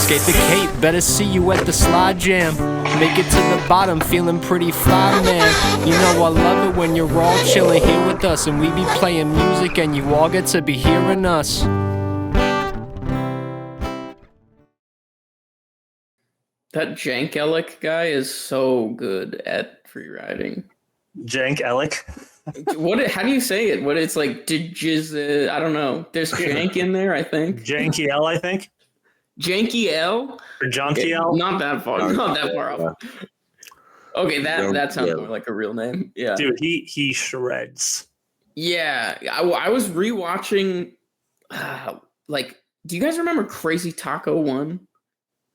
Skate the Cape, better see you at the slide jam. Make it to the bottom, feeling pretty fly, man. You know I love it when you're all chilling here with us, and we be playing music and you all get to be hearing us. That Jank Ellick guy is so good at freeriding. Jank Ellick? How do you say it? What it's like, I don't know. There's Jank in there, I think. Janky L, I think. Janky L? Or Jonky L? Not that far. Not that far off. Okay, that sounds more like a real name. Yeah. Dude, he shreds. Yeah. I was rewatching, do you guys remember Crazy Taco 1?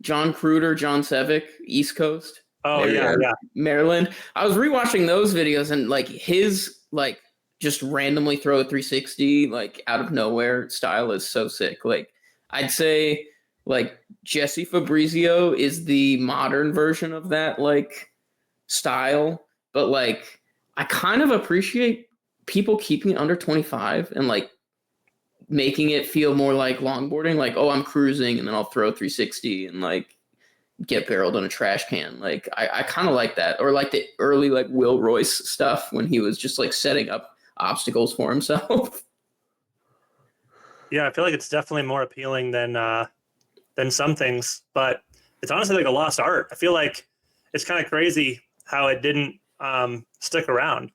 John Cruder, John Sevick, East Coast. Oh, yeah. Maryland. I was rewatching those videos and his just randomly throw a 360 out of nowhere style is so sick. I'd say Jesse Fabrizio is the modern version of that style, but I kind of appreciate people keeping it under 25 and making it feel more like longboarding, oh, I'm cruising and then I'll throw 360 and get barreled in a trash can. I kind of like that, or the early Will Royce stuff when he was just setting up obstacles for himself. Yeah, I feel like it's definitely more appealing than some things, but it's honestly a lost art. I feel like it's kind of crazy how it didn't stick around.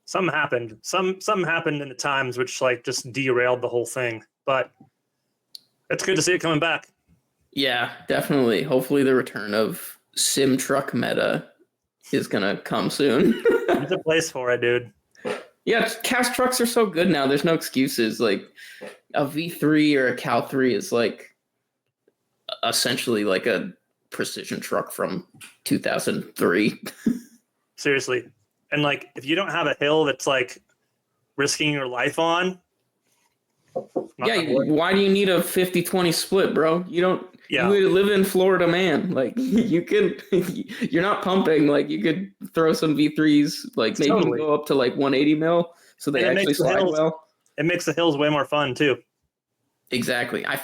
Something happened. Something happened in the times which just derailed the whole thing. But it's good to see it coming back. Yeah, definitely. Hopefully the return of sim truck meta is gonna come soon. There's a place for it, dude. Yeah, cast trucks are so good now. There's no excuses. A V3 or a Cal 3 is essentially a precision truck from 2003. Seriously. And if you don't have a hill that's risking your life on. Why do you need a 50-20 split, bro? You don't. Yeah. You live in Florida, man. You can. You're not pumping. You could throw some V3s. Maybe totally. Go up to 180 mil, so they actually slide well. It makes the hills way more fun too. Exactly. I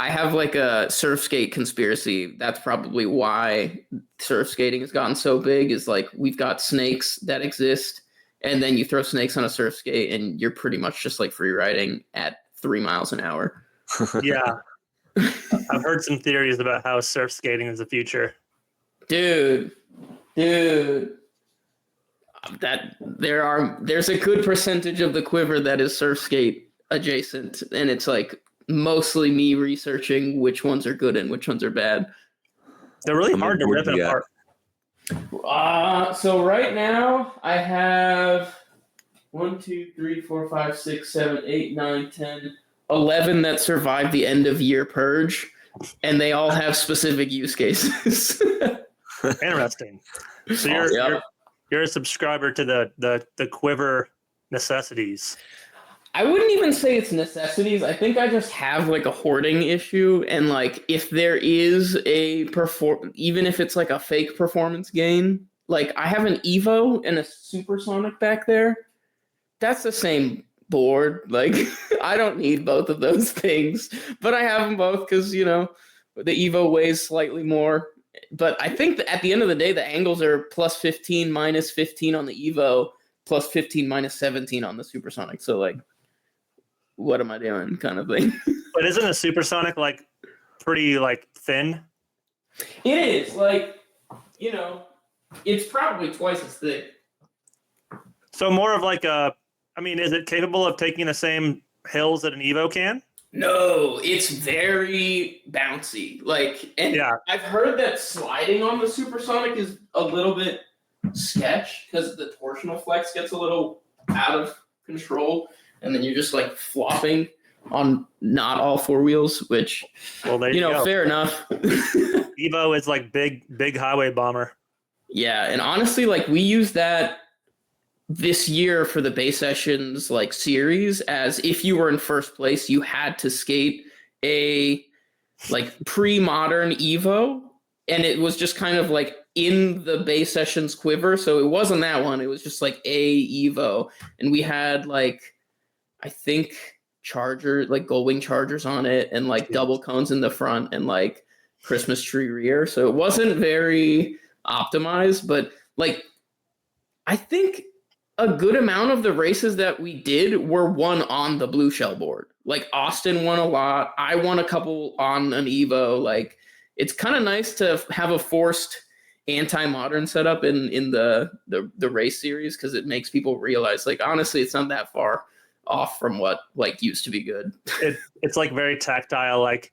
have a surf skate conspiracy. That's probably why surf skating has gotten so big, is we've got snakes that exist, and then you throw snakes on a surf skate and you're pretty much just free riding at 3 miles an hour. Yeah. I've heard some theories about how surf skating is the future. Dude. There's a good percentage of the quiver that is surf skate adjacent, and it's mostly me researching which ones are good and which ones are bad. They're really hard to rip apart. So right now I have 1, 2, 3, 4, 5, 6, 7, 8, 9, 10, 11 that survived the end of year purge, and they all have specific use cases. Interesting. So you're a subscriber to the quiver necessities. I wouldn't even say it's necessities. I think I just have a hoarding issue, and if there is even if it's a fake performance gain, I have an Evo and a Supersonic back there. That's the same board. I don't need both of those things, but I have them both because the Evo weighs slightly more. But I think that at the end of the day, the angles are plus 15, minus 15 on the Evo, plus 15, minus 17 on the Supersonic. So what am I doing, kind of thing. But isn't a Supersonic pretty thin? It is it's probably twice as thick. So more of is it capable of taking the same hills that an Evo can? No, it's very bouncy. I've heard that sliding on the Supersonic is a little bit sketch because the torsional flex gets a little out of control, and then you're just flopping on not all four wheels, which, well, there you go. Fair enough. Evo is big highway bomber. Yeah, and honestly, we use that this year for the Baysessions series, as if you were in first place, you had to skate a pre-modern Evo, and it was just kind of in the Baysessions quiver. So it wasn't that one; it was just a Evo, and we had I think charger, like gold wing chargers on it, and like double cones in the front, and like Christmas tree rear. So it wasn't very optimized, but like I think a good amount of the races that we did were won on the blue shell board. Like Austin won a lot. I won a couple on an Evo. Like it's kind of nice to have a forced anti-modern setup in the race series, because it makes people realize, like, honestly, it's not that far off from what like used to be good. It's like very tactile. Like,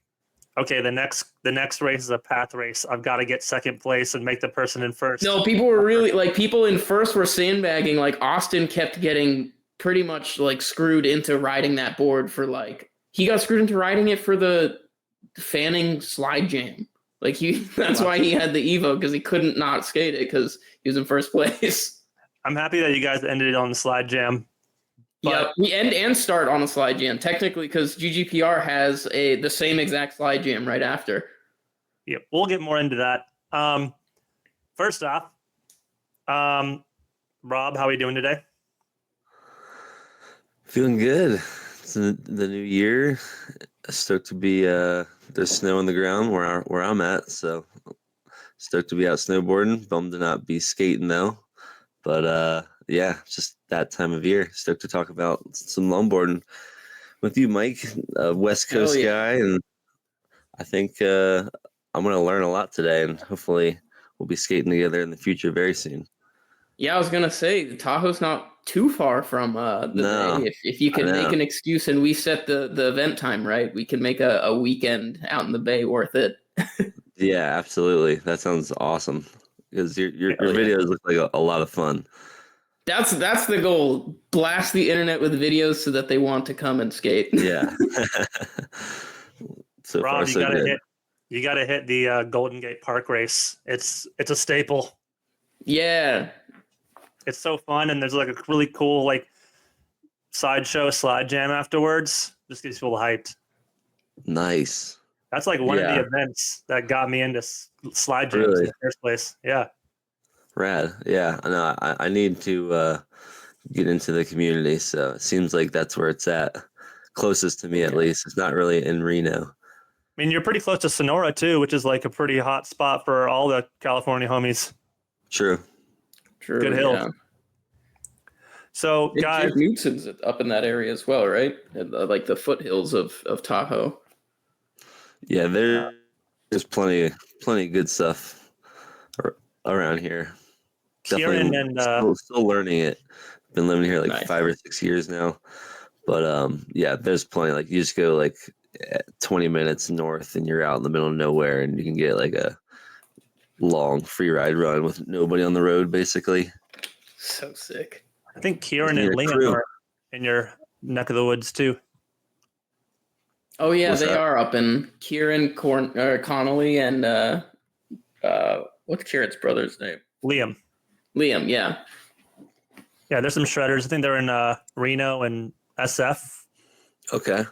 okay, the next race is a path race. I've got to get second place and make the person in first. No, people were really like, people in first were sandbagging. Like Austin kept getting pretty much like screwed into riding that board for like, he got screwed into riding it for the Fanning slide jam. Like that's why he had the Evo, because he couldn't not skate it because he was in first place. I'm happy that you guys ended it on the slide jam. Yeah, we end and start on a slide jam technically, because GGPR has the same exact slide jam right after. Yeah, we'll get more into that. First off, Rob, how are you doing today? Feeling good. It's the new year. Stoked to be there's snow on the ground where I'm at, so stoked to be out snowboarding. Bummed to not be skating though. But yeah, just that time of year. Stoked to talk about some longboarding with you, Mike, a West Coast guy, and I think I'm gonna learn a lot today, and hopefully we'll be skating together in the future very soon. Yeah, I was gonna say Tahoe's not too far from the Bay. If you can make an excuse and we set the event time right, we can make a weekend out in the Bay worth it. Yeah, absolutely. That sounds awesome, because your videos look like a lot of fun. That's the goal. Blast the internet with videos so that they want to come and skate. Yeah. So Rob, far, so good. You gotta hit the Golden Gate Park race. It's a staple. Yeah. It's so fun, and there's like a really cool like sideshow slide jam afterwards. Just gets people hyped. Nice. That's like one of the events that got me into slide jams in the first place. Yeah. Rad. Yeah. No, I need to get into the community. So it seems like that's where it's at. Closest to me, at least. It's not really in Reno. I mean, you're pretty close to Sonora too, which is like a pretty hot spot for all the California homies. True. Good hill. Yeah. So, guys, Newton's up in that area as well, right? Like the foothills of Tahoe. Yeah, there's plenty of good stuff around here. Kieran and still learning it. Been living here like 5 or 6 years now, but yeah, there's plenty. Like you just go like 20 minutes north, and you're out in the middle of nowhere, and you can get like a long free ride run with nobody on the road, basically. So sick. I think Kieran and Liam are in your neck of the woods too. Oh yeah, they are up in Kieran Connolly and what's Kieran's brother's name? Liam, yeah. Yeah, there's some shredders. I think they're in Reno and SF. Okay.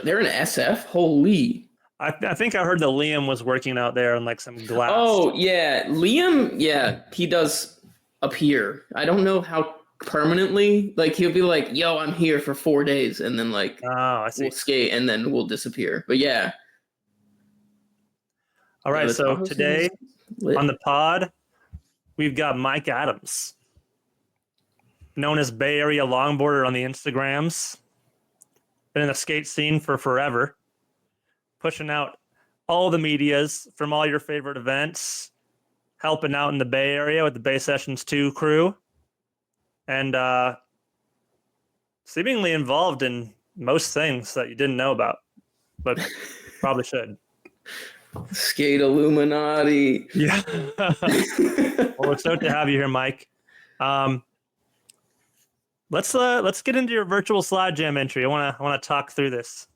They're in SF? Holy. I think I heard that Liam was working out there on like some glass. Oh, yeah. Liam, yeah, he does appear. I don't know how permanently. Like, he'll be like, yo, I'm here for 4 days. And then, like, I see. We'll skate and then we'll disappear. But, yeah. All right, so today on the pod, we've got Mike Adams, known as Bay Area Longboarder on the Instagrams. Been in the skate scene for forever. Pushing out all the medias from all your favorite events, helping out in the Bay Area with the Baysessions 2 crew, and seemingly involved in most things that you didn't know about, but probably should. Skate Illuminati. Yeah. Well, it's stoked to have you here, Mike. Let's get into your virtual slide jam entry. I want to talk through this.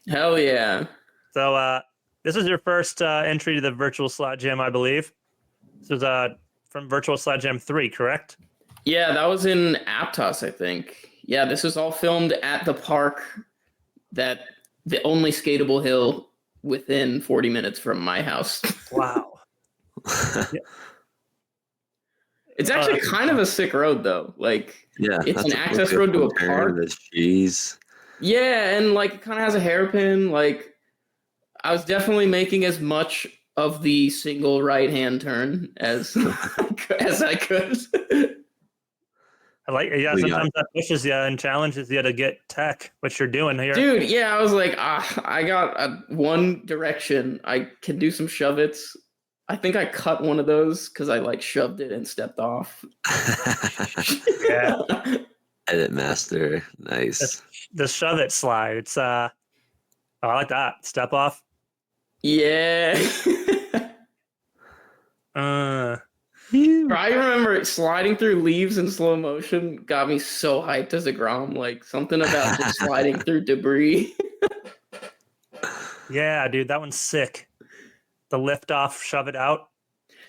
Hell yeah. So this is your first entry to the Virtual Slide Jam, I believe. This is from Virtual Slide Jam 3, correct? Yeah, that was in Aptos, I think. Yeah, this was all filmed at the park, the only skatable hill within 40 minutes from my house. Wow. Yeah. It's actually kind of a sick road, though. Like, yeah, it's an access road to a park. There's trees. Yeah, and like it kind of has a hairpin. Like I was definitely making as much of the single right hand turn as as I could. I like, yeah, We got sometimes that pushes you and challenges you to get tech, which you're doing here. Dude, yeah, I was like, I got one direction. I can do some shove-its. I think I cut one of those because I like shoved it and stepped off. Yeah. Edit master. Nice. The shove it slide. It's I like that. Step off. Yeah. Uh, I remember sliding through leaves in slow motion got me so hyped as a Grom. Like something about just sliding through debris. yeah, dude, that one's sick. The lift off, shove it out.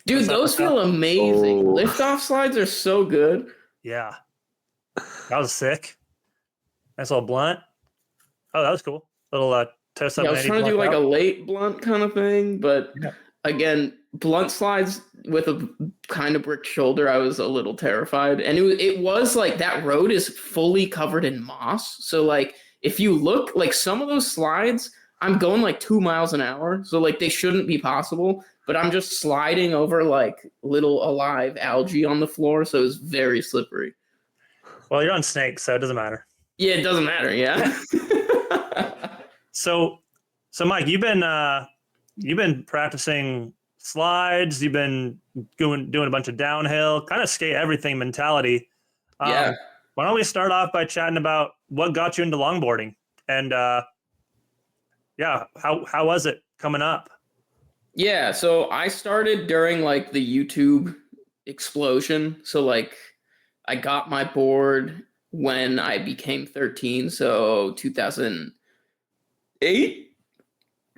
Dude, those feel amazing. Oh. Liftoff slides are so good. Yeah. That was sick. Nice little blunt. Oh, that was cool. Little toast up. Yeah, I was trying to do like a late blunt kind of thing, but Yeah. again, blunt slides with a kind of brick shoulder, I was a little terrified. And it was like that road is fully covered in moss. So like if you look like some of those slides, I'm going like 2 miles an hour. So like they shouldn't be possible, but I'm just sliding over like little alive algae on the floor. So it's very slippery. Well, you're on snakes, so it doesn't matter. Yeah, it doesn't matter. Yeah. So Mike, you've been practicing slides. You've been doing a bunch of downhill, kind of skate everything mentality. Yeah. Why don't we start off by chatting about what got you into longboarding and yeah, how was it coming up? Yeah, so I started during like the YouTube explosion. So like I got my board when I became 13, so 2008.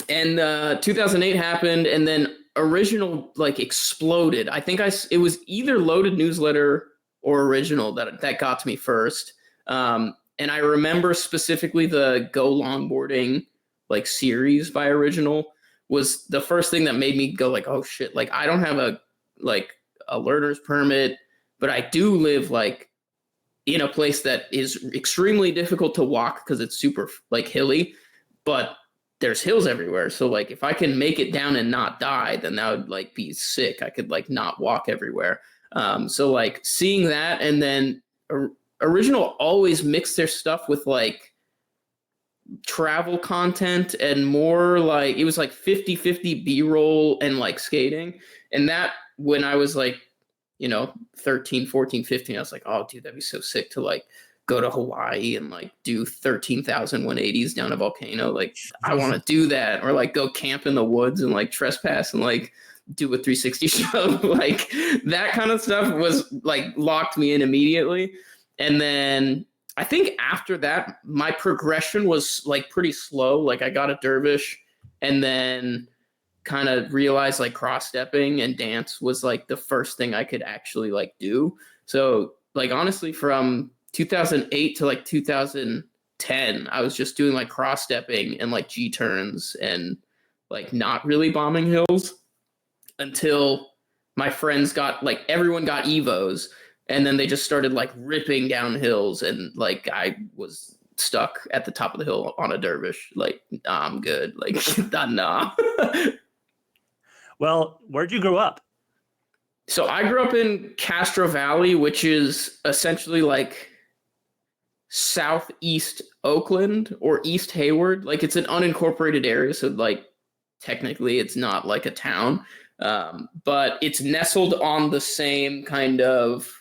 And 2008 happened and then original like exploded. I think it was either Loaded Newsletter or original that got to me first. And I remember specifically the Go Longboarding like series by original was the first thing that made me go like, oh shit, like I don't have a learner's permit, but I do live like in a place that is extremely difficult to walk because it's super like hilly, but there's hills everywhere. So like if I can make it down and not die, then that would like be sick. I could like not walk everywhere. So like seeing that, and then original always mixed their stuff with like travel content and more like it was like 50-50 b-roll and like skating. And that when I was like 13 14 15, I was like, oh dude, that'd be so sick to like go to Hawaii and like do 13,000 180s down a volcano. Like I want to do that, or like go camp in the woods and like trespass and like do a 360 shove. Like that kind of stuff was like locked me in immediately. And then I think after that, my progression was like pretty slow. Like I got a dervish and then kind of realized like cross stepping and dance was like the first thing I could actually like do. So like honestly from 2008 to like 2010, I was just doing like cross stepping and like G turns and like not really bombing hills until my friends got like everyone got Evos. And then they just started like ripping down hills, and like I was stuck at the top of the hill on a dervish. Like, nah, I'm good. Like, nah. Well, where'd you grow up? So I grew up in Castro Valley, which is essentially like southeast Oakland or East Hayward. Like it's an unincorporated area, so like technically it's not like a town, but it's nestled on the same kind of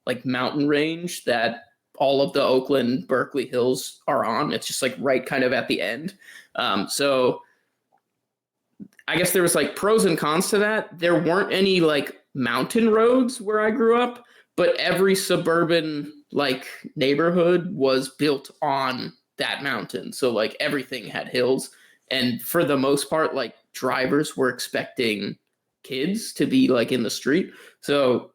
like mountain range that all of the Oakland Berkeley hills are on. It's just like right kind of at the end. So I guess there was like pros and cons to that. There weren't any like mountain roads where I grew up, but every suburban like neighborhood was built on that mountain. So like everything had hills. And for the most part, like drivers were expecting kids to be like in the street. So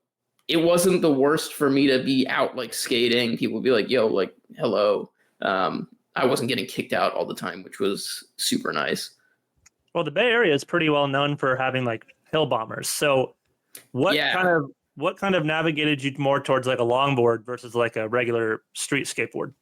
it wasn't the worst for me to be out like skating. People would be like, yo, like, hello. I wasn't getting kicked out all the time, which was super nice. Well, the Bay Area is pretty well known for having like hill bombers. So what kind of navigated you more towards like a longboard versus like a regular street skateboard?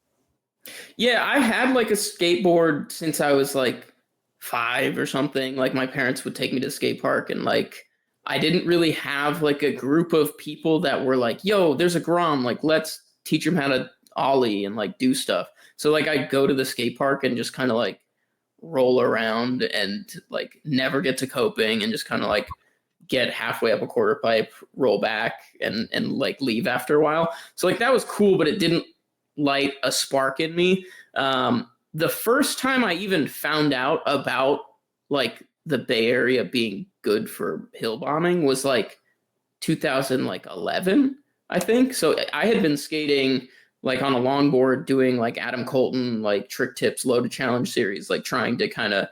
Yeah, I had like a skateboard since I was like 5 or something. Like my parents would take me to the skate park, and like I didn't really have like a group of people that were like, "Yo, there's a Grom, like let's teach him how to ollie and like do stuff." So like I'd go to the skate park and just kind of like roll around and like never get to coping and just kind of like get halfway up a quarter pipe, roll back and like leave after a while. So like that was cool, but it didn't light a spark in me. The first time I even found out about like the Bay Area being good for hill bombing was like 2011, I think. So I had been skating like on a longboard, doing like Adam Colton, like trick tips, loaded challenge series, like trying to kind of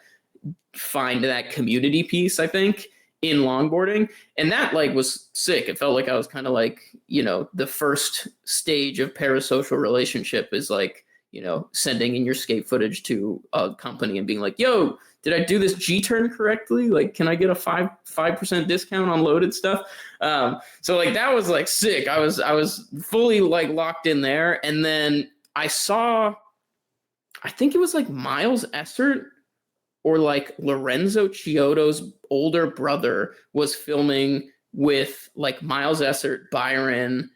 find that community piece, I think, in longboarding. And that like was sick. It felt like I was kind of like, you know, the first stage of parasocial relationship is like, you know, sending in your skate footage to a company and being like, yo, did I do this G turn correctly? Like, can I get a 5% discount on loaded stuff? So like that was like sick. I was fully like locked in there. And then I saw, I think it was like Miles Essert or like Lorenzo Chiodo's older brother was filming with like Miles Essert, Byron,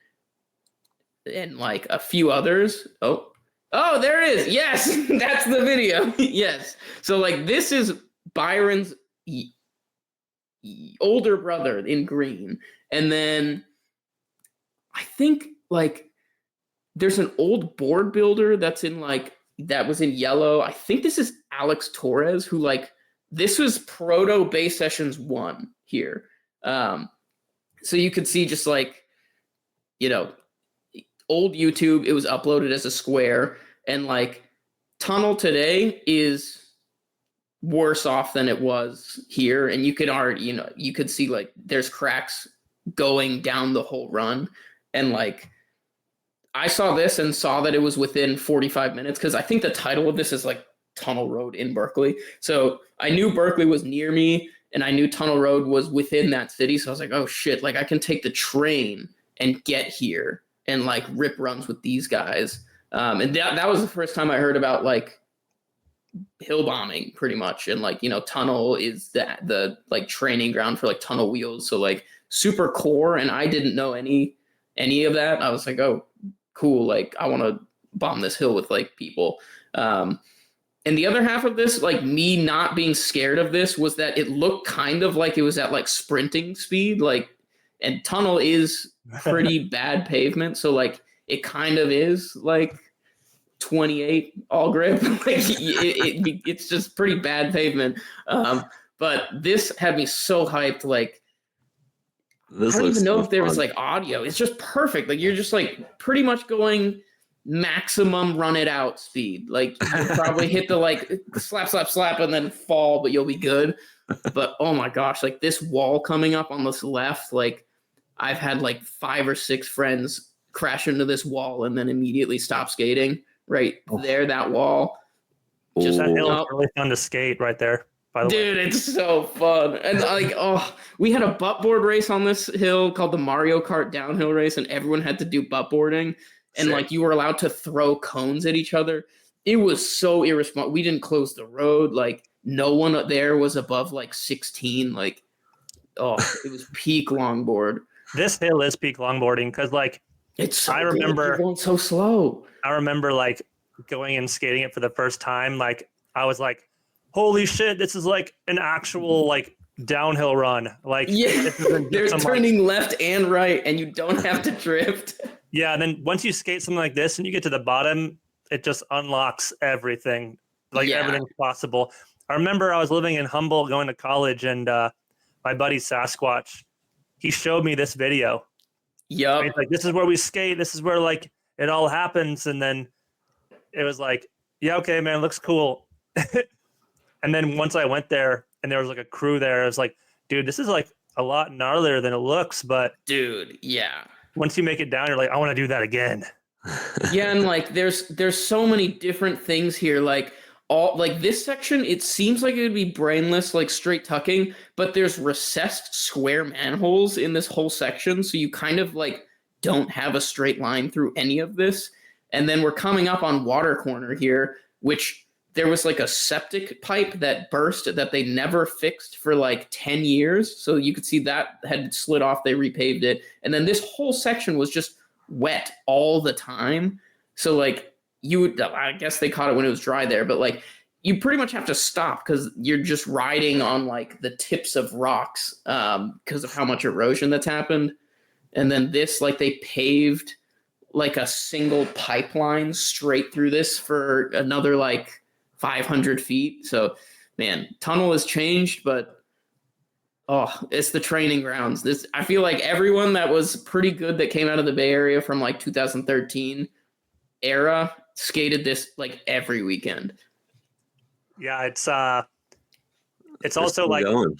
and like a few others. Oh, there it is. Yes, that's the video. Yes. So like this is Byron's older brother in green. And then I think like there's an old board builder that's in like that was in yellow. I think this is Alex Torres, who like this was proto Baysessions 1 here. So you could see just like, you know, old YouTube, it was uploaded as a square, and like Tunnel today is worse off than it was here. And you could already, you know, you could see like there's cracks going down the whole run. And like I saw this and saw that it was within 45 minutes because I think the title of this is like Tunnel Road in Berkeley. So I knew Berkeley was near me and I knew Tunnel Road was within that city. So I was like, oh shit, like I can take the train and get here and like rip runs with these guys. And that was the first time I heard about like hill bombing pretty much. And like, you know, Tunnel is the like training ground for like tunnel wheels. So like super core. And I didn't know any of that. I was like, oh, cool. Like I want to bomb this hill with like people. And the other half of this, like me not being scared of this, was that it looked kind of like it was at like sprinting speed, like, and Tunnel is pretty bad pavement. So like it kind of is like 28 all grip. Like it's just pretty bad pavement. But this had me so hyped. Like, This I don't looks even know so if there was fun. like audio. It's just perfect. Like you're just like pretty much going maximum run it out speed. Like you probably hit the like slap and then fall, but you'll be good. But oh my gosh, like this wall coming up on this left, like I've had like 5 or 6 friends crash into this wall and then immediately stop skating right there, that wall. Just That hill is no. really fun to skate right there, by the way. Dude, it's so fun. And like, oh, we had a butt board race on this hill called the Mario Kart downhill race, and everyone had to do butt boarding. And Sick. like you were allowed to throw cones at each other. It was so irresponsible. We didn't close the road. Like no one there was above like 16. Like, oh, it was peak longboard. This hill is peak longboarding because like It's so I good. remember- You're going so slow. I remember like going and skating it for the first time. Like I was like, holy shit, this is like an actual like downhill run. Like Yeah, this isn't there's just some, like- turning left and right, and you don't have to drift. yeah, and then once you skate something like this and you get to the bottom, it just unlocks everything. Like Yeah. everything's possible. I remember I was living in Humboldt going to college, and my buddy Sasquatch, he showed me this video. Yup. He's like, this is where we skate. This is where like it all happens. And then it was like, yeah, okay, man, looks cool. And then once I went there and there was like a crew there, I was like, dude, this is like a lot gnarlier than it looks. But Dude, yeah. once you make it down, you're like, I want to do that again. Yeah, and like there's so many different things here. Like all like this section, it seems like it would be brainless, like straight tucking, but there's recessed square manholes in this whole section, so you kind of like don't have a straight line through any of this. And then we're coming up on Water Corner here, which there was like a septic pipe that burst that they never fixed for like 10 years. So you could see that had slid off. They repaved it. And then this whole section was just wet all the time. So like I guess they caught it when it was dry there, but like you pretty much have to stop because you're just riding on like the tips of rocks because of how much erosion that's happened. And then this, like they paved like a single pipeline straight through this for another like 500 feet. So, man, tunnel has changed, but it's the training grounds. I feel like everyone that was pretty good that came out of the Bay Area from like 2013 era skated this like every weekend. Yeah, it's also like going.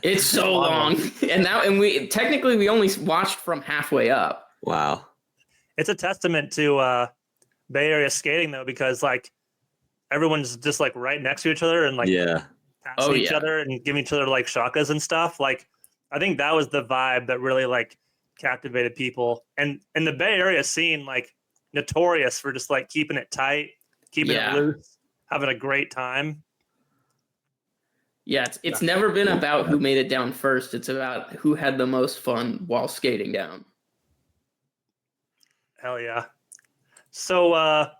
It's so long, and we only watched from halfway up. Wow. It's a testament to Bay Area skating though, because like everyone's just like right next to each other and like passing each other and giving each other like shakas and stuff. Like I think that was the vibe that really like captivated people. And the Bay Area scene, like notorious for just like keeping it tight, keeping it loose, having a great time. Yeah, it's never been about who made it down first. It's about who had the most fun while skating down. Hell yeah. So, I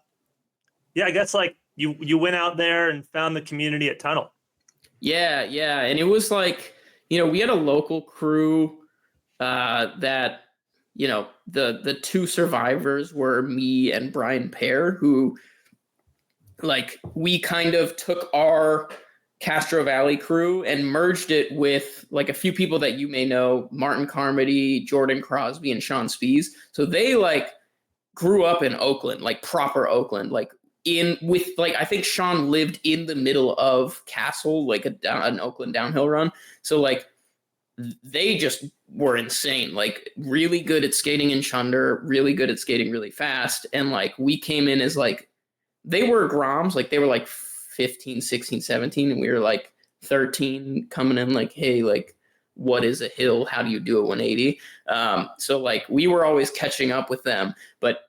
guess like you went out there and found the community at Tunnel. Yeah. And it was like, we had a local crew that, the two survivors were me and Brian Pear, who like we kind of took our Castro Valley crew and merged it with like a few people that you may know, Martin Carmody, Jordan Crosby, and Sean Spees. So they like grew up in Oakland, like proper Oakland, like I think Sean lived in the middle of Castle, like an Oakland downhill run. So like they just were insane, like really good at skating in Chunder, really good at skating really fast. And like we came in as like, they were Groms, like they were like 15, 16, 17, and we were like 13 coming in like, hey, like, what is a hill? How do you do a 180? So like we were always catching up with them. But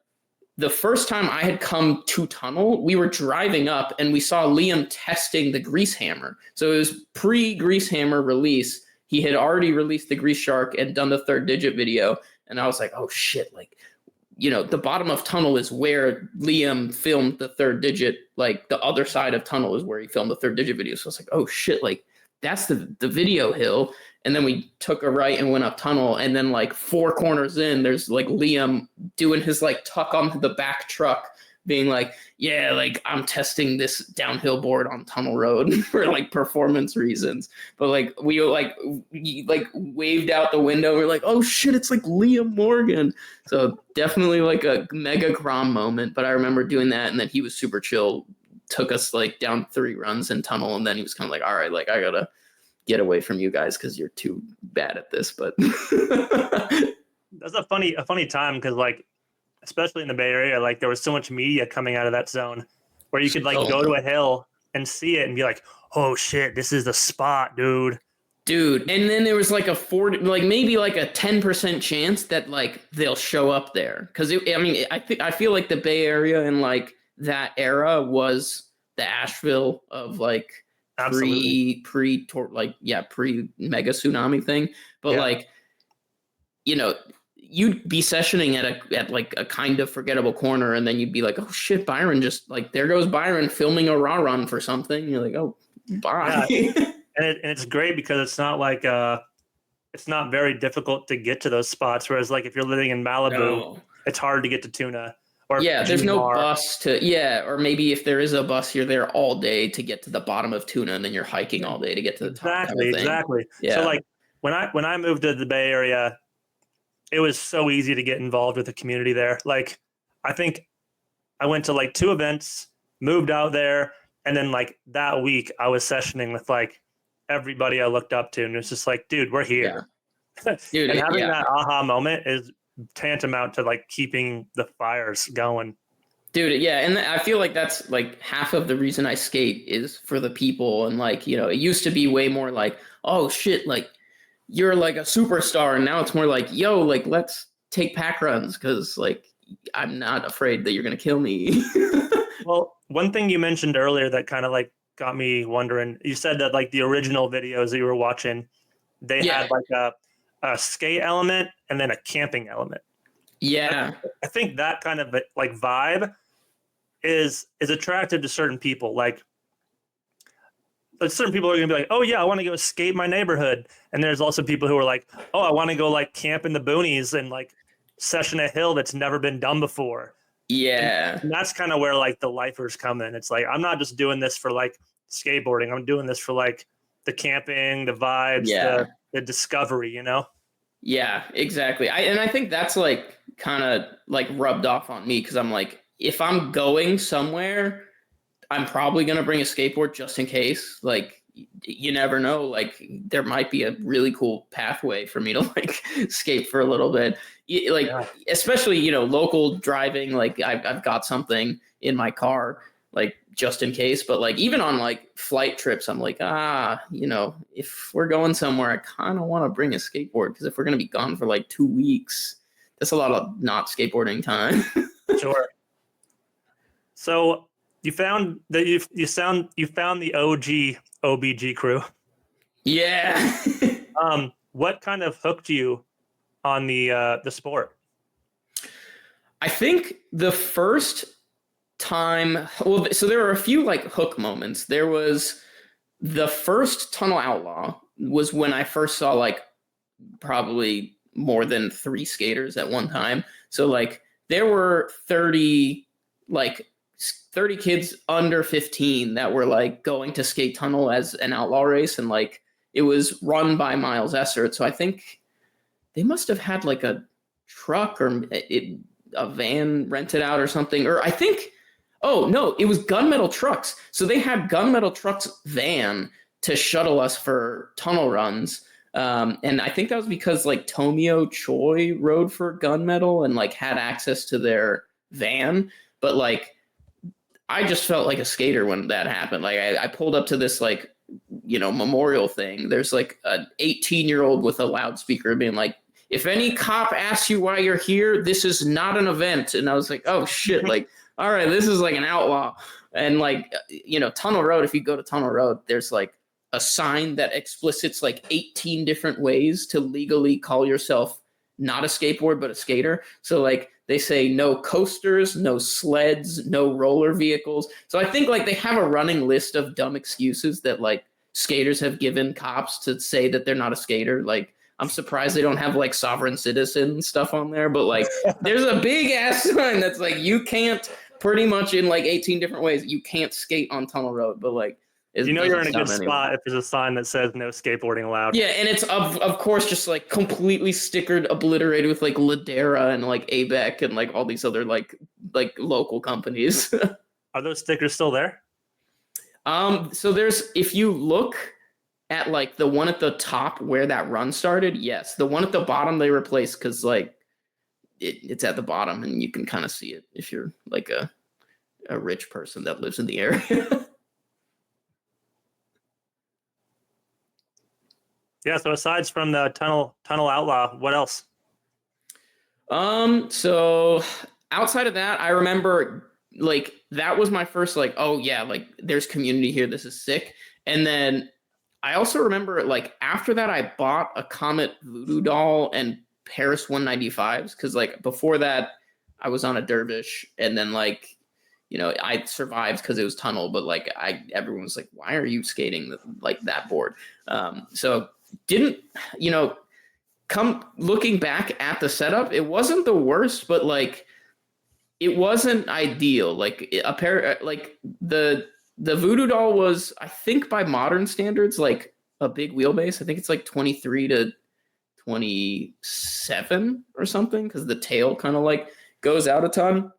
the first time I had come to Tunnel, we were driving up and we saw Liam testing the grease hammer. So it was pre-grease hammer release. He had already released the Grease Shark and done the third digit video. And I was like, oh shit, like, the bottom of Tunnel is where Liam filmed the third digit. Like the other side of Tunnel is where he filmed the third digit video. So I was like, oh shit, like that's the video hill. And then we took a right and went up Tunnel. And then like 4 corners in, there's like Liam doing his like tuck on the back truck, being like, yeah, like I'm testing this downhill board on Tunnel Road for like performance reasons. But like we waved out the window. We're like, oh shit, it's like Liam Morgan. So definitely like a mega Grom moment. But I remember doing that, and then he was super chill, took us like down 3 runs in Tunnel, and then he was kind of like, all right, like I gotta get away from you guys because you're too bad at this. But that's a funny time because like, especially in the Bay Area, like there was so much media coming out of that zone where you could like go to a hill and see it and be like, oh shit, this is the spot, dude. And then there was like maybe like a 10% chance that like they'll show up there. Cause I feel like the Bay Area in like that era was the Asheville of like pre mega tsunami thing. But like, you'd be sessioning at like a kind of forgettable corner, and then you'd be like, oh shit, Byron just like, there goes Byron filming a raw run for something. You're like, oh, bye. Yeah. and it's great because it's not like it's not very difficult to get to those spots. Whereas like if you're living in Malibu, it's hard to get to Tuna. Or there's no bus or maybe if there is a bus, you're there all day to get to the bottom of Tuna, and then you're hiking all day to get to the top. Exactly. Yeah. So like when I moved to the Bay Area, it was so easy to get involved with the community there. Like, I think I went to like 2 events, moved out there, and then like that week I was sessioning with like everybody I looked up to, and it was just like, dude, we're here. Yeah. Dude, and having that aha moment is tantamount to like keeping the fires going. Dude, yeah, and I feel like that's like half of the reason I skate is for the people. And like, it used to be way more like, oh shit, like you're like a superstar, and now it's more like, yo, like let's take pack runs because like I'm not afraid that you're going to kill me. Well, one thing you mentioned earlier that kind of like got me wondering, you said that like the original videos that you were watching, they Yeah. had like a skate element and then a camping element. Yeah. I think that kind of like vibe is attractive to certain people. Like certain people are gonna be like, oh yeah, I want to go skate my neighborhood. And there's also people who are like, oh, I want to go like camp in the boonies and like session a hill that's never been done before. Yeah. And that's kind of where like the lifers come in. It's like, I'm not just doing this for like skateboarding. I'm doing this for like the camping, the vibes, Yeah. the discovery, you know? Yeah, exactly. I think that's like kind of like rubbed off on me, because I'm like, if I'm going somewhere, I'm probably going to bring a skateboard just in case. Like, you never know. Like, there might be a really cool pathway for me to like skate for a little bit. Like, Yeah. especially, you know, local driving. Like, I've got something in my car, like, just in case. But like, even on like flight trips, I'm like, you know, if we're going somewhere, I kind of want to bring a skateboard, because if we're going to be gone for like 2 weeks, that's a lot of not skateboarding time. Sure. So you found that you found the OG OBG crew. Yeah. What kind of hooked you on the sport? I think the first time, well, so there were a few like hook moments. There was the first Tunnel Outlaw was when I first saw like probably more than 3 skaters at one time. So like there were 30 kids under 15 that were like going to skate tunnel as an outlaw race, and like it was run by Miles Essert. So I think they must have had like a truck or a van rented out or something. Or I think, oh no, it was Gunmetal Trucks. So they had Gunmetal Trucks van to shuttle us for tunnel runs. And I think that was because like Tomio Choi rode for Gunmetal and like had access to their van. But like, I just felt like a skater when that happened. Like I pulled up to this like, you know, memorial thing. There's like an 18-year-old with a loudspeaker being like, if any cop asks you why you're here, this is not an event. And I was like, oh shit, like, all right, this is like an outlaw. And like, you know, Tunnel Road, if you go to Tunnel Road, there's like a sign that explicits like 18 different ways to legally call yourself not a skateboard, but a skater. So like they say no coasters, no sleds, no roller vehicles. So I think like they have a running list of dumb excuses that like skaters have given cops to say that they're not a skater. Like, I'm surprised they don't have like sovereign citizen stuff on there, but like there's a big ass sign that's like, you can't, pretty much in like 18 different ways, you can't skate on Tunnel Road, but like, you know you're in a good spot if there's a sign that says no skateboarding allowed. Yeah, and it's of course just like completely stickered, obliterated with like Ladera and like ABEC and like all these other like local companies. Are those stickers still there? So there's, if you look at like the one at the top where that run started, yes. The one at the bottom they replaced because like it's at the bottom and you can kind of see it if you're like a rich person that lives in the area. Yeah, so aside from the Tunnel Outlaw, what else? So outside of that, I remember like that was my first like, oh yeah, like there's community here, this is sick. And then I also remember like after that I bought a Comet Voodoo doll and Paris 195s, because like before that I was on a Dervish, and then like, you know, I survived because it was tunnel, but like everyone was like, why are you skating like that board? So didn't, you know, come looking back at the setup, it wasn't the worst, but like it wasn't ideal. Like a pair, like the Voodoo doll was, I think by modern standards, like a big wheelbase. I think it's like 23 to 27 or something, because the tail kind of like goes out a ton.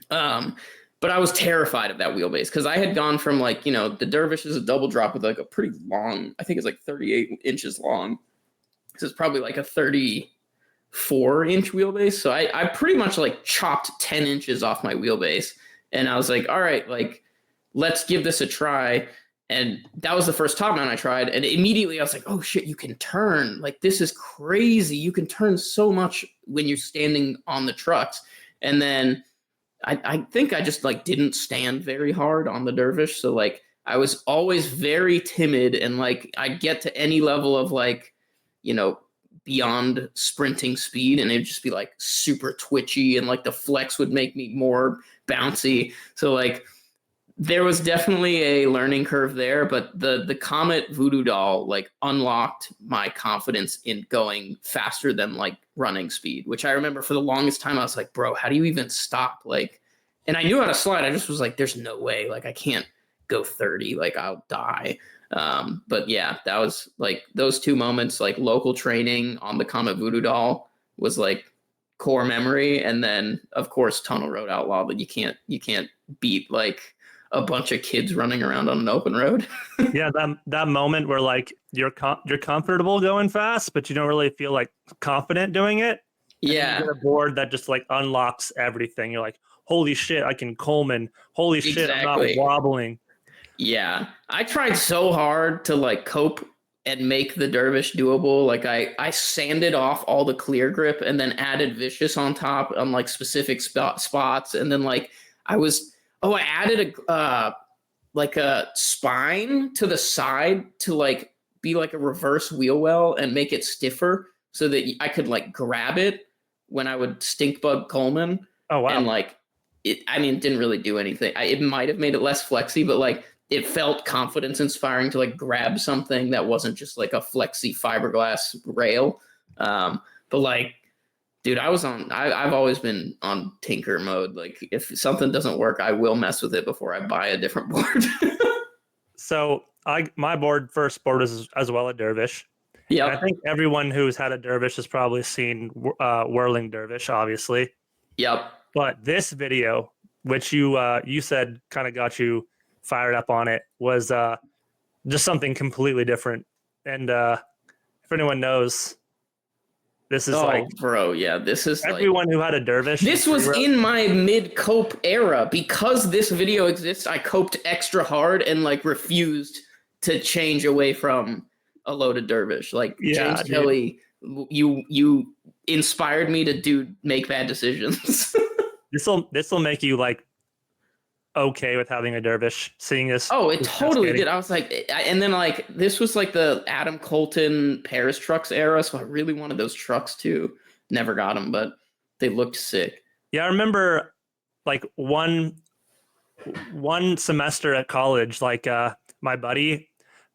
But I was terrified of that wheelbase because I had gone from like, you know, the Dervish is a double drop with like a pretty long, I think it's like 38 inches long. So it's probably like a 34-inch wheelbase. So I pretty much like chopped 10 inches off my wheelbase. And I was like, all right, like, let's give this a try. And that was the first top mount I tried. And immediately I was like, oh shit, you can turn. Like, this is crazy. You can turn so much when you're standing on the trucks. And then I think I just like didn't stand very hard on the dervish. So like I was always very timid, and like I'd get to any level of like, you know, beyond sprinting speed, and it'd just be like super twitchy, and like the flex would make me more bouncy. So like there was definitely a learning curve there, but the Comet voodoo doll like unlocked my confidence in going faster than like running speed, which I remember for the longest time I was like, bro, how do you even stop? Like, and I knew how to slide. I just was like, there's no way, like I can't go 30, like I'll die. But yeah, that was like those two moments, like local training on the Comet voodoo doll was like core memory, and then of course Tunnel Road Outlaw, that you can't beat like a bunch of kids running around on an open road. Yeah, that moment where like you're comfortable going fast, but you don't really feel like confident doing it. Yeah, You get a board that just like unlocks everything. You're like, holy shit, I can Coleman. Holy shit, exactly. I'm not wobbling. Yeah, I tried so hard to like cope and make the dervish doable. Like I sanded off all the clear grip and then added vicious on top on like specific spots, and then like I added like a spine to the side to like be like a reverse wheel well and make it stiffer so that I could like grab it when I would stink bug Coleman. Oh wow! And like it didn't really do anything. It might have made it less flexy, but like it felt confidence inspiring to like grab something that wasn't just like a flexy fiberglass rail. But like, dude, I've always been on tinker mode. Like if something doesn't work, I will mess with it before I buy a different board. So my first board is as well a dervish. Yeah. I think everyone who's had a dervish has probably seen Whirling Dervish, obviously. Yep. But this video, which you said kind of got you fired up on it, was just something completely different. And if anyone knows, this is bro, yeah, this is everyone who had a dervish. This was in my mid-cope era. Because this video exists, I coped extra hard and like refused to change away from a loaded dervish. Like James Kelly, you inspired me to make bad decisions. This will make you like okay with having a dervish, seeing this. Oh, it totally did. I was like, and then like this was like the Adam Colton Paris trucks era, so I really wanted those trucks too. Never got them, but they looked sick. Yeah, I remember like one semester at college, like my buddy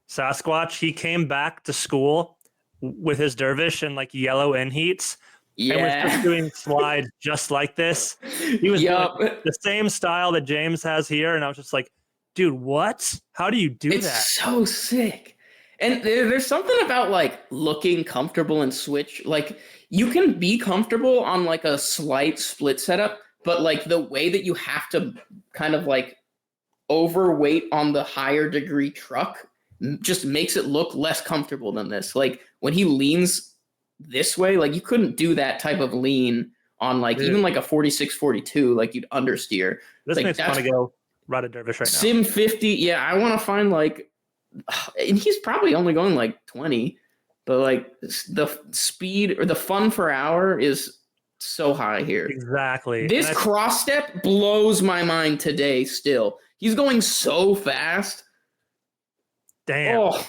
Sasquatch, he came back to school with his dervish and like yellow end heats. Yeah. And was just doing slides just like this. He was doing the same style that James has here. And I was just like, dude, what? How do you do that? It's so sick. And there's something about like looking comfortable in Switch. Like you can be comfortable on like a slight split setup, but like the way that you have to kind of like overweight on the higher degree truck just makes it look less comfortable than this. Like when he leans this way, like you couldn't do that type of lean on like even like a 46-42, like you'd understeer. This like, makes me want to go ride a dervish right now. Sim 50, yeah, I want to find like, and he's probably only going like 20, but like the speed or the fun per hour is so high here. Exactly. This cross step blows my mind today still. He's going so fast. Damn. Oh.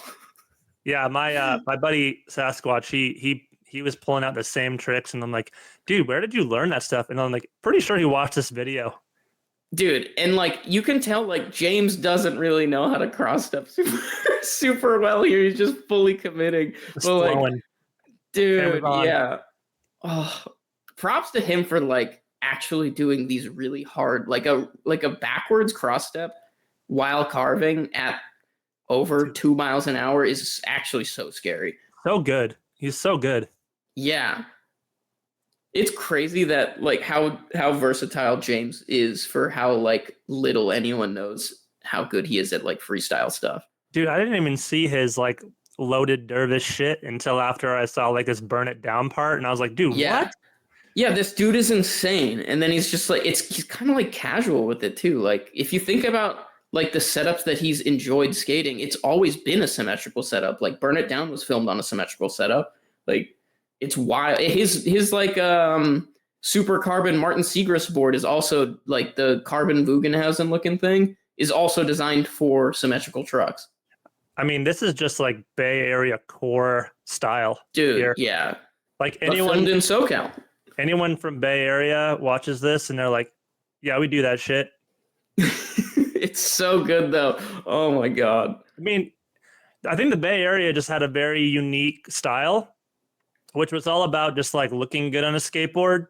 Yeah, my buddy Sasquatch, he was pulling out the same tricks, and I'm like, dude, where did you learn that stuff? And I'm like, pretty sure he watched this video. Dude, and like you can tell like James doesn't really know how to cross step super well here. He's just fully committing. But like, dude, yeah. Oh, props to him for like actually doing these really hard, like a backwards cross step while carving at over 2 miles an hour is actually so scary. So good. He's so good. Yeah. It's crazy that like how versatile James is for how like little anyone knows how good he is at like freestyle stuff. Dude, I didn't even see his like loaded dervish shit until after I saw like this burn it down part, and I was like, dude, what? Yeah, this dude is insane. And then he's just like he's kind of like casual with it too. Like if you think about like the setups that he's enjoyed skating, it's always been a symmetrical setup. Like Burn It Down was filmed on a symmetrical setup. Like it's wild. His like super carbon Martin Segrist board is also like the carbon Bugenhausen looking thing is also designed for symmetrical trucks. I mean, this is just like Bay Area core style. Dude, here. yeah. Like But filmed in SoCal. anyone from Bay Area watches this and they're like, yeah, we do that shit. It's so good though. Oh my God. I mean, I think the Bay Area just had a very unique style, which was all about just like looking good on a skateboard.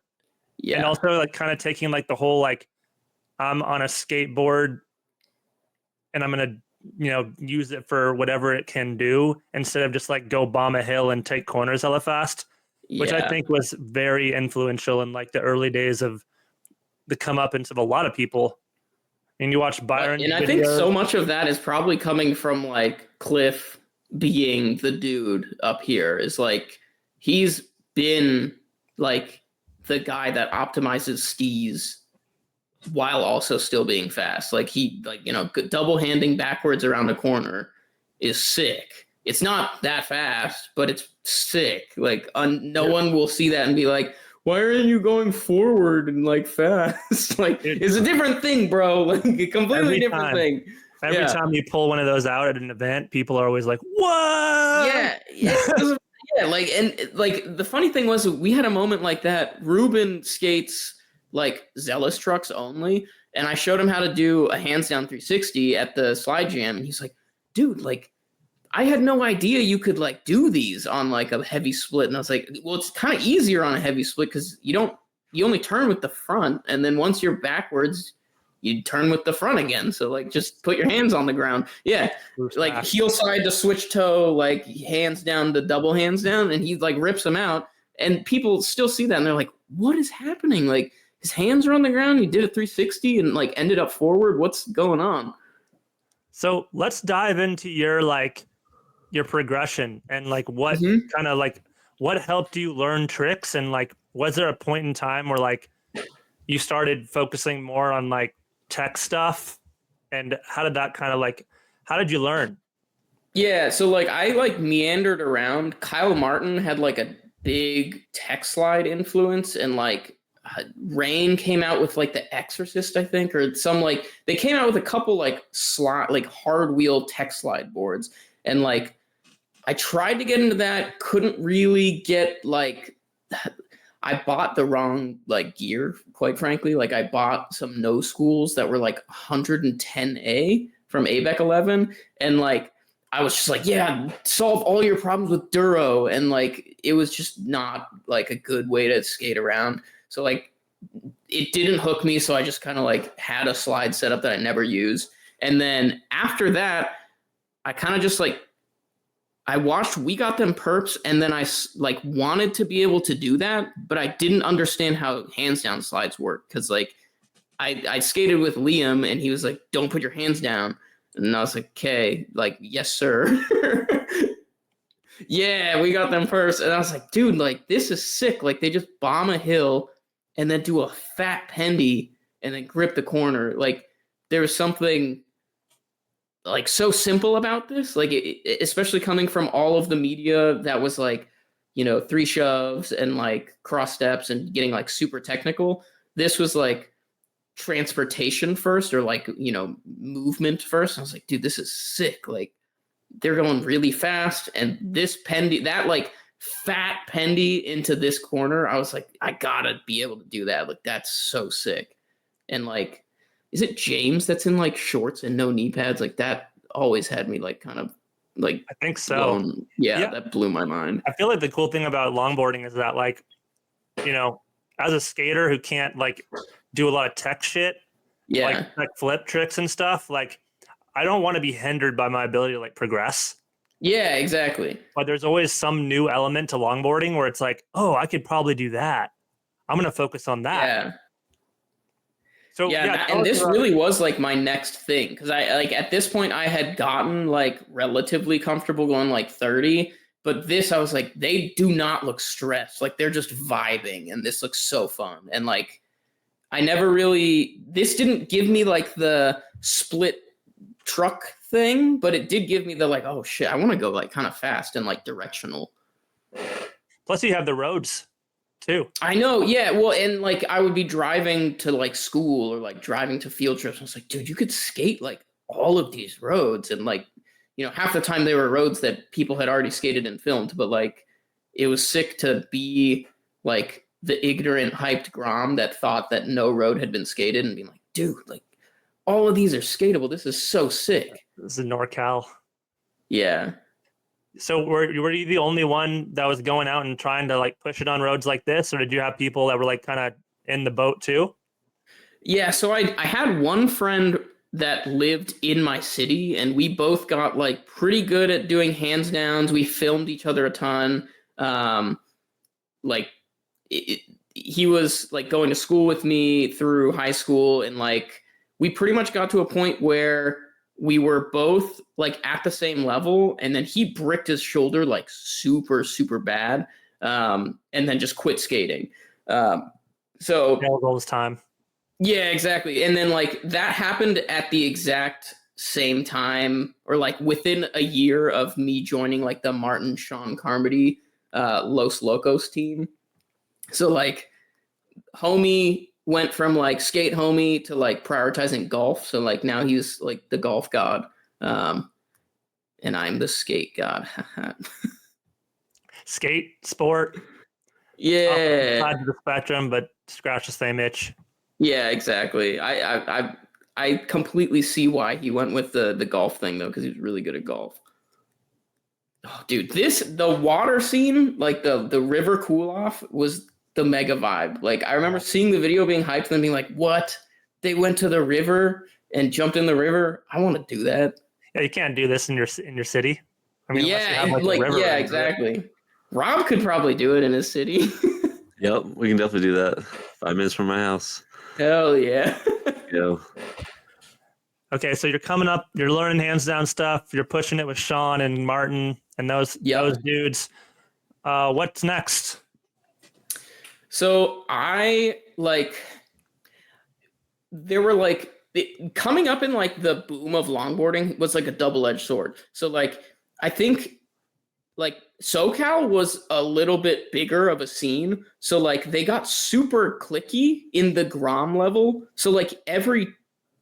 Yeah. And also like kind of taking like the whole like I'm on a skateboard and I'm gonna, you know, use it for whatever it can do instead of just like go bomb a hill and take corners hella fast, which I think was very influential in like the early days of the comeuppance of a lot of people. And you watch Byron, and I think so much of that is probably coming from like Cliff being the dude up here. Is like he's been like the guy that optimizes skis while also still being fast. Like he, like, you know, double handing backwards around the corner is sick. It's not that fast, but it's sick. Like no one will see that and be like, why aren't you going forward and like fast? Like it's a different thing, bro. Like a completely different thing. Every time you pull one of those out at an event, people are always like, what? Yeah. Yeah, like, and like the funny thing was we had a moment like that. Ruben skates like Zealous trucks only, and I showed him how to do a hands down 360 at the slide jam, and he's like, dude, like I had no idea you could like do these on like a heavy split. And I was like, well, it's kind of easier on a heavy split because you only turn with the front, and then once you're backwards, you turn with the front again. So like just put your hands on the ground. Yeah. Like heel side to switch toe, like hands down to double hands down, and he like rips them out. And people still see that and they're like, what is happening? Like his hands are on the ground. He did a 360 and like ended up forward. What's going on? So let's dive into your progression and like what kind of like what helped you learn tricks, and like was there a point in time where like you started focusing more on like tech stuff, and how did that kind of like how did you learn? Yeah, so like I like meandered around. Kyle Martin had like a big tech slide influence, and like Rain came out with like the Exorcist, I think, or some like they came out with a couple like slot like hard wheel tech slide boards, and like I tried to get into that, couldn't really get like I bought the wrong like gear, quite frankly. Like I bought some no schools that were like 110A from ABEC 11, and like I was just like, yeah, solve all your problems with Duro, and like it was just not like a good way to skate around. So like it didn't hook me, so I just kind of like had a slide setup that I never used. And then after that, I kind of just like I watched We Got Them Perps, and then I like wanted to be able to do that, but I didn't understand how hands down slides work, because like I skated with Liam and he was like, don't put your hands down. And I was like, okay, like, yes, sir. Yeah, We Got Them Perps. And I was like, dude, like, this is sick. Like, they just bomb a hill and then do a fat pendy and then grip the corner. Like, there was something like so simple about this, like especially coming from all of the media that was like, you know, 3 shoves and like cross steps and getting like super technical. This was like transportation first, or like, you know, movement first. I was like, dude, this is sick. Like they're going really fast, and this pendy, that like fat pendy into this corner, I was like, I gotta be able to do that. Like that's so sick. And like, is it James that's in like shorts and no knee pads? Like that always had me like kind of like, I think so. Blown. Yeah, that blew my mind. I feel like the cool thing about longboarding is that like, you know, as a skater who can't like do a lot of tech shit, like flip tricks and stuff, like I don't want to be hindered by my ability to like progress. Yeah, exactly. But there's always some new element to longboarding where it's like, oh, I could probably do that. I'm going to focus on that. Yeah. So and this really was like my next thing, because I like at this point I had gotten like relatively comfortable going like 30, but this I was like, they do not look stressed, like they're just vibing, and this looks so fun. And like I never really, this didn't give me like the split truck thing, but it did give me the like, oh shit, I want to go like kind of fast and like directional. Plus you have the roads. too. I know, yeah. Well, and like I would be driving to like school or like driving to field trips. I was like, dude, you could skate like all of these roads, and like, half the time they were roads that people had already skated and filmed, but like it was sick to be like the ignorant, hyped Grom that thought that no road had been skated and being like, dude, like all of these are skatable. This is so sick. This is NorCal. Yeah. So were you the only one that was going out and trying to like push it on roads like this, or did you have people that were like kind of in the boat too? Yeah, so I had one friend that lived in my city, and we both got like pretty good at doing hands downs. We filmed each other a ton. Like he was like going to school with me through high school, and like we pretty much got to a point where we were both like at the same level, and then he bricked his shoulder like super, super bad, and then just quit skating. So all this time. Yeah, exactly. And then like that happened at the exact same time, or like within a year of me joining like the Martin Sean Carmody Los Locos team. So like homie went from like skate homie to like prioritizing golf. So like now he's like the golf god. And I'm the skate god. Skate, sport. Yeah. Side of the spectrum, but scratch the same itch. Yeah, exactly. I completely see why he went with the golf thing though, because he was really good at golf. Oh, dude, the water scene, like the river cool off, was the mega vibe. Like I remember seeing the video being hyped and then being like, "What? They went to the river and jumped in the river? I want to do that." Yeah, you can't do this in your city. I mean, yeah, unless you have, a river yeah, exactly. Rob could probably do it in his city. Yep, we can definitely do that. 5 minutes from my house. Hell yeah. Yo. Okay, so you're coming up, you're learning hands down stuff, you're pushing it with Sean and Martin and those dudes. What's next? So there were like coming up in like the boom of longboarding was like a double-edged sword. So like I think like SoCal was a little bit bigger of a scene. So like they got super cliquey in the Grom level. So like every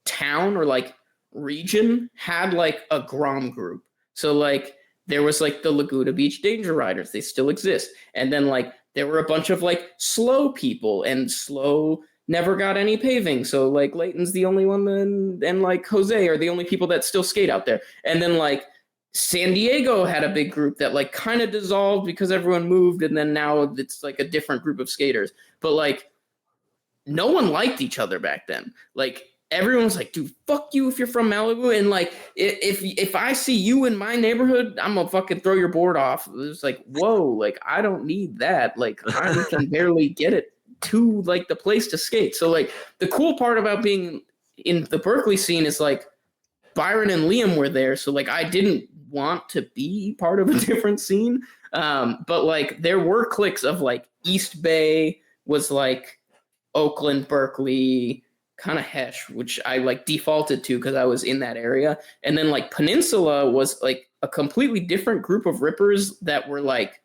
town or like region had like a Grom group. So like there was like the Laguna Beach Danger Riders. They still exist. And then like there were a bunch of like slow people, and slow never got any paving. So like Leighton's the only one, and like Jose are the only people that still skate out there. And then like San Diego had a big group that like kind of dissolved because everyone moved, and then now it's like a different group of skaters. But like no one liked each other back then. Like everyone was like, dude, fuck you if you're from Malibu, and like if I see you in my neighborhood, I'm gonna fucking throw your board off. It was like, whoa, like I don't need that. Like I can barely get it to like the place to skate. So like the cool part about being in the Berkeley scene is like Byron and Liam were there, so like I didn't want to be part of a different scene, but like there were cliques of like East Bay was like Oakland, Berkeley, kind of Hesh, which I like defaulted to because I was in that area, and then like Peninsula was like a completely different group of rippers that were like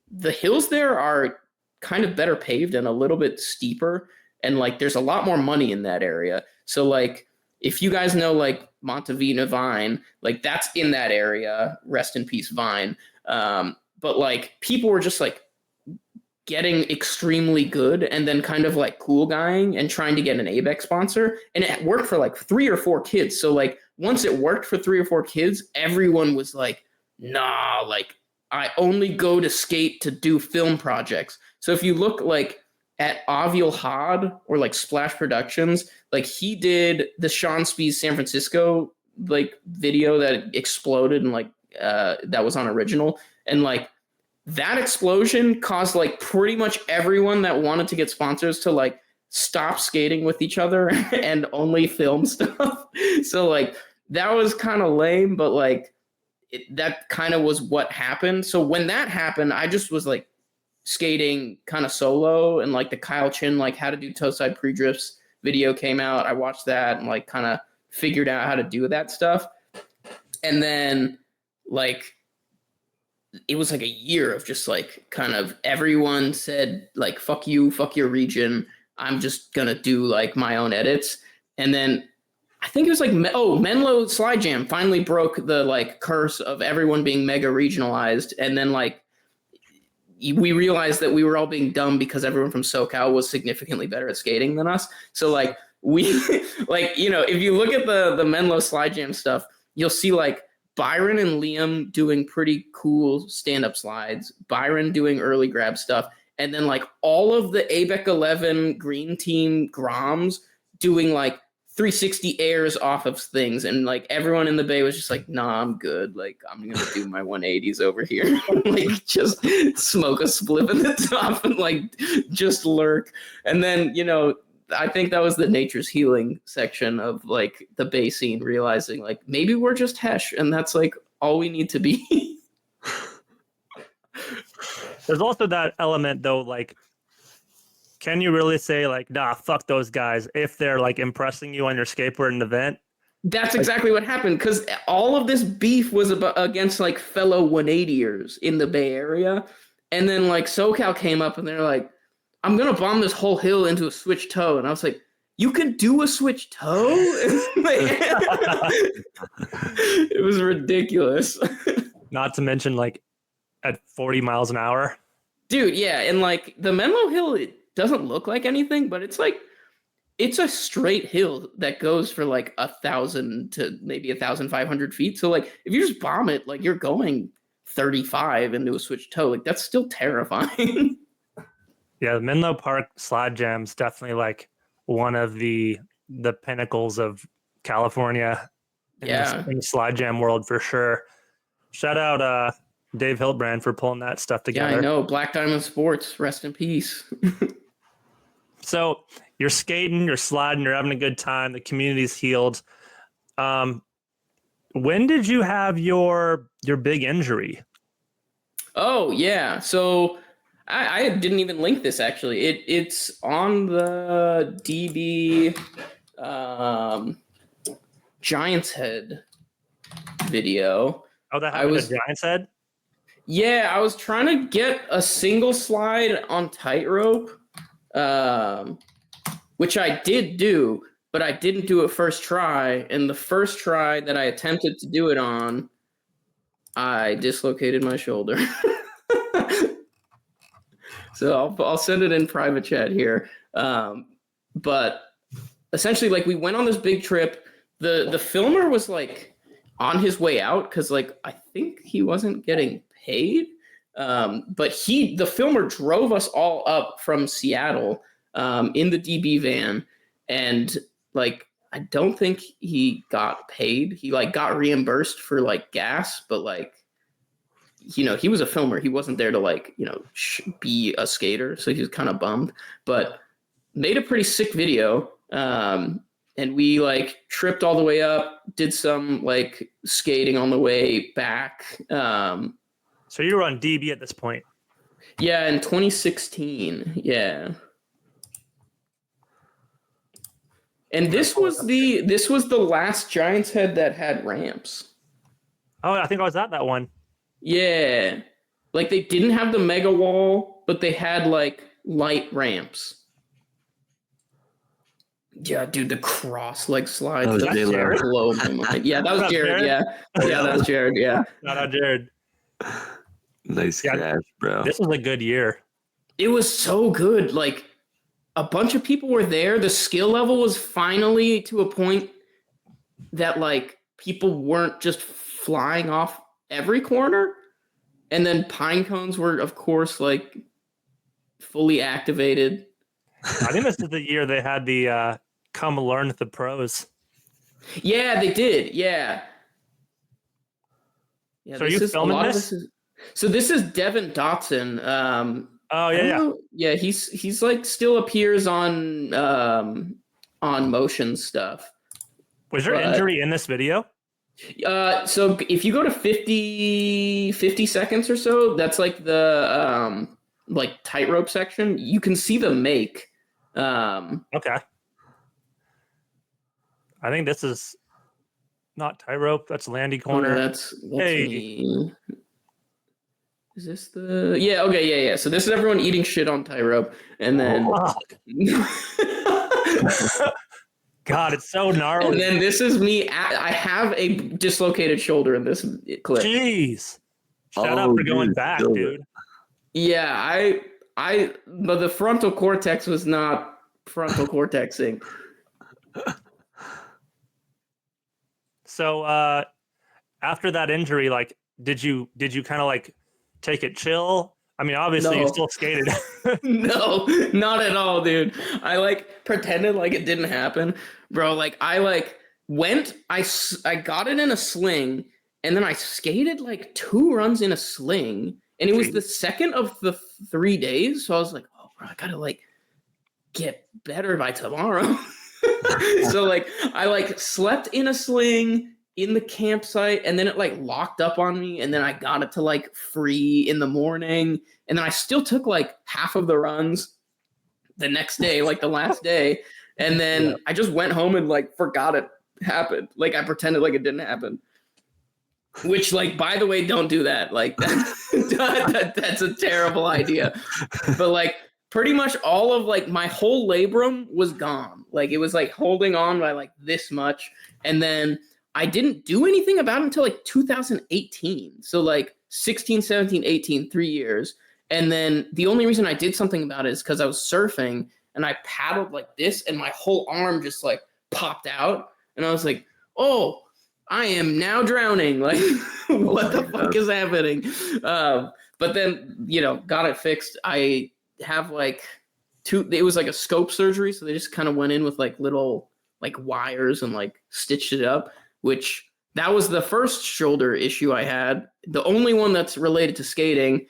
the hills there are kind of better paved and a little bit steeper, and like there's a lot more money in that area. So like if you guys know like Montevina Vine, like that's in that area. Rest in peace, Vine. But like people were just like getting extremely good and then kind of like cool guying and trying to get an ABEX sponsor. And it worked for like 3 or 4 kids. So like once it worked for 3 or 4 kids, everyone was like, nah, like I only go to skate to do film projects. So if you look like at Avil Hod or like Splash Productions, like he did the Sean Spees San Francisco like video that exploded and like that was on Original, and like that explosion caused like pretty much everyone that wanted to get sponsors to like stop skating with each other and only film stuff. So like that was kind of lame, but like that kind of was what happened. So when that happened, I just was like skating kind of solo, and like the Kyle Chin like how to do toe side pre-drifts video came out. I watched that and like kind of figured out how to do that stuff. And then like it was like a year of just like kind of everyone said like fuck you, fuck your region. I'm just gonna do like my own edits. And then I think it was like Menlo Slide Jam finally broke the like curse of everyone being mega regionalized, and then like we realized that we were all being dumb because everyone from SoCal was significantly better at skating than us. So like we like, you know, if you look at the Menlo Slide Jam stuff, you'll see like Byron and Liam doing pretty cool stand-up slides, Byron doing early grab stuff, and then like all of the ABEC 11 green team Groms doing like 360 airs off of things, and like everyone in the Bay was just like, nah, I'm good, like I'm gonna do my 180s over here. Like just smoke a spliff in the top and like just lurk. And then, you know, I think that was the Nature's Healing section of like the Bay scene, realizing like maybe we're just Hesh and that's like all we need to be. There's also that element though, like, can you really say like, nah, fuck those guys if they're like impressing you on your skateboarding event? That's exactly what happened, because all of this beef was against like fellow 180ers in the Bay Area, and then like SoCal came up and they're like, I'm gonna bomb this whole hill into a switch toe, and I was like, you can do a switch toe? It was ridiculous. Not to mention like at 40 miles an hour. Dude, yeah, and like the Menlo Hill, it doesn't look like anything, but it's like it's a straight hill that goes for like 1,000 to maybe 1,500 feet. So like if you just bomb it, like you're going 35 into a switch toe. Like that's still terrifying. Yeah, the Menlo Park Slide Jam's definitely like one of the pinnacles of California in the slide jam world for sure. Shout out Dave Hildbrand for pulling that stuff together. Yeah, I know. Black Diamond Sports, rest in peace. So you're skating, you're sliding, you're having a good time. The community's healed. When did you have your big injury? Oh yeah, so I didn't even link this actually. It's on the DB Giants Head video. Oh, that happened to Giants Head? Yeah, I was trying to get a single slide on tightrope, which I did do, but I didn't do it first try. And the first try that I attempted to do it on, I dislocated my shoulder. So I'll send it in private chat here. But essentially, like we went on this big trip. The filmer was like on his way out because like I think he wasn't getting paid. But the filmer drove us all up from Seattle in the DB van, and like I don't think he got paid. He like got reimbursed for like gas, but like, you know, he was a filmer. He wasn't there to like, you know, be a skater. So he was kind of bummed, but made a pretty sick video. And we like tripped all the way up, did some like skating on the way back. So you were on DB at this point? Yeah, in 2016. Yeah. And this was the last Giants Head that had ramps. Oh, I think I was at that one. Yeah. Like they didn't have the mega wall, but they had like light ramps. Yeah, dude, the cross leg slides. Oh, That Jared? blow my mind. Yeah, that was Jared. Yeah. Yeah, that was Jared. Yeah. Shout out Jared. Nice crash, bro. This was a good year. It was so good. Like a bunch of people were there. The skill level was finally to a point that like people weren't just flying off every corner. And then pine cones were, of course, like fully activated. I think this is the year they had the come learn with the pros. Yeah, they did. Yeah. So are you filming this? This is Devin Dotson. Oh yeah. Yeah, he's like still appears on motion stuff. Was your injury in this video? So if you go to 50 seconds or so, that's like the like tightrope section. You can see the make. Okay. I think this is not tightrope. That's Landy corner. That's hey. me. Is this the? Yeah. Okay. Yeah. So this is everyone eating shit on tightrope, and then. God, it's so gnarly. And then this is me. I have a dislocated shoulder in this clip. Jeez. Shout out for going back, dude. Yeah, but the frontal cortex was not frontal cortexing. So after that injury, like, did you kind of like take it chill? I mean, obviously you still skated. No, not at all, dude. I like pretended like it didn't happen, bro. Like I got it in a sling, and then I skated like 2 runs in a sling, and it was the second of the 3 days. So I was like, oh, bro, I gotta like get better by tomorrow. So like I like slept in a sling in the campsite, and then it like locked up on me, and then I got it to like free in the morning, and then I still took like half of the runs the next day, like the last day, and then I just went home and like forgot it happened. Like I pretended like it didn't happen. Which, like, by the way, don't do that. Like that's a terrible idea. But like pretty much all of like my whole labrum was gone. Like it was like holding on by like this much, and then I didn't do anything about it until like 2018. So like 16, 17, 18, 3 years. And then the only reason I did something about it is because I was surfing and I paddled like this and my whole arm just like popped out. And I was like, oh, I am now drowning. Like, what the fuck is happening? But then, got it fixed. I have like it was like a scope surgery. So they just kind of went in with like little like wires and like stitched it up. Which that was the first shoulder issue I had, the only one that's related to skating.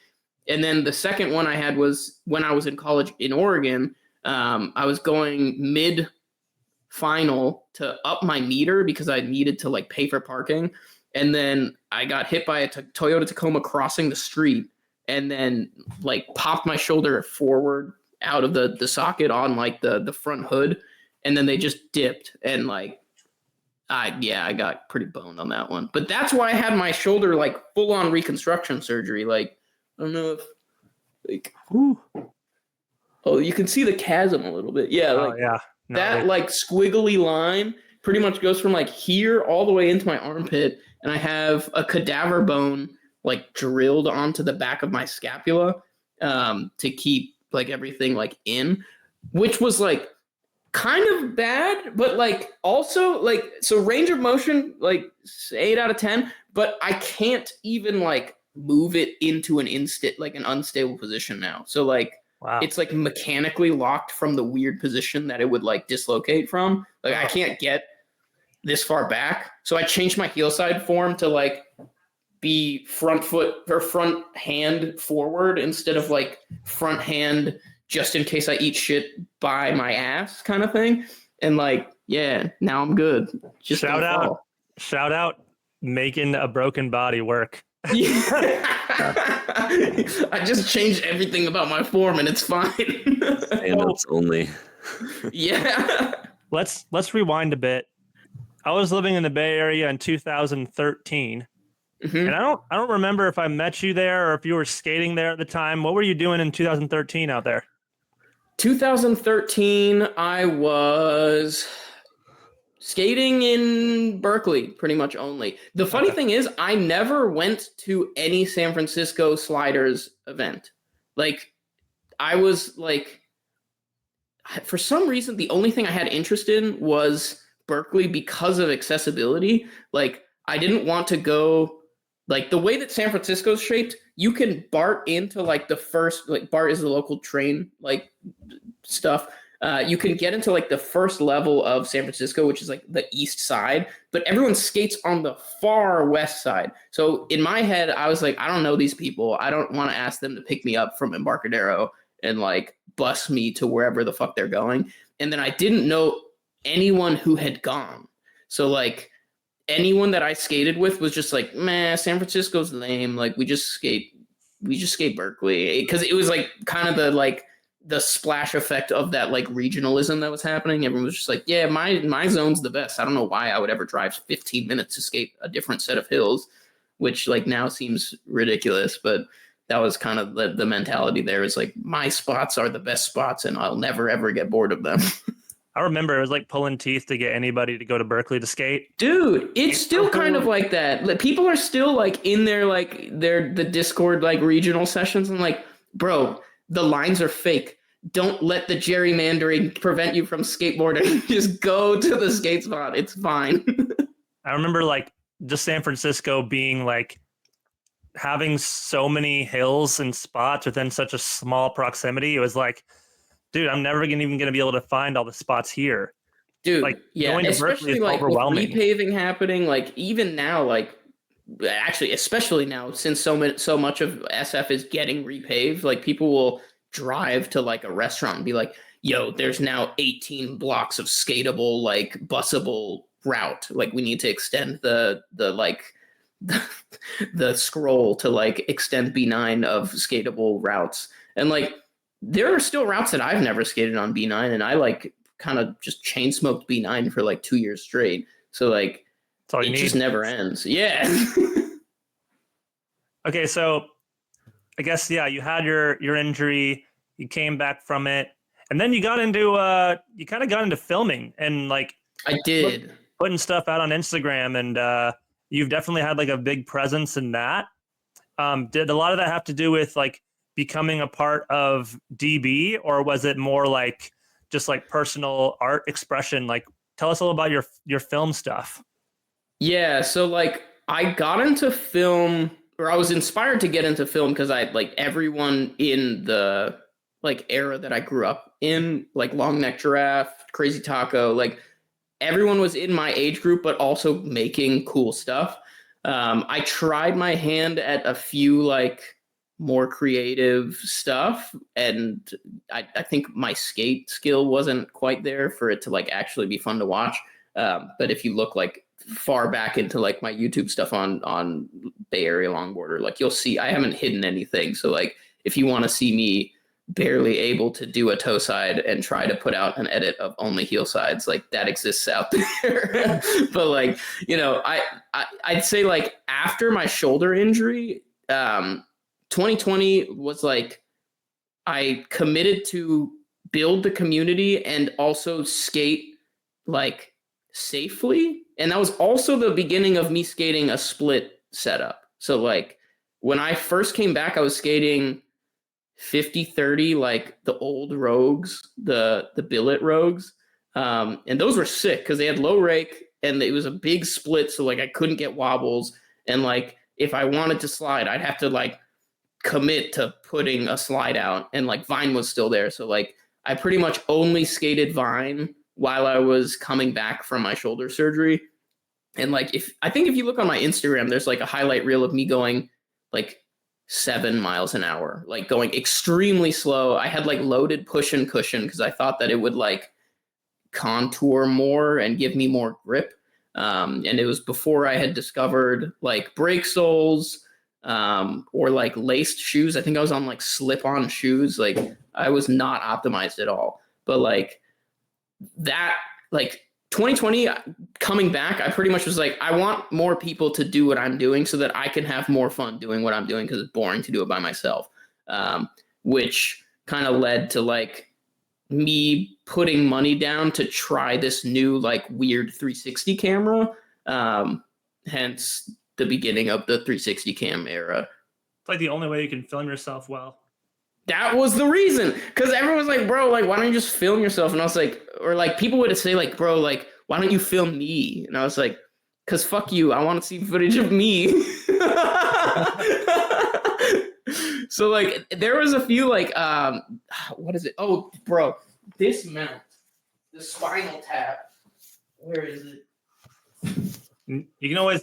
And then the second one I had was when I was in college in Oregon. I was going mid-final to up my meter because I needed to like pay for parking. And then I got hit by a Toyota Tacoma crossing the street and then like popped my shoulder forward out of the socket on like the front hood. And then they just dipped and like, I got pretty boned on that one. But that's why I had my shoulder like full on reconstruction surgery. Like, I don't know if like, oh, you can see the chasm a little bit. Yeah, like that like squiggly line pretty much goes from like here all the way into my armpit, and I have a cadaver bone like drilled onto the back of my scapula to keep like everything like in, which was like kind of bad, but like also like, so range of motion like 8 out of 10, but I can't even like move it into an unstable position now. So like it's like mechanically locked from the weird position that it would like dislocate from. Like I can't get this far back. So I changed my heel side form to like be front foot or front hand forward instead of like front hand just in case I eat shit by my ass kind of thing. And like, yeah, now I'm good. Just shout out making a broken body work. Yeah. I just changed everything about my form and it's fine. Stand-ups only. Yeah. Let's rewind a bit. I was living in the Bay Area in 2013. Mm-hmm. And I don't remember if I met you there or if you were skating there at the time. What were you doing in 2013 out there? 2013, I was skating in Berkeley pretty much only. The funny thing is I never went to any San Francisco Sliders event. Like I was like, for some reason, the only thing I had interest in was Berkeley because of accessibility. Like I didn't want to go, like the way that San Francisco's shaped, you can BART into like the first, like BART is the local train, like stuff. You can get into like the first level of San Francisco, which is like the east side, but everyone skates on the far west side. So in my head, I was like, I don't know these people. I don't want to ask them to pick me up from Embarcadero and like bus me to wherever the fuck they're going. And then I didn't know anyone who had gone. So like anyone that I skated with was just like, man, San Francisco's lame. Like we just skate Berkeley. Because it was like kind of the splash effect of that like regionalism that was happening. Everyone was just like, yeah, my zone's the best. I don't know why I would ever drive 15 minutes to skate a different set of hills, which like now seems ridiculous. But that was kind of the mentality there. Is like, my spots are the best spots and I'll never ever get bored of them. I remember it was like pulling teeth to get anybody to go to Berkeley to skate. Dude, it's still kind of like that. Like, people are still like in their the Discord like regional sessions. And like, bro, the lines are fake. Don't let the gerrymandering prevent you from skateboarding. Just go to the skate spot. It's fine. I remember like just San Francisco being like having so many hills and spots within such a small proximity. It was like, dude, I'm never even going to be able to find all the spots here. Dude, like, yeah, going to Berkeley especially is like with overwhelming. repaving happening, like even now, like actually, especially now, since so much of SF is getting repaved, like people will drive to like a restaurant and be like, yo, there's now 18 blocks of skatable, like busable route. Like, we need to extend the like the scroll to like extend B9 of skatable routes. And like, there are still routes that I've never skated on B9, and I like kind of just chain smoked B9 for like 2 years straight. So like, it just never ends. Yeah. Okay, so I guess, yeah, you had your injury, you came back from it, and then you got into you kind of got into filming and like I did putting stuff out on Instagram, and you've definitely had like a big presence in that. Did a lot of that have to do with like becoming a part of DB, or was it more like just like personal art expression? Like, tell us a little about your film stuff. Yeah, so like I got into film, or I was inspired to get into film because I like everyone in the like era that I grew up in, like Long Neck Giraffe, Crazy Taco, like everyone was in my age group, but also making cool stuff. I tried my hand at a few like more creative stuff, and I think my skate skill wasn't quite there for it to like actually be fun to watch. But if you look like far back into like my YouTube stuff on Bay Area Longboarder, like you'll see I haven't hidden anything. So like if you want to see me barely able to do a toe side and try to put out an edit of only heel sides, like that exists out there. But like, you know, I'd say like after my shoulder injury, 2020 was like, I committed to build the community and also skate like safely. And that was also the beginning of me skating a split setup. So like when I first came back, I was skating 50-30, like the old Rogues, the billet Rogues. And those were sick because they had low rake and it was a big split. So like I couldn't get wobbles. And like if I wanted to slide, I'd have to like commit to putting a slide out, and like Vine was still there. So like I pretty much only skated Vine while I was coming back from my shoulder surgery. And like if you look on my Instagram, there's like a highlight reel of me going like 7 miles an hour, like going extremely slow. I had like loaded push and cushion because I thought that it would like contour more and give me more grip. And it was before I had discovered like brake soles, or like laced shoes. I think I was on like slip-on shoes. Like I was not optimized at all. But like that, like 2020 coming back, I pretty much was like, I want more people to do what I'm doing so that I can have more fun doing what I'm doing, because it's boring to do it by myself. Which kind of led to like me putting money down to try this new like weird 360 camera. Hence the beginning of the 360 cam era. It's like the only way you can film yourself well. That was the reason, because everyone was like, bro, like, why don't you just film yourself? And I was like, or like people would say like, bro, like, why don't you film me? And I was like, because fuck you, I want to see footage of me. So like there was a few like what is it? Oh, bro, this mount, the spinal tap, where is it? You can always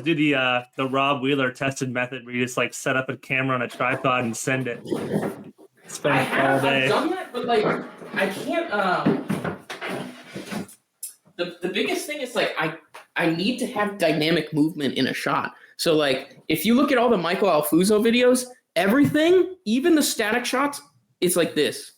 do the Rob Wheeler tested method where you just like set up a camera on a tripod and send it. Spend all day. I've done that, but like I can't. The biggest thing is like I need to have dynamic movement in a shot. So like if you look at all the Michael Alfuso videos, everything, even the static shots, it's like this.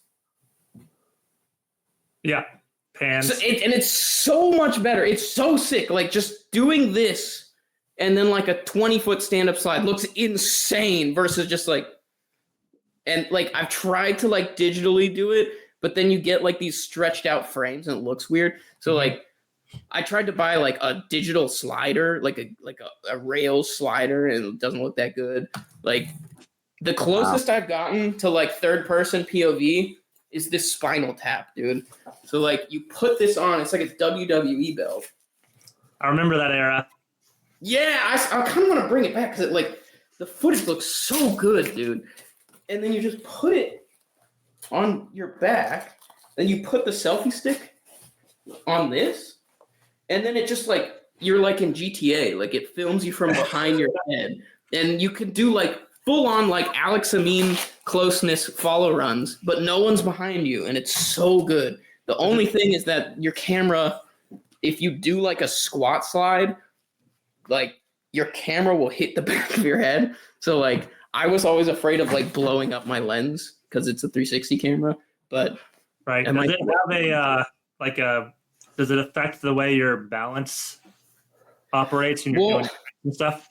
Yeah. Pans. So it's so much better. It's so sick. Like just doing this and then like a 20-foot stand-up slide looks insane versus just like And like I've tried to like digitally do it, but then you get like these stretched out frames and it looks weird. So like I tried to buy like a digital slider, like a rails slider, and it doesn't look that good. Like the closest I've gotten to like third person POV is this Spinal Tap, dude. So like you put this on, it's like a WWE belt. I remember that era. Yeah, I kind of want to bring it back because like the footage looks so good, dude. And then you just put it on your back, then you put the selfie stick on this, and then it just like you're like in GTA, like it films you from behind your head, and you can do like full on like Alex Amin closeness follow runs, but no one's behind you, and it's so good. The only thing is that your camera, if you do like a squat slide, like your camera will hit the back of your head. So like I was always afraid of like blowing up my lens because it's a 360 camera. But right, does it have a does it affect the way your balance operates when you're doing and stuff?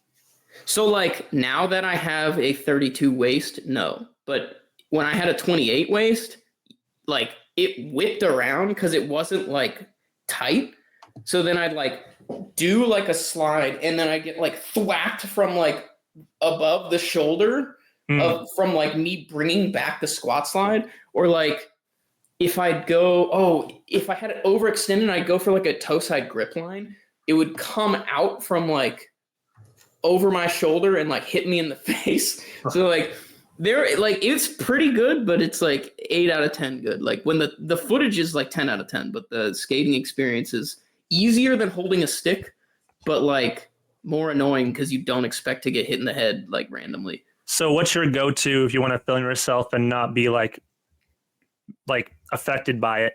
So like now that I have a 32 waist, no. But when I had a 28 waist, like it whipped around because it wasn't like tight. So then I'd like do like a slide and then I get like thwacked from like above the shoulder from like me bringing back the squat slide, or like if I had it overextended, I'd go for like a toe side grip line. It would come out from like over my shoulder and like hit me in the face. So like it's pretty good, but it's like 8 out of 10 good. Like when the footage is like 10 out of 10, but the skating experience is easier than holding a stick, but like more annoying because you don't expect to get hit in the head like randomly. So what's your go-to if you want to film yourself and not be like affected by it?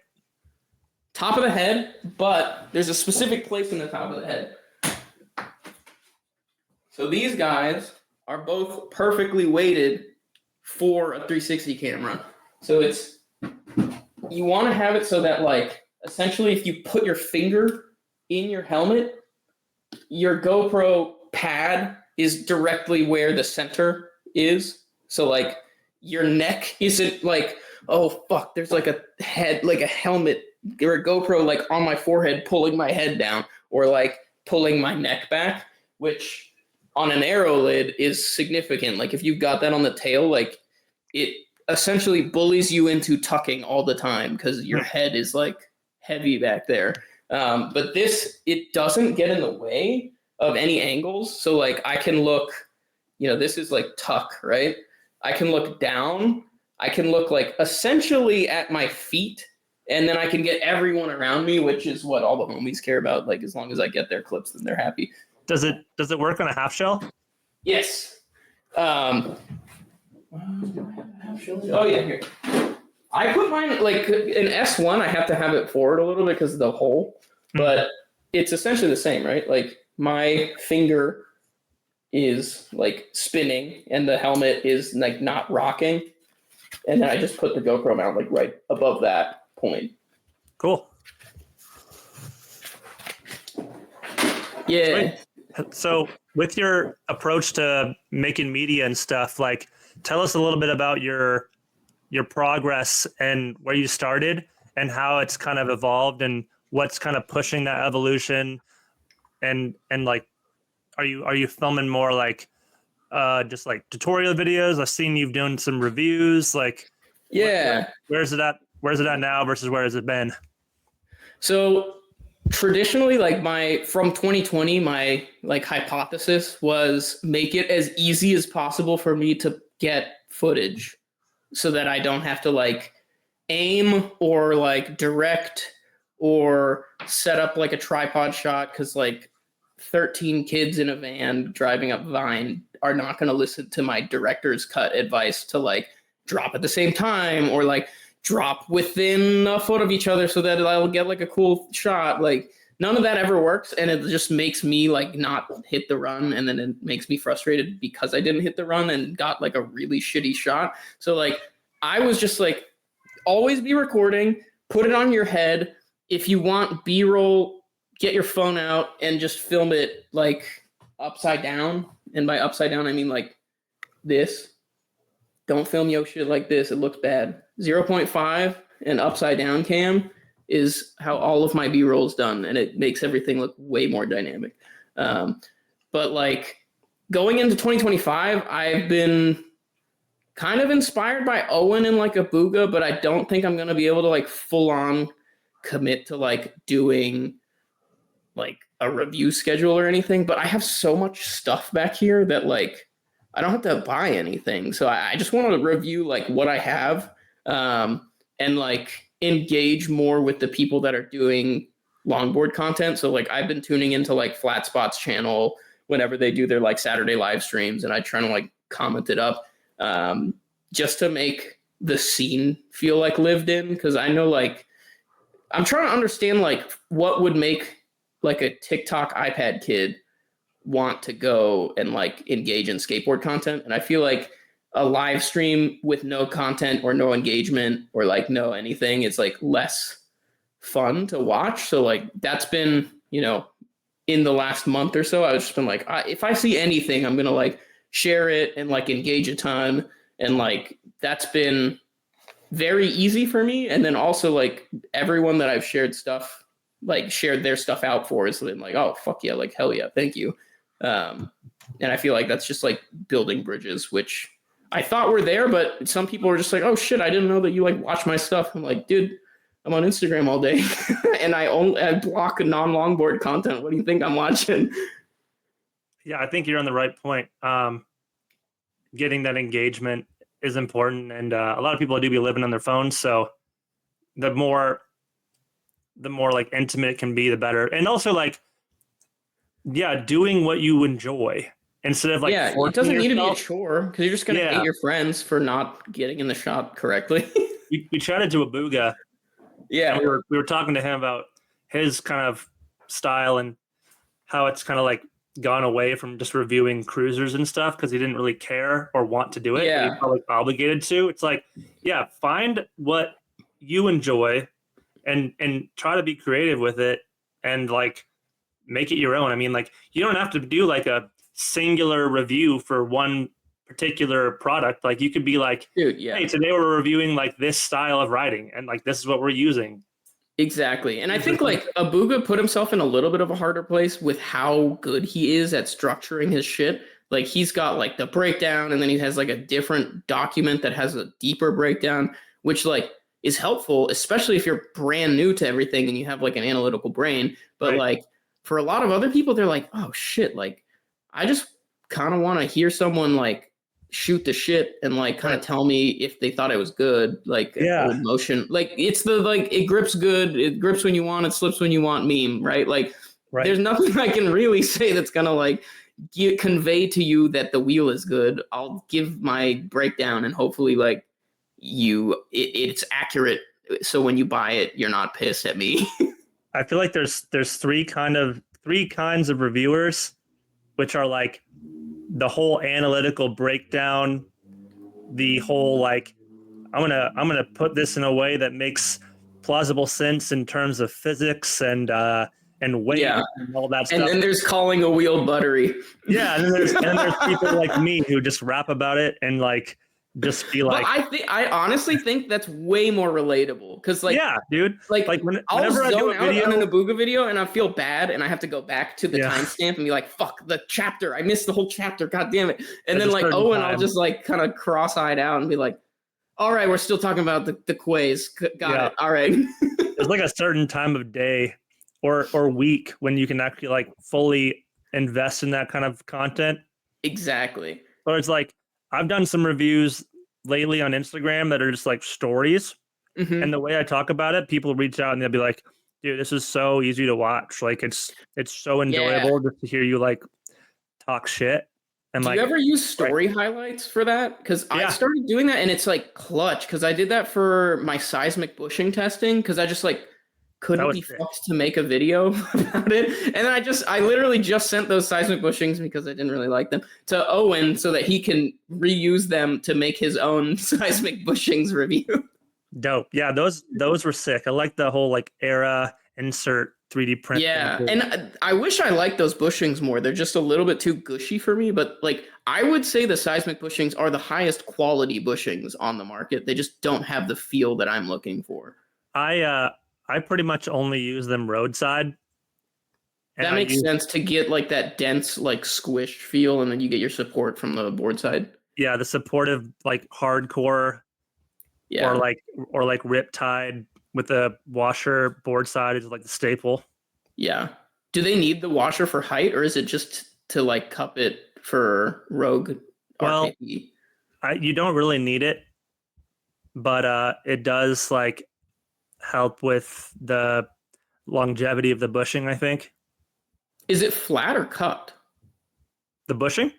Top of the head, but there's a specific place in the top of the head. So these guys are both perfectly weighted for a 360 camera. So you want to have it so that like essentially if you put your finger in your helmet, your GoPro pad is directly where the center is. So like your neck isn't like, oh fuck, there's like a head, like a helmet or a GoPro like on my forehead pulling my head down or like pulling my neck back, which on an arrow lid is significant. Like if you've got that on the tail, like it essentially bullies you into tucking all the time because your head is like heavy back there. But this, it doesn't get in the way of any angles. So like I can look, this is like tuck, right? I can look down. I can look like essentially at my feet, and then I can get everyone around me, which is what all the homies care about. Like as long as I get their clips, then they're happy. Does it work on a half shell? Yes. Oh yeah, here. I put mine like in S1. I have to have it forward a little bit because of the hole, but it's essentially the same, right? Like my finger is like spinning, and the helmet is like not rocking, and then I just put the GoPro mount like right above that point. Cool. Yeah. Sweet. So with your approach to making media and stuff, like tell us a little bit about your progress and where you started and how it's kind of evolved and what's kind of pushing that evolution, and like are you filming more like just like tutorial videos? I've seen you've done some reviews. Like where's it at now versus where has it been? So traditionally, like from 2020, my like hypothesis was make it as easy as possible for me to get footage so that I don't have to like aim or like direct or set up like a tripod shot, because like 13 kids in a van driving up Vine are not going to listen to my director's cut advice to like drop at the same time or like drop within a foot of each other so that I'll get like a cool shot. Like none of that ever works, and it just makes me like not hit the run, and then it makes me frustrated because I didn't hit the run and got like a really shitty shot. So like I was just like, always be recording, put it on your head. If you want B-roll, get your phone out and just film it like upside down. And by upside down, I mean like this. don't film your shit like this. It looks bad. 0.5 and upside down cam is how all of my B-roll is done, and it makes everything look way more dynamic. But like going into 2025, I've been kind of inspired by Owen and like a Booga, but I don't think I'm gonna be able to like full on commit to like doing like a review schedule or anything. But I have so much stuff back here that like I don't have to buy anything. So I just want to review like what I have, and like engage more with the people that are doing longboard content. So like I've been tuning into like Flat Spot's channel whenever they do their like Saturday live streams, and I try to like comment it up, just to make the scene feel like lived in. Cause I know like I'm trying to understand like what would make like a TikTok iPad kid want to go and like engage in skateboard content. And I feel like a live stream with no content or no engagement or like no anything is like less fun to watch. So like that's been, you know, in the last month or so, I've just been like, if I see anything, I'm gonna like share it and like engage a ton. And like that's been very easy for me. And then also like everyone that I've shared their stuff out for is been like, oh fuck yeah, like hell yeah, thank you. And I feel like that's just like building bridges, which I thought were there, but some people were just like, oh shit, I didn't know that you like watch my stuff. I'm like, dude, I'm on Instagram all day and I block non-longboard content. What do you think I'm watching? Yeah, I think you're on the right point. Getting that engagement is important, and a lot of people do be living on their phones, so the more like intimate it can be, the better. And also like, yeah, doing what you enjoy instead of like, yeah, it doesn't need to be a yourself. chore because you're just gonna hate your friends for not getting in the shot correctly. we chatted to a Booga. Yeah, and we were talking to him about his kind of style and how it's kind of like gone away from just reviewing cruisers and stuff because he didn't really care or want to do it. Yeah. But he felt like obligated to. It's like, yeah, find what you enjoy and try to be creative with it and like make it your own. I mean, like you don't have to do like a singular review for one particular product. Like you could be like, dude, yeah. Hey, today we're reviewing like this style of riding and like this is what we're using. Exactly. And I think like Abuga put himself in a little bit of a harder place with how good he is at structuring his shit. Like he's got like the breakdown and then he has like a different document that has a deeper breakdown, which like is helpful, especially if you're brand new to everything and you have like an analytical brain. But like for a lot of other people, they're like, oh shit, like I just kind of want to hear someone like shoot the shit and like kind of tell me if they thought it was good, like motion, like it's the like it grips good, it grips when you want, it slips when you want meme, right? Like there's nothing I can really say that's gonna like convey to you that the wheel is good. I'll give my breakdown and hopefully like it's accurate, so when you buy it you're not pissed at me. I feel like there's three kinds of reviewers, which are like the whole analytical breakdown, the whole like I'm gonna put this in a way that makes plausible sense in terms of physics and weight and all that stuff. And then there's calling a wheel buttery. Yeah, and then there's people like me who just rap about it and like just be like. But I honestly think that's way more relatable because like dude, like whenever I do a video on an Abuga video and I feel bad and I have to go back to the timestamp and be like, fuck the chapter, I missed the whole chapter, god damn it. And then like I'll just like kind of cross-eyed out and be like, all right, we're still talking about the quiz, got it, all right. There's like a certain time of day or week when you can actually like fully invest in that kind of content. Exactly. Or it's like I've done some reviews lately on Instagram that are just like stories. Mm-hmm. And the way I talk about it, people reach out and they'll be like, dude, this is so easy to watch. Like it's so enjoyable just to hear you like talk shit. And do you ever use story highlights for that? Because I started doing that and it's like clutch because I did that for my seismic bushing testing because I just like couldn't be fucked to make a video about it. And then I literally just sent those seismic bushings because I didn't really like them to Owen so that he can reuse them to make his own seismic bushings review. Dope. Yeah, those were sick. I like the whole like era insert 3D print. Yeah, and I wish I liked those bushings more. They're just a little bit too gushy for me, but like I would say the seismic bushings are the highest quality bushings on the market. They just don't have the feel that I'm looking for. I pretty much only use them roadside. And That makes sense to get like that dense, like squish feel, and then you get your support from the board side. Yeah, the supportive, like hardcore, Yeah. or like Riptide with the washer board side is like the staple. Yeah. Do they need the washer for height, or is it just to like cup it for Rogue Well, RKP? You don't really need it, but it does like help with the longevity of the bushing, I think. Is it flat or cupped? The bushing?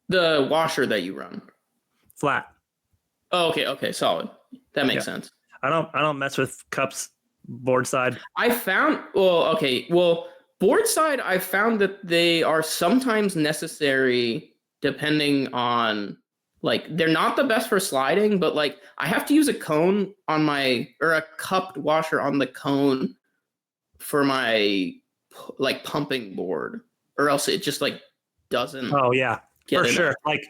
The washer that you run. Flat. Oh, okay, solid. That makes sense. I don't mess with cups board side. Board side, I found that they are sometimes necessary depending on, like, they're not the best for sliding, but like I have to use a cone on or a cupped washer on the cone for my like pumping board, or else it just like doesn't. Oh yeah, for sure. Like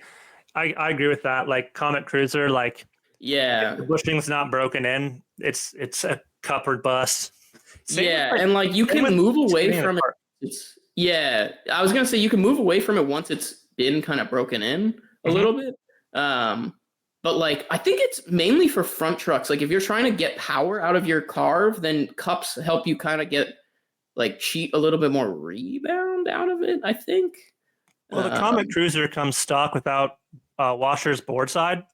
I agree with that. Like Comet Cruiser, like yeah, if the bushing's not broken in, it's a cup or bust. And like you can move away from it. I was gonna say you can move away from it once it's been kind of broken in a little bit. But like I think it's mainly for front trucks. Like if you're trying to get power out of your carve, then cups help you kind of get like cheat a little bit more rebound out of it, I think. Well, the Comet Cruiser comes stock without washers board side.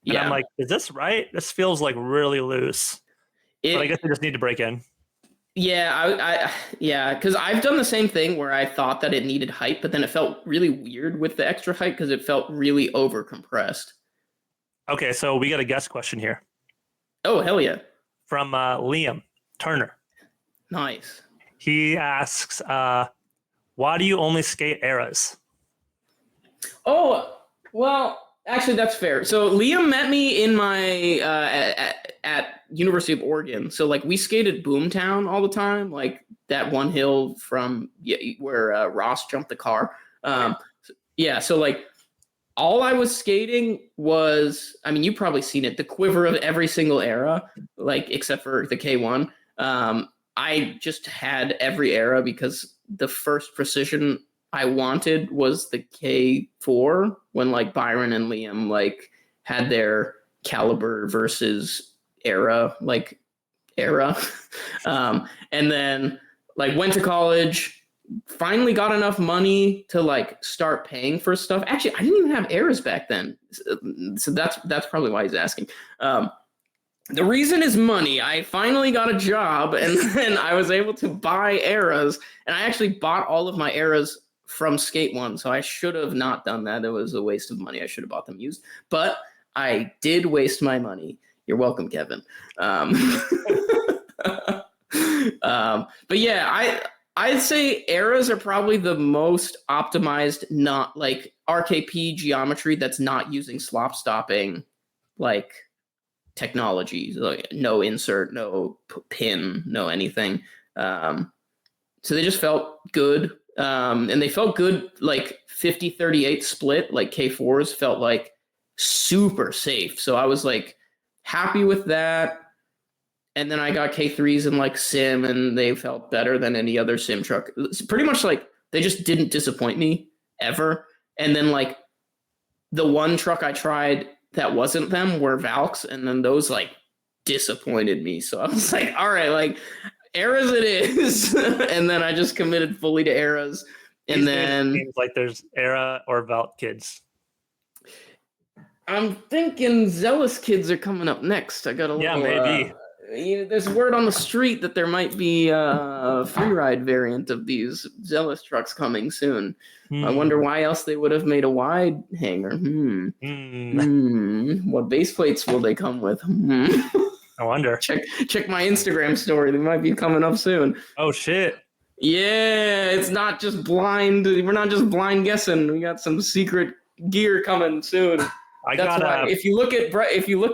And I'm like, is this right? This feels like really loose. But I guess I just need to break in. Yeah, because I've done the same thing where I thought that it needed height, but then it felt really weird with the extra height because it felt really over compressed. Okay, so we got a guest question here. Oh, hell yeah. From Liam Turner. Nice. He asks, why do you only skate eras? Oh, well, actually, that's fair. So Liam met me in my at University of Oregon. So like we skated Boomtown all the time, like that one hill from where Ross jumped the car. So like all I was skating was, I mean, you've probably seen it, the quiver of every single era, like except for the K1. I just had every era because the first precision I wanted was the K4 when like Byron and Liam like had their caliber versus era. And then like went to college, finally got enough money to like start paying for stuff. Actually, I didn't even have eras back then. So that's probably why he's asking. The reason is money. I finally got a job and then I was able to buy eras, and I actually bought all of my eras from Skate One. So I should have not done that. It was a waste of money. I should have bought them used, but I did waste my money. You're welcome, Kevin. But yeah, I'd say eras are probably the most optimized, not like RKP geometry that's not using slop stopping, like technology, like no insert, no pin, no anything. So they just felt good. And they felt good, like 50-38 split, like K4s felt like super safe. So I was like happy with that. And then I got K3s in like sim, and they felt better than any other sim truck. It's pretty much like they just didn't disappoint me ever. And then like the one truck I tried that wasn't them were Valks, and then those like disappointed me. So I was like, all right, like eras it is. And then I just committed fully to eras. And then seems like there's era or Valk kids. I'm thinking Zealous kids are coming up next. I got a little, maybe. There's word on the street that there might be a freeride variant of these Zealous trucks coming soon. I wonder why else they would have made a wide hanger. What base plates will they come with? I wonder. Check my Instagram story. They might be coming up soon. Oh shit. Yeah, it's not just blind. We're not just blind guessing. We got some secret gear coming soon. If you look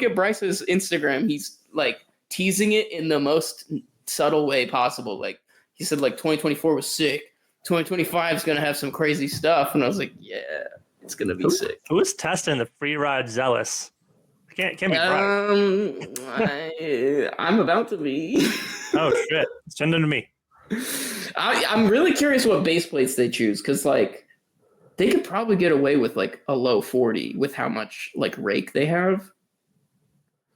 at Bryce's Instagram, he's like teasing it in the most subtle way possible. Like he said, like 2024 was sick. 2025 is gonna have some crazy stuff, and I was like, yeah. It's gonna be sick. Who's testing the free ride Zealous? Can't be Brian. I'm about to be. Oh shit! Send them to me. I'm really curious what base plates they choose, because like they could probably get away with like a low 40 with how much like rake they have.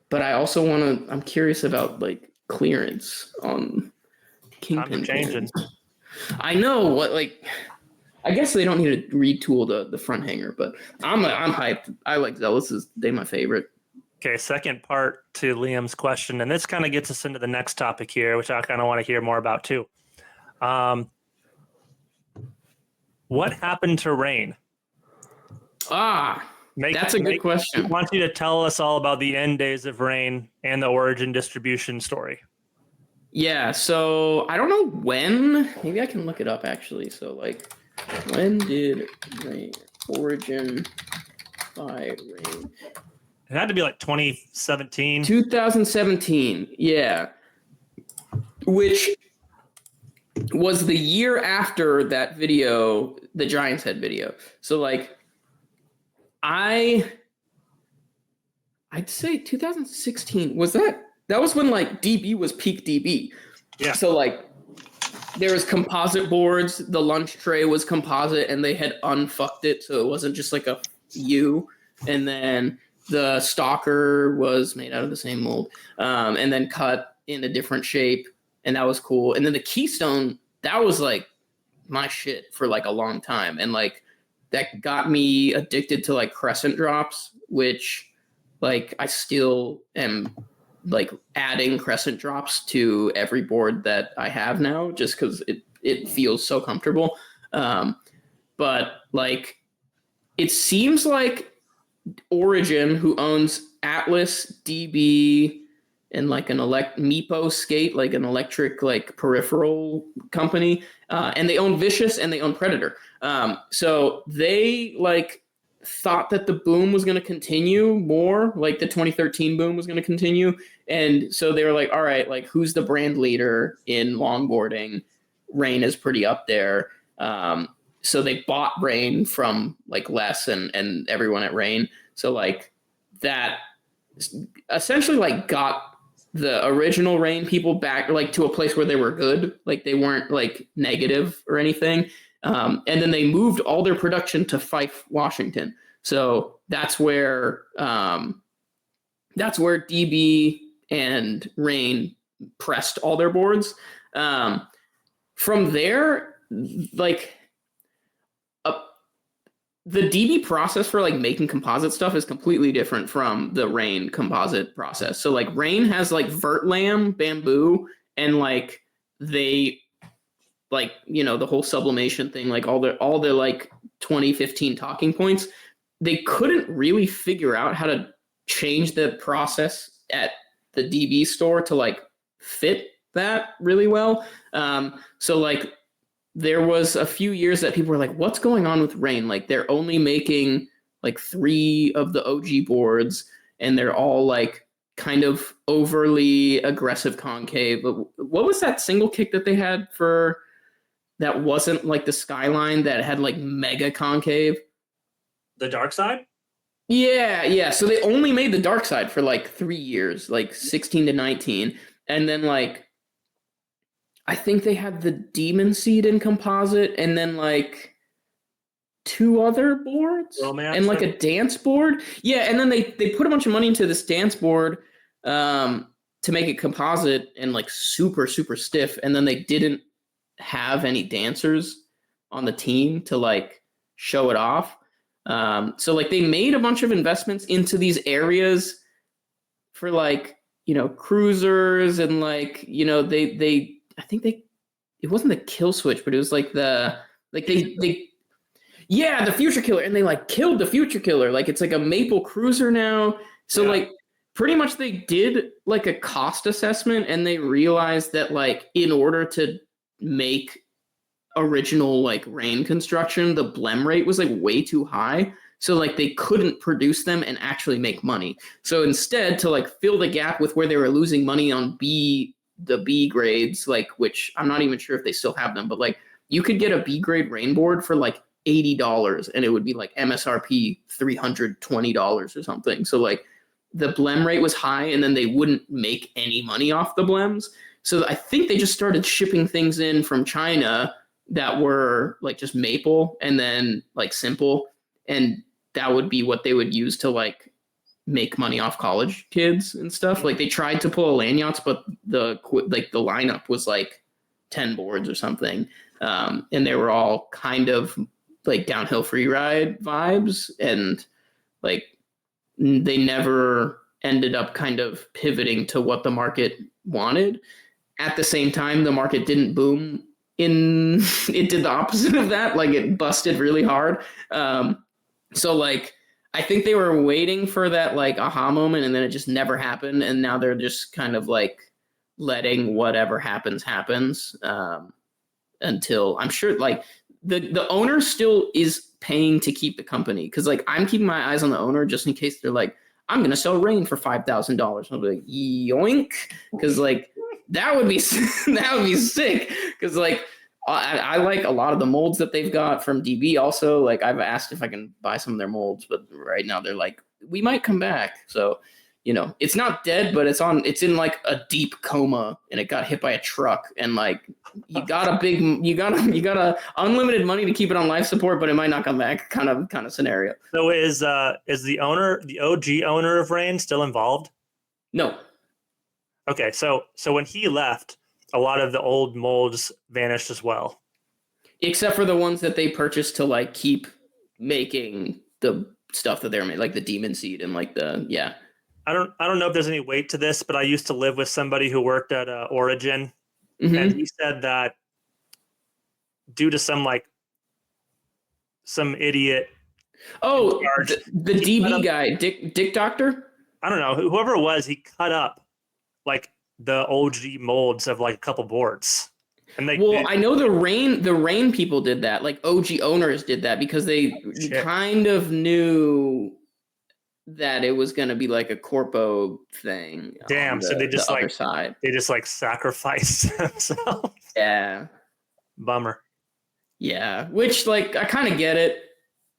But I also want to. I'm curious about like clearance on Kingpin. Changing. I know what like. I guess they don't need to retool the front hanger, but I'm hyped. I like Zealous. They my favorite. Okay, second part to Liam's question, and this kind of gets us into the next topic here, which I kind of want to hear more about too. What happened to Rain? That's a good question. I want you to tell us all about the end days of Rain and the origin distribution story. Yeah, so I don't know when. Maybe I can look it up actually. So like, when did Rain origin by Rain? It had to be like 2017. 2017, yeah. Which was the year after that video, the Giants Head video. So like, I'd say 2016 was that was when like DB was peak DB. Yeah. So like there was composite boards, the lunch tray was composite and they had unfucked it so it wasn't just like a U, and then the stalker was made out of the same mold, and then cut in a different shape, and that was cool. And then the Keystone, that was like my shit for like a long time, and like that got me addicted to like crescent drops, which like I still am like adding crescent drops to every board that I have now just because it feels so comfortable. But like it seems like Origin, who owns Atlas, DB, and like an Meepo Skate, like an electric like peripheral company, and they own Vicious and they own Predator. So they like thought that the boom was going to continue more, like the 2013 boom was going to continue, and so they were like, all right, like who's the brand leader in longboarding? Rain is pretty up there. So they bought Rain from like Les and everyone at Rain. So like that essentially like got the original Rain people back like to a place where they were good. Like they weren't like negative or anything. And then they moved all their production to Fife, Washington. So that's where DB and Rain pressed all their boards. From there, like the DB process for like making composite stuff is completely different from the Rain composite process. So like Rain has like Vertlam bamboo, and like they like, you know, the whole sublimation thing, like all the like 2015 talking points, they couldn't really figure out how to change the process at the DB store to like fit that really well. So like there was a few years that people were like, what's going on with Rain? Like they're only making like 3 of the OG boards and they're all like kind of overly aggressive concave. But what was that single kick that they had for that wasn't like the Skyline that had like mega concave? The Dark Side? Yeah. So they only made the Dark Side for like 3 years, like 16 to 19. And then like I think they had the Demon Seed in composite, and then like 2 other boards, Romance and like a dance board. Yeah, and then they put a bunch of money into this dance board to make it composite and like super, super stiff. And then they didn't have any dancers on the team to like show it off. So like they made a bunch of investments into these areas for like, you know, cruisers and like, you know, I think it wasn't the kill switch, but it was like the Future Killer, and they like killed the Future Killer. Like it's like a Maple Cruiser now. So like pretty much they did like a cost assessment, and they realized that like in order to make original like Rain construction, the blem rate was like way too high. So like they couldn't produce them and actually make money. So instead, to like fill the gap with where they were losing money on the B grades, like, which I'm not even sure if they still have them, but like you could get a B grade Rain board for like $80 and it would be like MSRP $320 or something. So like the blem rate was high and then they wouldn't make any money off the blems. So I think they just started shipping things in from China that were like just maple and then like simple. And that would be what they would use to like make money off college kids and stuff. Like they tried to pull a lanyards, but the lineup was like 10 boards or something. And they were all kind of like downhill free ride vibes. And like they never ended up kind of pivoting to what the market wanted. At the same time, the market didn't boom it did the opposite of that. Like it busted really hard. So like, I think they were waiting for that like aha moment and then it just never happened. And now they're just kind of like letting whatever happens until I'm sure like the owner still is paying to keep the company. Cause like I'm keeping my eyes on the owner just in case they're like, I'm going to sell Rain for $5,000. I'll be like, yoink. Cause like that would be sick. Cause like, I like a lot of the molds that they've got from DB also. Like I've asked if I can buy some of their molds, but right now they're like, we might come back. So, you know, it's not dead, but it's in like a deep coma and it got hit by a truck. And like, you got a unlimited money to keep it on life support, but it might not come back kind of scenario. So is the OG owner of Rain still involved? No. Okay. So when he left, a lot of the old molds vanished as well. Except for the ones that they purchased to like keep making the stuff that they're making, like the Demon Seed and like yeah. I don't know if there's any weight to this, but I used to live with somebody who worked at Origin, and he said that due to some idiot. Oh, the DB guy, Dick Doctor. I don't know, whoever it was. He cut up like the OG molds of like a couple boards. And I know the rain people did that. Like OG owners did that because they kind of knew that it was going to be like a corpo thing. Damn. So they just sacrificed themselves. Yeah. Bummer. Yeah. Which like, I kind of get it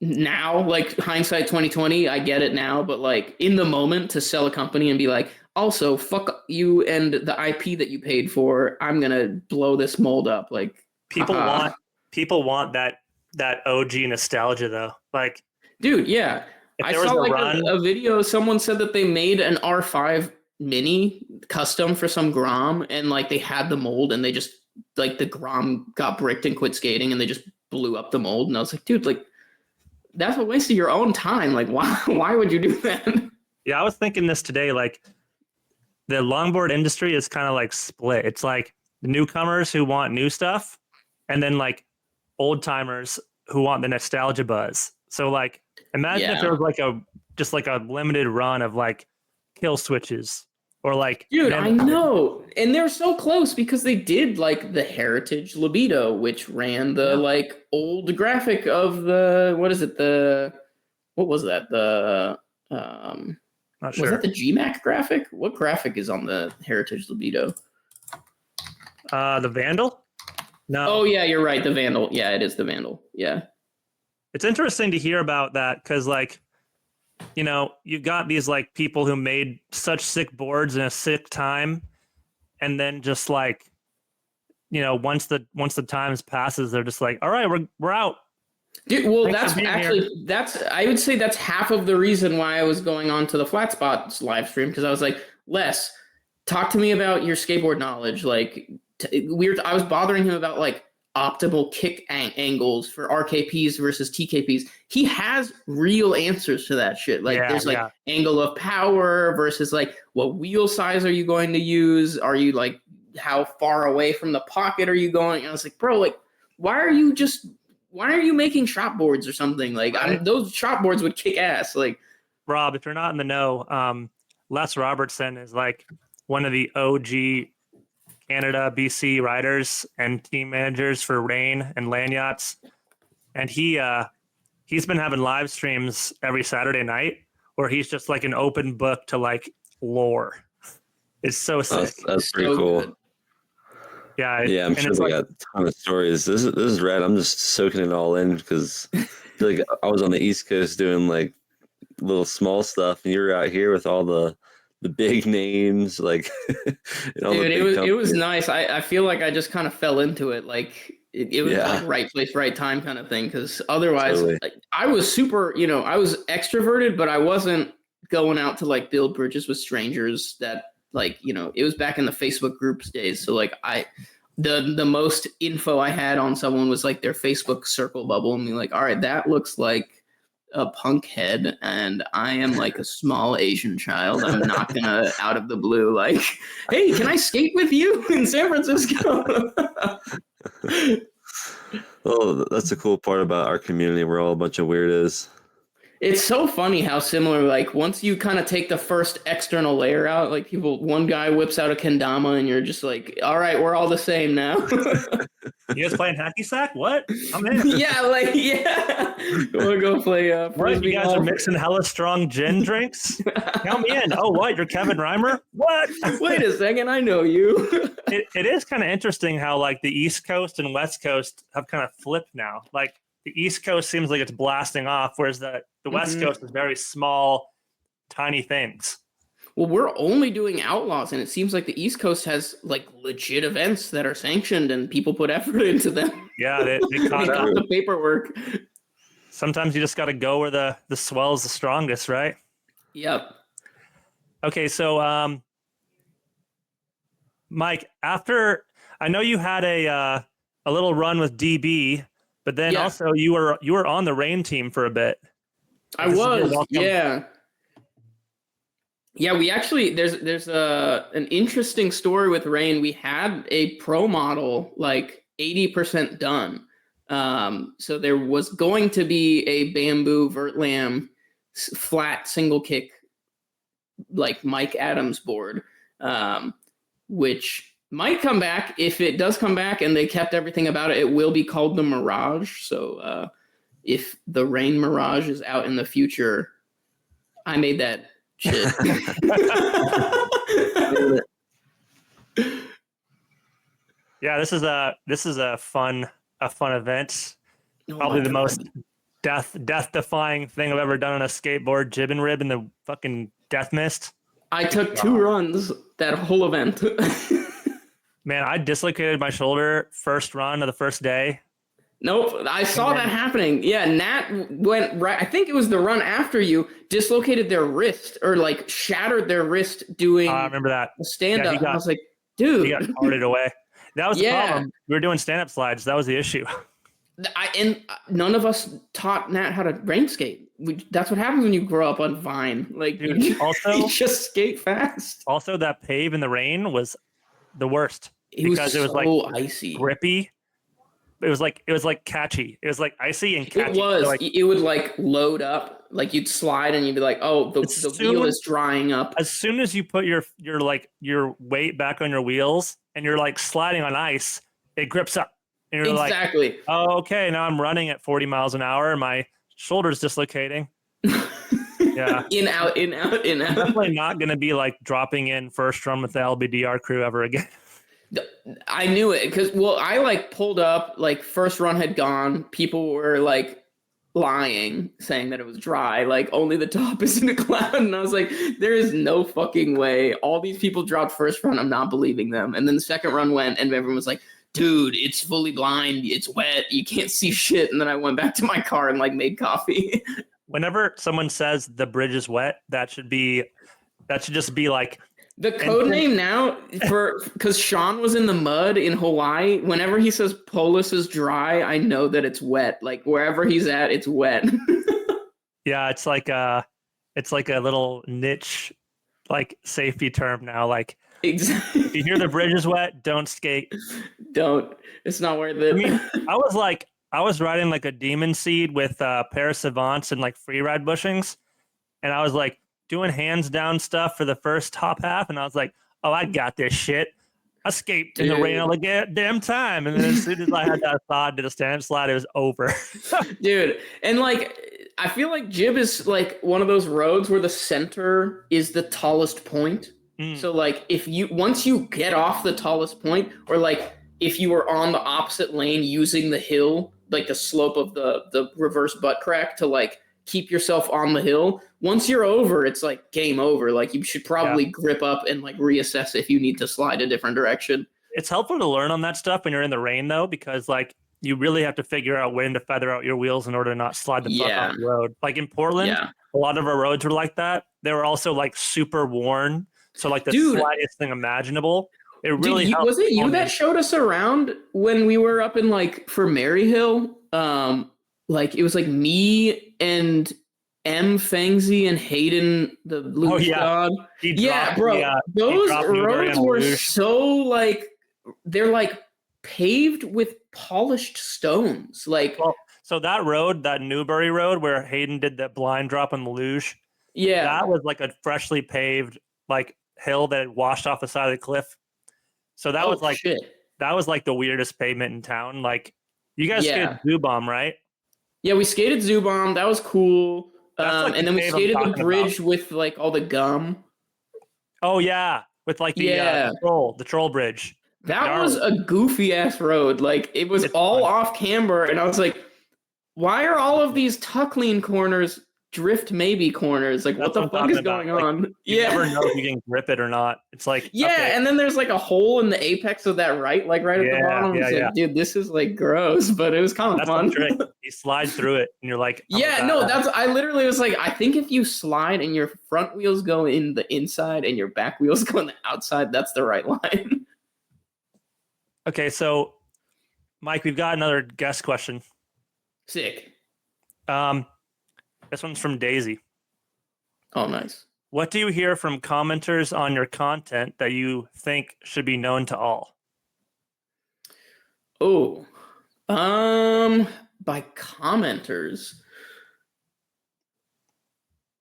now, like hindsight 2020, I get it now, but like in the moment to sell a company and be like, also fuck you and the IP that you paid for, I'm going to blow this mold up. Like people want that OG nostalgia though. Like, dude, yeah. I saw like a video. Someone said that they made an R5 mini custom for some Grom and like they had the mold and they just like the Grom got bricked and quit skating and they just blew up the mold. And I was like, dude, like that's a waste of your own time. Like why would you do that? Yeah, I was thinking this today. Like the longboard industry is kind of like split. It's like the newcomers who want new stuff and then like old timers who want the nostalgia buzz. So like, imagine if there was like a limited run of like kill switches or like. Dude, I know. And they're so close because they did like the Heritage Libido, which ran the like old graphic of the, what was that? Not sure. Was that the GMAC graphic? What graphic is on the Heritage Libido? The Vandal? No. Oh yeah, you're right. The Vandal. Yeah, it is the Vandal. Yeah. It's interesting to hear about that because, like, you know, you got these like people who made such sick boards in a sick time, and then just like, you know, once the times passes, they're just like, all right, we're out. Dude, well, I would say that's half of the reason why I was going on to the Flat Spots live stream because I was like, Les, talk to me about your skateboard knowledge. Like, I was bothering him about like optimal kick angles for RKPs versus TKPs. He has real answers to that shit. Like there's like angle of power versus like what wheel size are you going to use? Are you like how far away from the pocket are you going? And I was like, bro, like why are you making shop boards or something? Like those shop boards would kick ass. Like Rob, if you're not in the know, Les Robertson is like one of the OG Canada, BC riders and team managers for Rain and Lanyards. And he's been having live streams every Saturday night where he's just like an open book to like lore. It's so sick. That's pretty cool. Good. Yeah, Yeah, I'm and sure it's they like, got a ton of stories. This is rad. I'm just soaking it all in because I feel like I was on the East Coast doing like little small stuff, and you're out here with all the big names, like and all the Dude, big it was companies. nice. I feel like I just kind of fell into it. Like it was Yeah, like right place, right time kind of thing. Because otherwise, totally. like, I was super, I was extroverted, but I wasn't going out to like build bridges with strangers. That like, it was back in the Facebook groups days. So like the most info I had on someone was like their Facebook circle bubble, and be like, all right, that looks like a punk head, and I am like a small Asian child. I'm not gonna out of the blue like, hey, can I skate with you in San Francisco? Well, that's the cool part about our community. We're all a bunch of weirdos. It's so funny how similar, like, once you kind of take the first external layer out, like one guy whips out a kendama and you're just like, all right, we're all the same now. you guys playing hacky sack? What? I'm in. Yeah. We'll go play What? frisbee You guys are golf. mixing hella strong gin drinks? Count me in. Oh, what? You're Kevin Reimer? What? Wait a second, I know you. It is kind of interesting how like the East Coast and West Coast have kind of flipped now. Like the East Coast seems like it's blasting off, whereas the West Coast is very small, tiny things. Well, we're only doing outlaws, and it seems like the East Coast has like legit events that are sanctioned, and people put effort into them. Yeah, they They caught got up. the paperwork. Sometimes you just got to go where the swell is the strongest, right? Yep. Okay, so Mike, after I know you had a little run with DB, but then also you were on the rain team for a bit. I was, yeah. Yeah, we actually there's an interesting story with Rain. We had a pro model like 80% done. So there was going to be a bamboo vert lamb flat single kick like Mike Adams board, which might come back. If it does come back and they kept everything about it, it will be called the Mirage. So if the Rain Mirage is out in the future, I made that shit. Yeah, this is a fun event. Probably the most death defying thing I've ever done on a skateboard. Jib and rib in the fucking death mist. I took 2 runs that whole event. Man, I dislocated my shoulder first run of the first day. Nope, I saw that happening. Yeah, Nat went right. I think it was the run after you dislocated their wrist or like shattered their wrist doing. I remember that stand up. Yeah, I was like, dude, he got carted away. That was the problem. We were doing stand up slides. That was the issue. And none of us taught Nat how to rain skate. That's what happens when you grow up on Vine. Like, dude, you just skate fast. Also, that pave in the rain was the worst because it was like icy, grippy. It was like catchy. It was like icy and catchy. It was. It would like load up. Like you'd slide and you'd be like, "Oh, the wheel is drying up." As soon as you put your weight back on your wheels and you're like sliding on ice, it grips up. And you're exactly. Like, oh, okay, now I'm running at 40 miles an hour and my shoulder's dislocating. Yeah. In, out. Definitely not going to be like dropping in first run with the LBDR crew ever again. I knew it because, I like pulled up, like first run had gone. People were like lying, saying that it was dry. Like only the top is in a cloud. And I was like, there is no fucking way. All these people dropped first run. I'm not believing them. And then the second run went and everyone was like, dude, it's fully blind. It's wet. You can't see shit. And then I went back to my car and like made coffee. Whenever someone says the bridge is wet, that should just be like the code name now because Sean was in the mud in Hawaii. Whenever he says Polis is dry, I know that it's wet. Like wherever he's at, it's wet. Yeah, it's like a little niche like safety term now. Like exactly. If you hear the bridge is wet, don't skate. Don't. It's not worth it. I mean, I was riding like a demon seed with Paris Savants and like free ride bushings, and I was like doing hands down stuff for the first top half, and I was like, oh, I got this shit. I escaped in the rain all the damn time, and then as soon as I had that thought, did a stand slide, it was over. Dude, and like I feel like Jib is like one of those roads where the center is the tallest point. So like once you get off the tallest point, or like if you were on the opposite lane using the hill, like the slope of the reverse butt crack to like keep yourself on the hill. Once you're over, it's like game over. Like you should probably grip up and like reassess if you need to slide a different direction. It's helpful to learn on that stuff when you're in the rain though, because like you really have to figure out when to feather out your wheels in order to not slide the fuck off the road. Like in Portland, a lot of our roads were like that. They were also like super worn. So like the slightest thing imaginable. It really helped. Was it you that showed us around when we were up in like for Maryhill? Like it was like me and M Fangsy and Hayden the luge god. Yeah, bro. Those roads were so like they're like paved with polished stones. Like so that road, that Newbury road where Hayden did the blind drop on the luge. Yeah. That was like a freshly paved like hill that had washed off the side of the cliff. So that was like that was like the weirdest pavement in town. Like you guys skated Zoo Bomb, right? Yeah, we skated Zoo Bomb. That was cool. Like and then we skated the bridge with like all the gum. Oh yeah, with like the troll bridge. That was a goofy ass road. Like it was all off camber, and I was like, "Why are all of these tuck lean corners drift maybe corners? Like what the fuck is going on?" Like, you never know if you can grip it or not. It's like and then there's like a hole in the apex of that right at the bottom. Like, dude, this is like gross, but it was kind of fun. The trick. You slide through it, and you're like, I literally was like, I think if you slide and your front wheels go in the inside and your back wheels go in the outside, that's the right line. Okay, so Mike, we've got another guest question. Sick. This one's from Daisy. Oh, nice. What do you hear from commenters on your content that you think should be known to all? Oh, by commenters,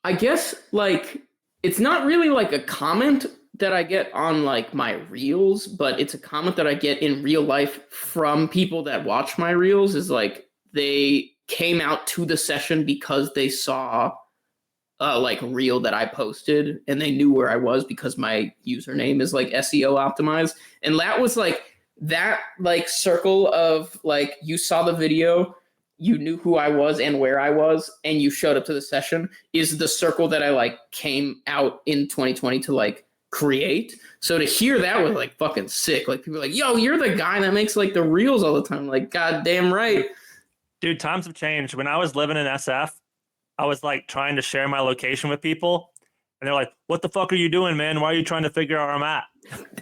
I guess like it's not really like a comment that I get on like my reels, but it's a comment that I get in real life from people that watch my reels. Is like they came out to the session because they saw like reel that I posted and they knew where I was because my username is like SEO optimized. And that was like that like circle of like you saw the video, you knew who I was and where I was, and you showed up to the session is the circle that I like came out in 2020 to like create. So to hear that was like fucking sick. Like people are like, yo, you're the guy that makes like the reels all the time. Like, goddamn right. Dude, times have changed. When I was living in SF, I was like trying to share my location with people. And they're like, what the fuck are you doing, man? Why are you trying to figure out where I'm at?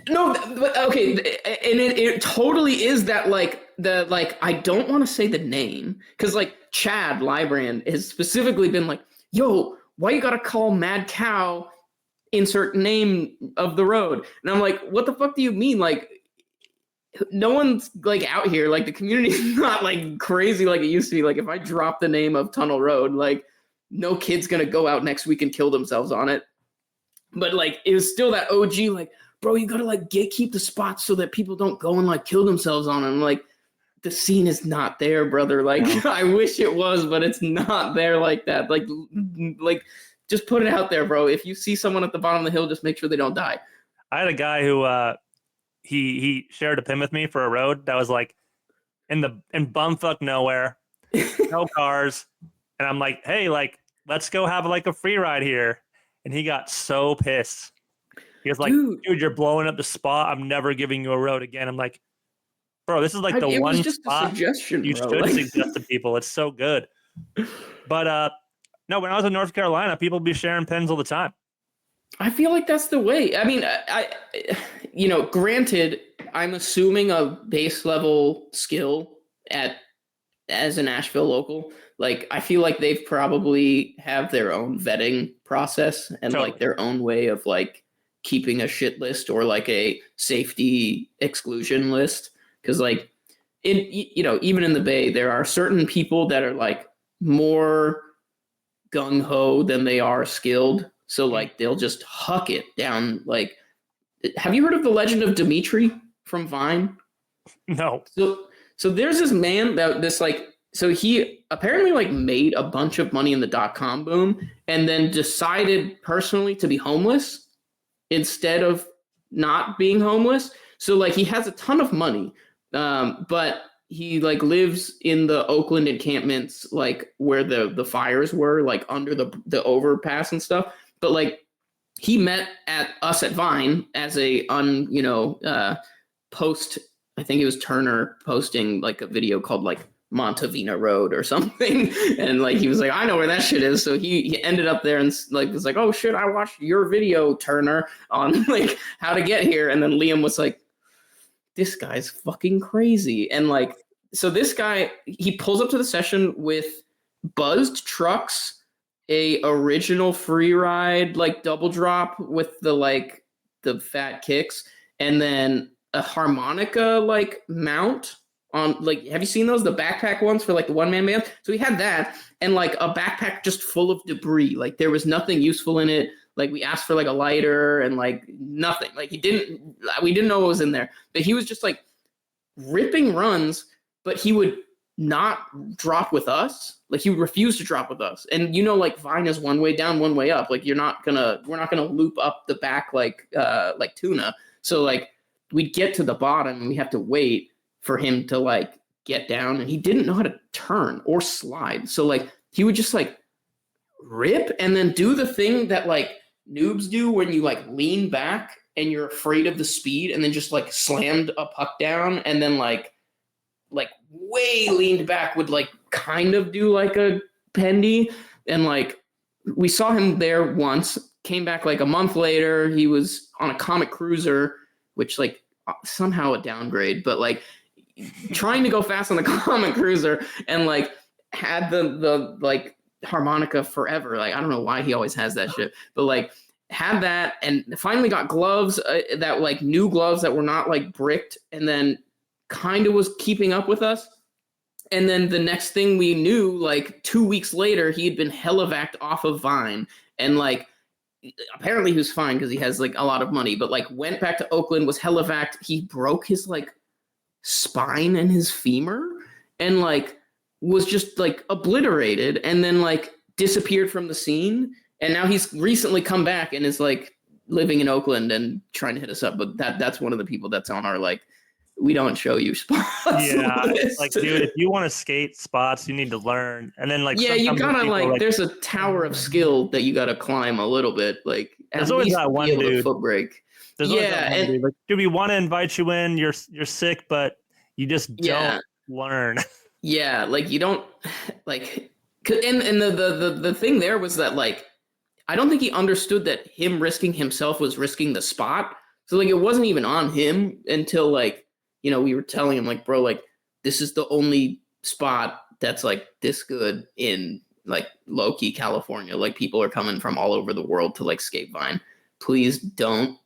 No, but okay. And it totally is that like the, like, I don't want to say the name because like Chad Lybrand has specifically been like, yo, why you got to call Mad Cow insert name of the road? And I'm like, what the fuck do you mean? Like, no one's like out here. Like the community is not like crazy like it used to be. Like if I drop the name of Tunnel Road, like no kid's gonna go out next week and kill themselves on it. But like it was still that OG like, bro, you gotta like gatekeep the spots so that people don't go and like kill themselves on them. Like the scene is not there, brother. Like I wish it was, but it's not there like that. Like just put it out there, bro. If you see someone at the bottom of the hill, just make sure they don't die. I had a guy who he shared a pin with me for a road that was like in bumfuck nowhere, no cars, and I'm like, hey, like let's go have like a free ride here, and he got so pissed. He was like, dude, you're blowing up the spot. I'm never giving you a road again. I'm like, bro, this is like the one spot you should suggest to people. It's so good. But no, when I was in North Carolina, people would be sharing pins all the time. I feel like that's the way. I mean, I granted, I'm assuming a base level skill as a Nashville local. Like, I feel like they've probably have their own vetting process and like their own way of like keeping a shit list or like a safety exclusion list. Because like, even in the Bay, there are certain people that are like more gung ho than they are skilled. So like they'll just huck it down. Like, have you heard of the legend of Dimitri from Vine? No. So there's this man so he apparently like made a bunch of money in the .com boom and then decided personally to be homeless instead of not being homeless. So like he has a ton of money, But he like lives in the Oakland encampments, like where the fires were, like under the overpass and stuff. But like he met us at Vine as a post. I think it was Turner posting like a video called like Montevina Road or something, and like he was like, I know where that shit is. So he ended up there and like was like, oh shit, I watched your video, Turner, on like how to get here. And then Liam was like, this guy's fucking crazy. And like, so this guy, he pulls up to the session with buzzed trucks, a original free ride, like double drop with the fat kicks, and then a harmonica like mount on, like, have you seen those? The backpack ones for like the one-man band? So he had that and like a backpack just full of debris. Like there was nothing useful in it. Like we asked for like a lighter and like nothing. Like we didn't know what was in there. But he was just like ripping runs, but he would not drop with us. Like he would refuse to drop with us. And like Vine is one way down, one way up. Like we're not gonna loop up the back like tuna. So like we'd get to the bottom and we have to wait for him to like get down, and he didn't know how to turn or slide. So like he would just like rip and then do the thing that like noobs do when you like lean back and you're afraid of the speed, and then just like slammed a puck down, and then like way leaned back would like kind of do like a pendy. And like we saw him there once, came back like a month later. He was on a Comet Cruiser, which like somehow a downgrade, but like trying to go fast on the Comet Cruiser, and like had the like harmonica forever. Like I don't know why he always has that shit, but like had that, and finally got gloves that like new gloves that were not like bricked, and then kind of was keeping up with us. And then the next thing we knew, like 2 weeks later, he had been helivac'd off of Vine, and like apparently he was fine because he has like a lot of money, but like went back to Oakland, was helivac'd. He broke his like spine and his femur, and like was just like obliterated, and then like disappeared from the scene. And now he's recently come back and is like living in Oakland and trying to hit us up. But that's one of the people that's on our like, we don't show you spots. Yeah, list. like dude, if you want to skate spots, you need to learn. And then like yeah, you gotta like, there's a Mm-hmm. tower of skill that you gotta climb a little bit. Like there's always that one dude. Foot break. There's always that one dude. Like, dude, we want to invite you in. You're sick, but you just don't learn. Yeah, like you don't like. And the thing there was that like, I don't think he understood that him risking himself was risking the spot. So like it wasn't even on him until like, we were telling him like, bro, like this is the only spot that's like this good in like low-key California. Like people are coming from all over the world to like skate Vine. Please don't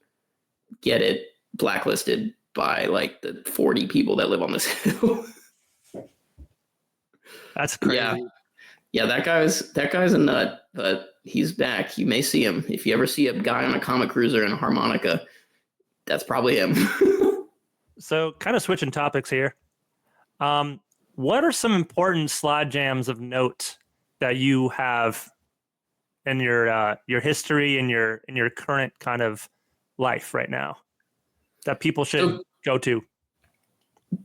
get it blacklisted by like the 40 people that live on this hill. That's crazy. Yeah, that guy's a nut, but he's back. You may see him. If you ever see a guy on a Comet Cruiser and a harmonica, that's probably him. So kind of switching topics here. What are some important slide jams of note that you have in your history and your current kind of life right now that people should go to?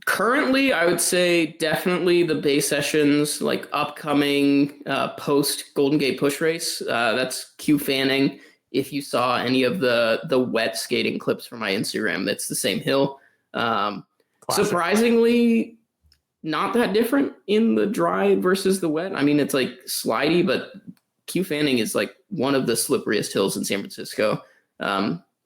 Currently, I would say definitely the Baysessions, like upcoming post Golden Gate push race. That's Q Fanning. If you saw any of the wet skating clips from my Instagram, that's the same hill. Surprisingly, not that different in the dry versus the wet. I mean, it's like slidey, but Q Fanning is like one of the slipperiest hills in San Francisco.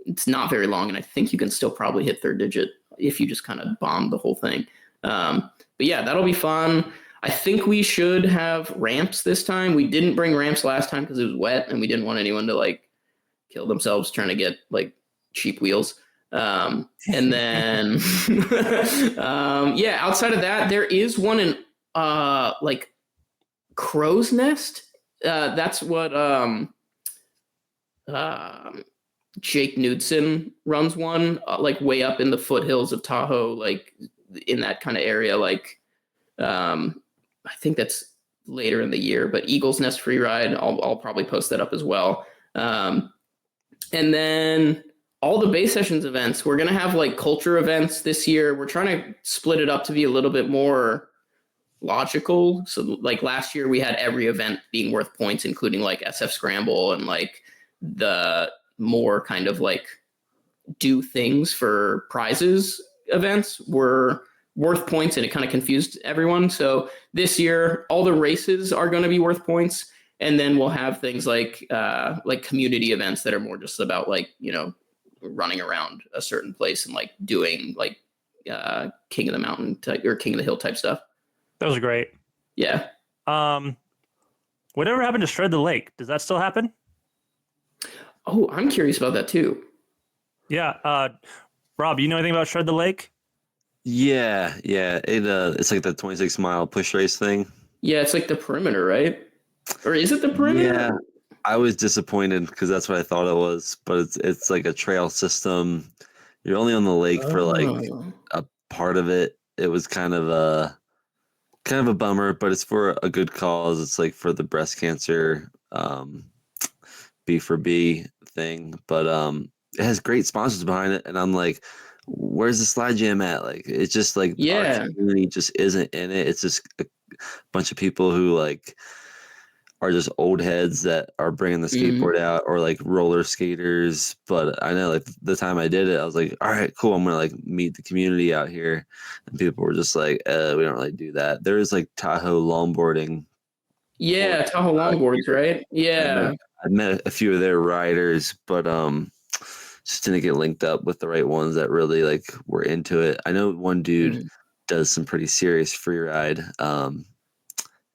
It's not very long, and I think you can still probably hit third digit if you just kind of bomb the whole thing. But yeah, that'll be fun. I think we should have ramps this time. We didn't bring ramps last time because it was wet, and we didn't want anyone to like kill themselves trying to get like cheap wheels. And then, outside of that, there is one in like Crow's Nest. That's what Jake Knudsen runs one, like way up in the foothills of Tahoe, like in that kind of area. Like, I think that's later in the year, but Eagle's Nest free ride. I'll probably post that up as well. And then all the Baysessions events. We're gonna have like culture events this year. We're trying to split it up to be a little bit more logical. So like last year we had every event being worth points, including like SF Scramble and like the more kind of like do things for prizes events were worth points, and it kind of confused everyone. So this year all the races are going to be worth points, and then we'll have things like community events that are more just about like, you know, running around a certain place and like doing like King of the Mountain type or King of the Hill type stuff. That was great. Yeah. Whatever happened to Shred the Lake? Does that still happen? Oh, I'm curious about that too. Yeah. Rob, you know anything about Shred the Lake? Yeah. It's like the 26-mile push race thing. Yeah, it's like the perimeter, right? Or is it the perimeter? Yeah. I was disappointed because that's what I thought it was, but it's like a trail system. You're only on the lake for like a part of it. It was kind of a bummer, but it's for a good cause. It's like for the breast cancer B for B thing, but it has great sponsors behind it, and I'm like, where's the slide jam at? Like, it's just like our community just isn't in it. It's just a bunch of people who like are just old heads that are bringing the skateboard out, or like roller skaters. But I know like the time I did it, I was like, all right, cool, I'm gonna like meet the community out here, and people were just like, we don't really do that. There is like Tahoe longboarding. Yeah, Tahoe longboards, right? Yeah. I met a few of their riders, but just didn't get linked up with the right ones that really like were into it. I know one dude does some pretty serious free ride,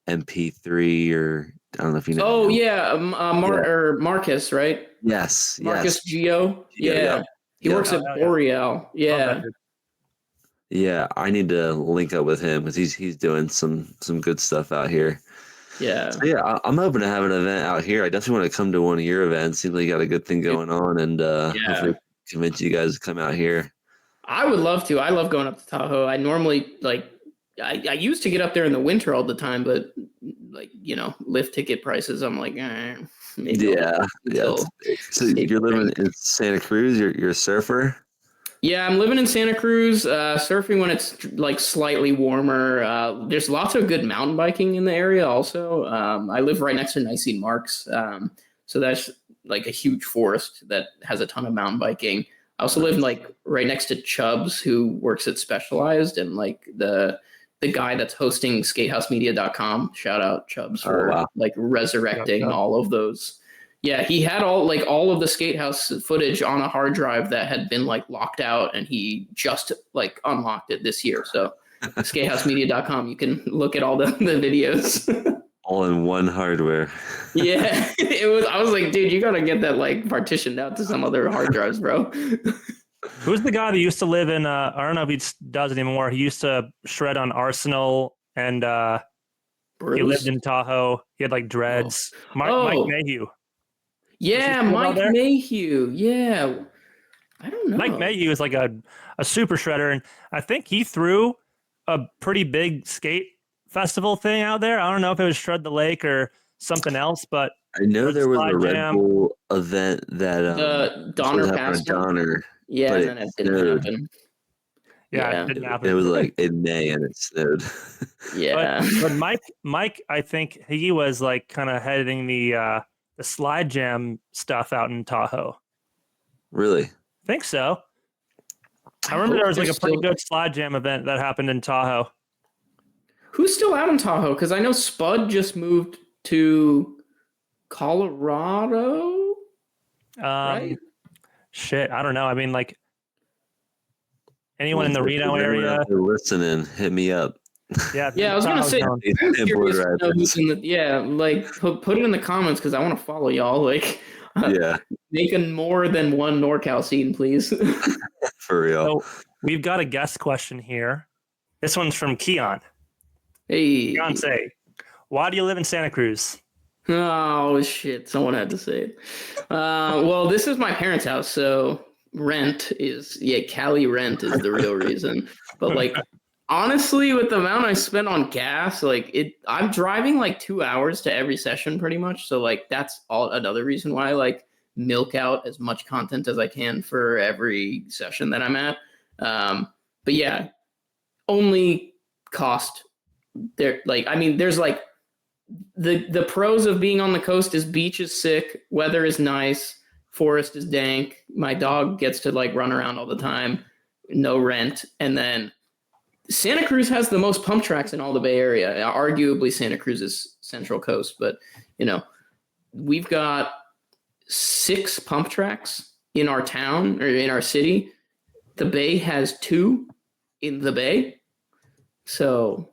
MP3, or I don't know if you know. Oh yeah, or Marcus, right? Yes, Marcus Geo. Yeah. He works at yeah. Boreal. Yeah. Yeah, I need to link up with him because he's doing some good stuff out here. Yeah. So yeah, I'm hoping to have an event out here. I definitely want to come to one of your events. Seems like you got a good thing going on, and hopefully convince you guys to come out here. I would love to. I love going up to Tahoe. I normally I used to get up there in the winter all the time, but like, you know, lift ticket prices, I'm like, maybe. Yeah. So you're living in Santa Cruz. You're a surfer. Yeah, I'm living in Santa Cruz, surfing when it's like slightly warmer. There's lots of good mountain biking in the area also. I live right next to Nicene Marks. So that's like a huge forest that has a ton of mountain biking. I also live like right next to Chubbs, who works at Specialized, and like the guy that's hosting skatehousemedia.com. Shout out Chubbs for like resurrecting all of those. Yeah, he had all of the Skatehouse footage on a hard drive that had been like locked out, and he just like unlocked it this year. So skatehousemedia.com, you can look at all the videos. All in one hardware. Yeah, I was like, dude, you gotta get that like partitioned out to some other hard drives, bro. Who's the guy that used to live in I don't know if he does it anymore. He used to shred on Arsenal, and he lived in Tahoe. He had like dreads. Mike Mayhew. Yeah, Mike Mayhew. Yeah. I don't know. Mike Mayhew is like a super shredder, and I think he threw a pretty big skate festival thing out there. I don't know if it was Shred the Lake or something else, but I know there was a Red Bull event that the Donner Pass. Donner. Yeah, and then it didn't happen. Yeah, it didn't happen. It was like in May and it snowed. Yeah. But Mike, I think he was like kind of heading the slide jam stuff out in Tahoe. Really? I think so. I remember there was like a pretty good slide jam event that happened in Tahoe. Who's still out in Tahoe? Because I know Spud just moved to Colorado. Right? Shit, I don't know. I mean, like anyone in the Reno area listening, hit me up. Yeah, I was gonna say, I'm curious to know who's in put it in the comments because I want to follow y'all. Like, making more than one NorCal scene, please. For real. So we've got a guest question here. This one's from Keon. Hey, Keon, why do you live in Santa Cruz? Oh shit! Someone had to say it. Well, this is my parents' house, so Cali rent is the real reason. But like, honestly, with the amount I spent on gas, I'm driving like 2 hours to every session pretty much. So like, that's all another reason why I like milk out as much content as I can for every session that I'm at. But yeah, only cost there. Like, I mean, there's like the pros of being on the coast is beach is sick, weather is nice, forest is dank. My dog gets to like run around all the time, no rent. And then Santa Cruz has the most pump tracks in all the Bay Area. Arguably Santa Cruz's Central Coast, but you know, we've got 6 pump tracks in our town or in our city. The Bay has 2 in the Bay. So,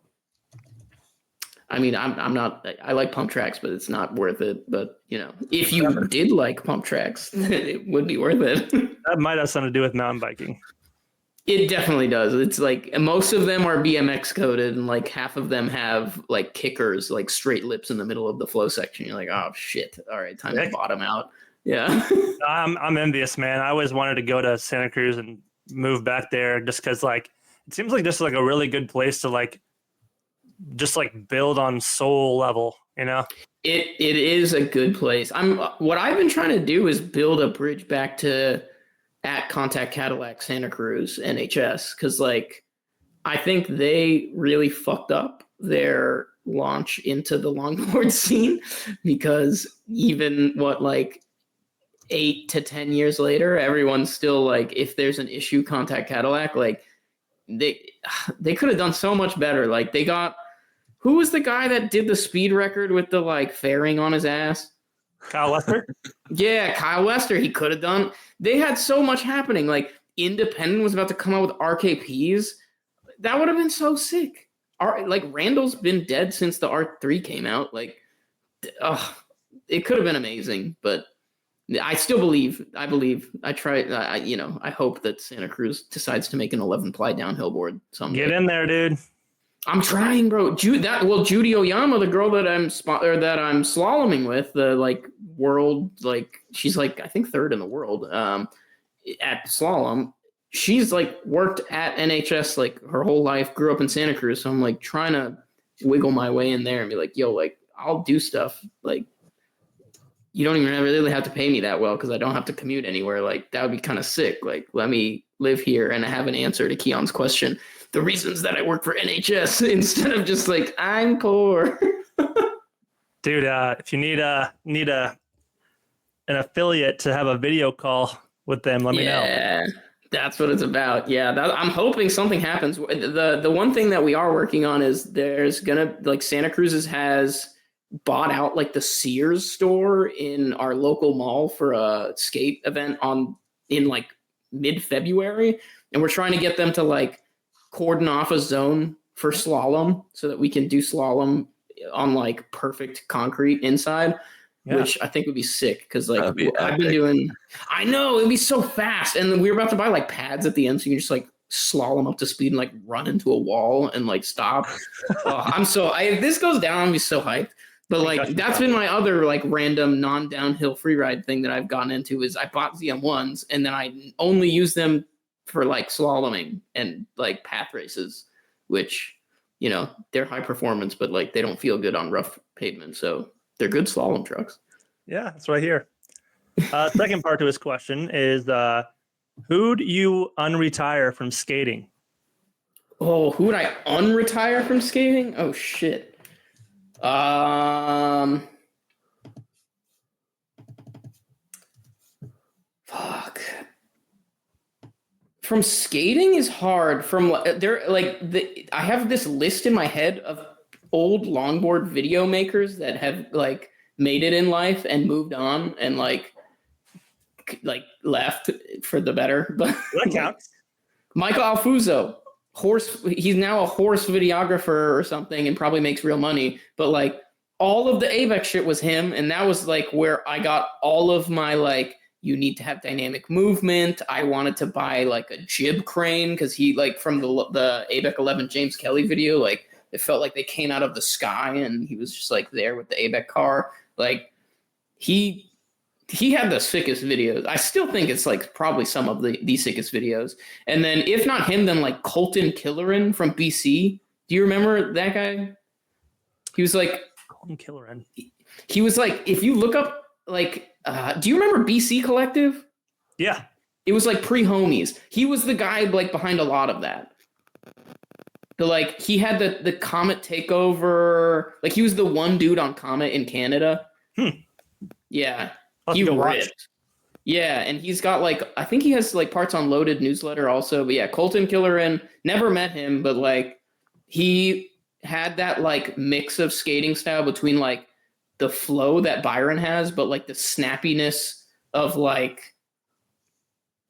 I mean, I like pump tracks, but it's not worth it. But, you know, if you did like pump tracks, it would be worth it. That might have something to do with mountain biking. It definitely does. It's like most of them are BMX coded, and like half of them have like kickers, like straight lips in the middle of the flow section. You're like, oh shit! All right, time to bottom out. Yeah, I'm envious, man. I always wanted to go to Santa Cruz and move back there, just because like it seems like just like a really good place to like just like build on soul level. You know, it is a good place. What I've been trying to do is build a bridge back to at Contact Cadillac Santa Cruz NHS, because like I think they really fucked up their launch into the longboard scene, because even like 8 to 10 years later, everyone's still like, if there's an issue, Contact Cadillac. Like they could have done so much better. Like they got, who was the guy that did the speed record with the like fairing on his ass? Kyle Lester? Yeah, Kyle Lester. He could have done. They had so much happening. Like Independent was about to come out with RKPs. That would have been so sick. Like Randall's been dead since the R3 came out. Like, it could have been amazing. But I still believe. I try. I hope that Santa Cruz decides to make an 11-ply downhill board someday. Get in there, dude. I'm trying, bro. Judy Oyama, the girl that I'm slaloming with, the like world, like she's like I think 3rd in the world at slalom. She's like worked at NHS like her whole life, grew up in Santa Cruz. So I'm like trying to wiggle my way in there and be like, yo, like I'll do stuff. Like you don't even really have to pay me that well because I don't have to commute anywhere. Like that would be kind of sick. Like let me live here and I have an answer to Keon's question. The reasons that I work for NHS instead of just like I'm poor. Dude, if you need an affiliate to have a video call with them, let me know. Yeah, that's what it's about. Yeah, I'm hoping something happens. The one thing that we are working on is there's gonna like Santa Cruz's has bought out like the Sears store in our local mall for a skate event in like mid-February, and we're trying to get them to like cordon off a zone for slalom so that we can do slalom on like perfect concrete inside, which I think would be sick because like I've been doing. I know it'd be so fast, and then we were about to buy like pads at the end, so you can just like slalom up to speed and like run into a wall and like stop. If this goes down, I'll be so hyped. But like that's been my other like random non-downhill freeride thing that I've gotten into is I bought ZM1s and then I only use them for like slaloming and like path races, which, you know, they're high performance, but like they don't feel good on rough pavement. So they're good slalom trucks. Yeah, that's right here. Second part to his question is, who'd you unretire from skating? Oh, who would I unretire from skating? Oh shit. Fuck. From skating is hard. From there, like I have this list in my head of old longboard video makers that have like made it in life and moved on and like left for the better. But that counts. Michael Alfuso, he's now a horse videographer or something and probably makes real money. But like all of the ABEX shit was him, and that was like where I got all of my like. You need to have dynamic movement. I wanted to buy like a jib crane because he like from the ABEC 11 James Kelly video, like it felt like they came out of the sky and he was just like there with the ABEC car. Like he had the sickest videos. I still think it's like probably some of the sickest videos. And then if not him, then like Colton Killerin from BC. Do you remember that guy? He was like Colton Killerin. He was like, if you look up like Do you remember BC Collective? Yeah. It was like pre-homies. He was the guy like behind a lot of that. He had the Comet takeover. Like he was the one dude on Comet in Canada. Yeah. He ripped. Yeah, and he's got like I think he has like parts on Loaded newsletter also. But yeah, Colton Killerin, never met him, but like he had that like mix of skating style between like the flow that Byron has, but like the snappiness of like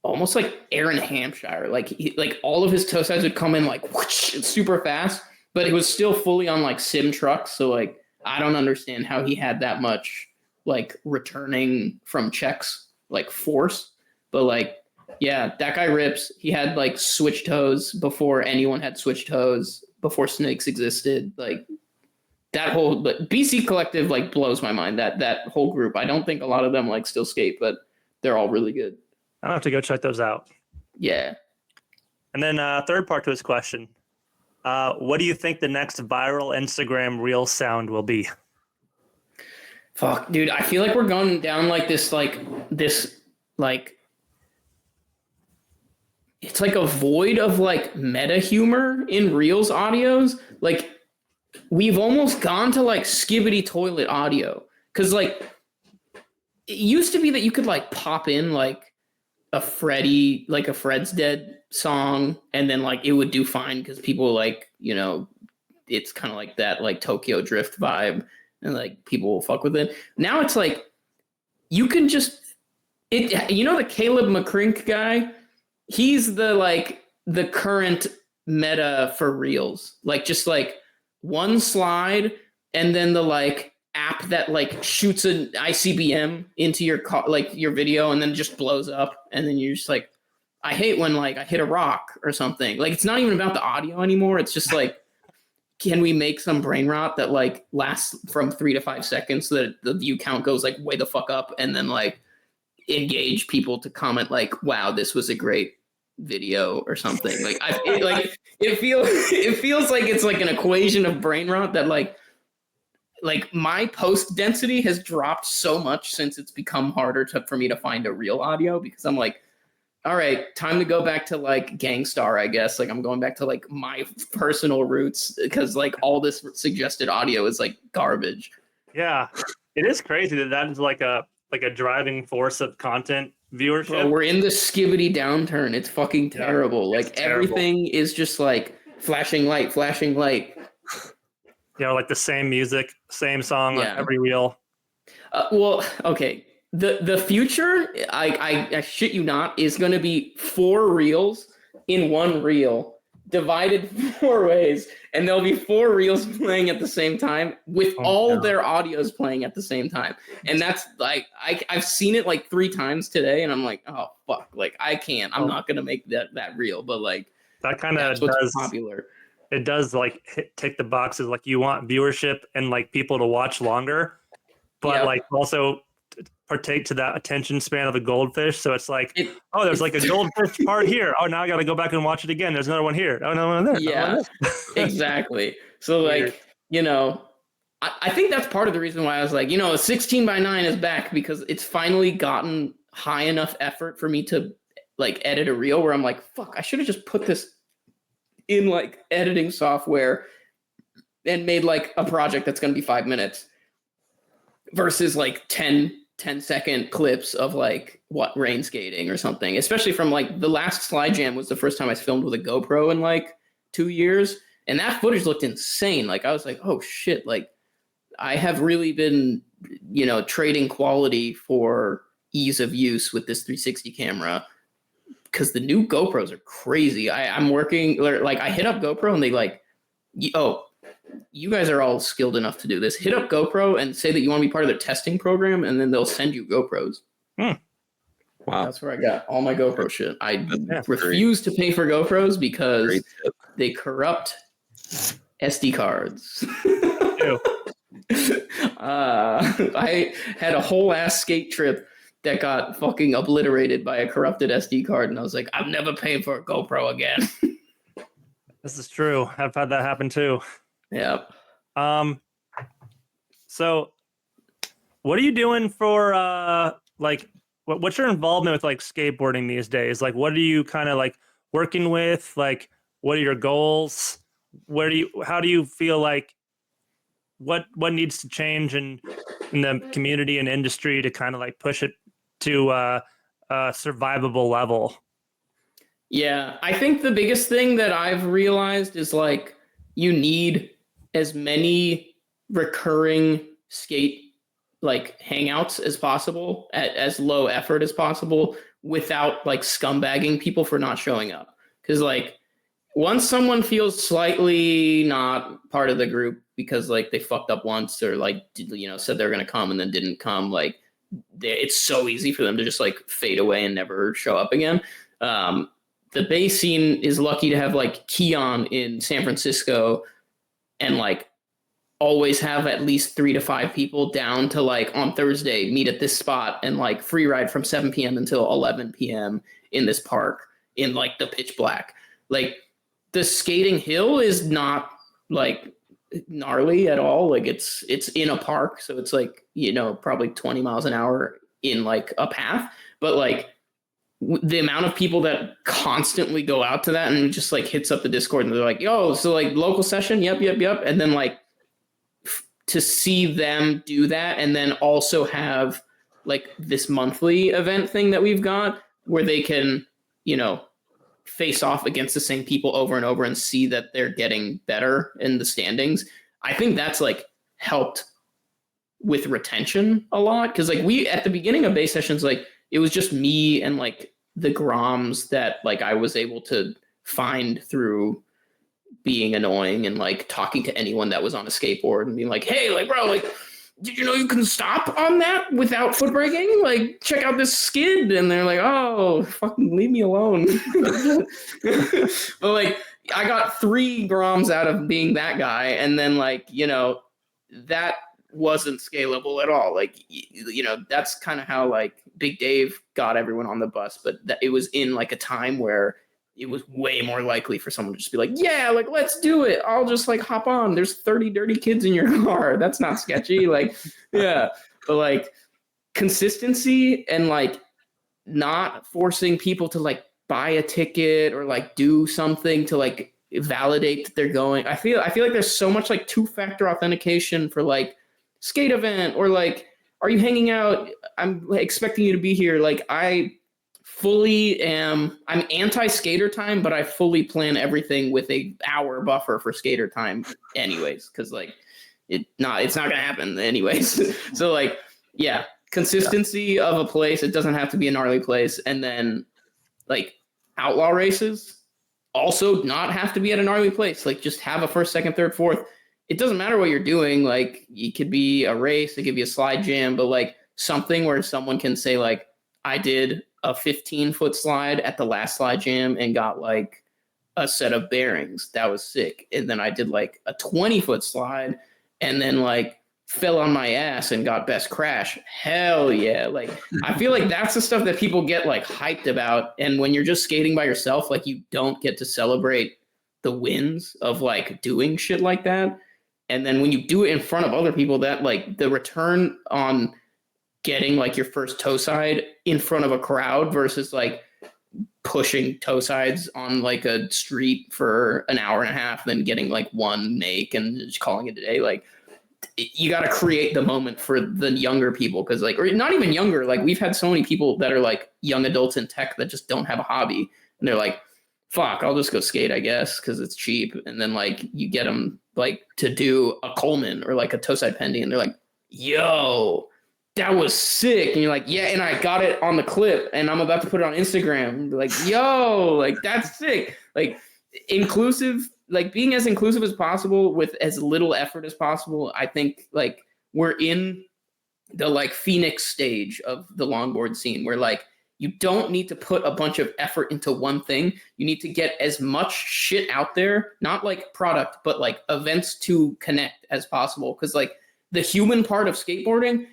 almost like Aaron Hampshire. Like like all of his toe sides would come in like whoosh, super fast, but it was still fully on like sim trucks. So like I don't understand how he had that much like returning from checks like force. But like yeah, that guy rips. He had like switch toes before anyone had switch toes, before snakes existed. Like that whole BC Collective like blows my mind. That whole group. I don't think a lot of them like still skate, but they're all really good. I'll have to go check those out. Yeah. And then third part to his question. What do you think the next viral Instagram reel sound will be? Fuck, dude. I feel like we're going down like this it's like a void of like meta humor in Reels audios. Like we've almost gone to like skibbity toilet audio. Cause like it used to be that you could like pop in like a Fred's Dead song and then like it would do fine because people like, you know, it's kind of like that like Tokyo Drift vibe and like people will fuck with it. Now it's like you can just you know the Caleb McCrink guy? He's the current meta for Reels. Like just like one slide and then the like app that like shoots an ICBM into your like your video and then just blows up and then you're just like I hate when like I hit a rock or something. Like it's not even about the audio anymore. It's just like can we make some brain rot that like lasts from 3 to 5 seconds so that the view count goes like way the fuck up and then like engage people to comment like wow this was a great video or something. Like it feels like it's like an equation of brain rot that like my post density has dropped so much since it's become harder for me to find a real audio because I'm like, all right, time to go back to like Gangstar, I guess. Like I'm going back to like my personal roots because like all this suggested audio is like garbage. Yeah, it is crazy that is like a driving force of content viewership. Bro, we're in the skibbity downturn. It's fucking terrible. Yeah, like everything is just like flashing light. You know, like the same music, same song on every reel. Well, okay. The future, I shit you not, is going to be 4 reels in one reel, divided 4 ways, and there'll be 4 reels playing at the same time with all their audios playing at the same time. And that's like I've seen it like 3 times today, and I'm like, oh fuck, like I can't. I'm not gonna make that reel, but like that kind of does popular. It does like tick the boxes. Like you want viewership and like people to watch longer, but like also partake to that attention span of a goldfish. So it's like, there's like a goldfish part here. Oh, now I got to go back and watch it again. There's another one here. Oh, another one there. Yeah, exactly. So like, you know, I think that's part of the reason why I was like, you know, 16:9 is back because it's finally gotten high enough effort for me to like edit a reel where I'm like, fuck, I should have just put this in like editing software and made like a project that's going to be 5 minutes versus like 10-second clips of like rain skating or something, especially from like the last Slide Jam was the first time I filmed with a GoPro in like 2 years. And that footage looked insane. Like I was like, oh shit. Like I have really been, you know, trading quality for ease of use with this 360 camera. Because the new GoPros are crazy. I'm working, like I hit up GoPro and they like, you guys are all skilled enough to do this. Hit up GoPro and say that you want to be part of their testing program and then they'll send you GoPros. Wow. That's where I got all my GoPro shit. I refuse to pay for GoPros because they corrupt SD cards. I had a whole ass skate trip that got fucking obliterated by a corrupted SD card, and I was like, I'm never paying for a GoPro again. This is true. I've had that happen too. Yeah. So what are you doing for like what's your involvement with like skateboarding these days? Like, what are you kind of like working with? Like, what are your goals? How do you feel like what needs to change in the community and industry to kind of like push it to a survivable level? Yeah, I think the biggest thing that I've realized is like you need as many recurring skate like hangouts as possible at as low effort as possible without like scumbagging people for not showing up. Because like once someone feels slightly not part of the group because like they fucked up once or like said they're gonna come and then didn't come, like it's so easy for them to just like fade away and never show up again. The Bay scene is lucky to have like Keon in San Francisco and like always have at least 3 to 5 people down to like on Thursday meet at this spot and like free ride from 7 p.m. until 11 p.m. in this park in like the pitch black. Like the skating hill is not like gnarly at all. Like it's in a park, so it's like probably 20 miles an hour in like a path, but like the amount of people that constantly go out to that and just like hits up the Discord and they're like, yo, so like local session, yep, and then like to see them do that and then also have like this monthly event thing that we've got where they can face off against the same people over and over and see that they're getting better in the standings. I think that's like helped with retention a lot, because like we at the beginning of Baysessions, like it was just me and like the Groms that like I was able to find through being annoying and like talking to anyone that was on a skateboard and being like, hey, like bro, like did you know you can stop on that without foot braking? Like check out this skid. And they're like, oh, fucking leave me alone. But like I got 3 Groms out of being that guy, and then like that wasn't scalable at all. Like that's kind of how like Big Dave got everyone on the bus, but that it was in like a time where it was way more likely for someone to just be like, yeah, like let's do it, I'll just like hop on, there's 30 dirty kids in your car, that's not sketchy. Like yeah, but like consistency and like not forcing people to like buy a ticket or like do something to like validate that they're going. I feel like there's so much like 2-factor authentication for like skate event, or like, are you hanging out? I'm expecting you to be here. Like I'm anti-skater time, but I fully plan everything with a hour buffer for skater time anyways, because like it's not gonna happen anyways. So like yeah, consistency of a place. It doesn't have to be a gnarly place. And then like outlaw races also not have to be at a gnarly place. Like just have a first, second, third, fourth. It doesn't matter what you're doing. Like it could be a race, it could be a slide jam, but like something where someone can say like, I did a 15-foot slide at the last slide jam and got like a set of bearings. That was sick. And then I did like a 20-foot slide and then like fell on my ass and got best crash. Hell yeah. Like I feel like that's the stuff that people get like hyped about. And when you're just skating by yourself, like you don't get to celebrate the wins of like doing shit like that. And then when you do it in front of other people, that like the return on getting like your first toe side in front of a crowd versus like pushing toe sides on like a street for an hour and a half, then getting like one make and just calling it a day. Like you got to create the moment for the younger people. Cause like, or not even younger, like we've had so many people that are like young adults in tech that just don't have a hobby. And they're like, fuck, I'll just go skate, I guess, because it's cheap. And then like you get them like to do a Coleman or like a toe side pending, and they're like, yo, that was sick. And you're like, yeah, and I got it on the clip and I'm about to put it on Instagram. Like, yo, like that's sick. Like inclusive, like being as inclusive as possible with as little effort as possible. I think like we're in the like Phoenix stage of the longboard scene where like you don't need to put a bunch of effort into one thing. You need to get as much shit out there, not like product, but like events to connect as possible. Cause like the human part of skateboarding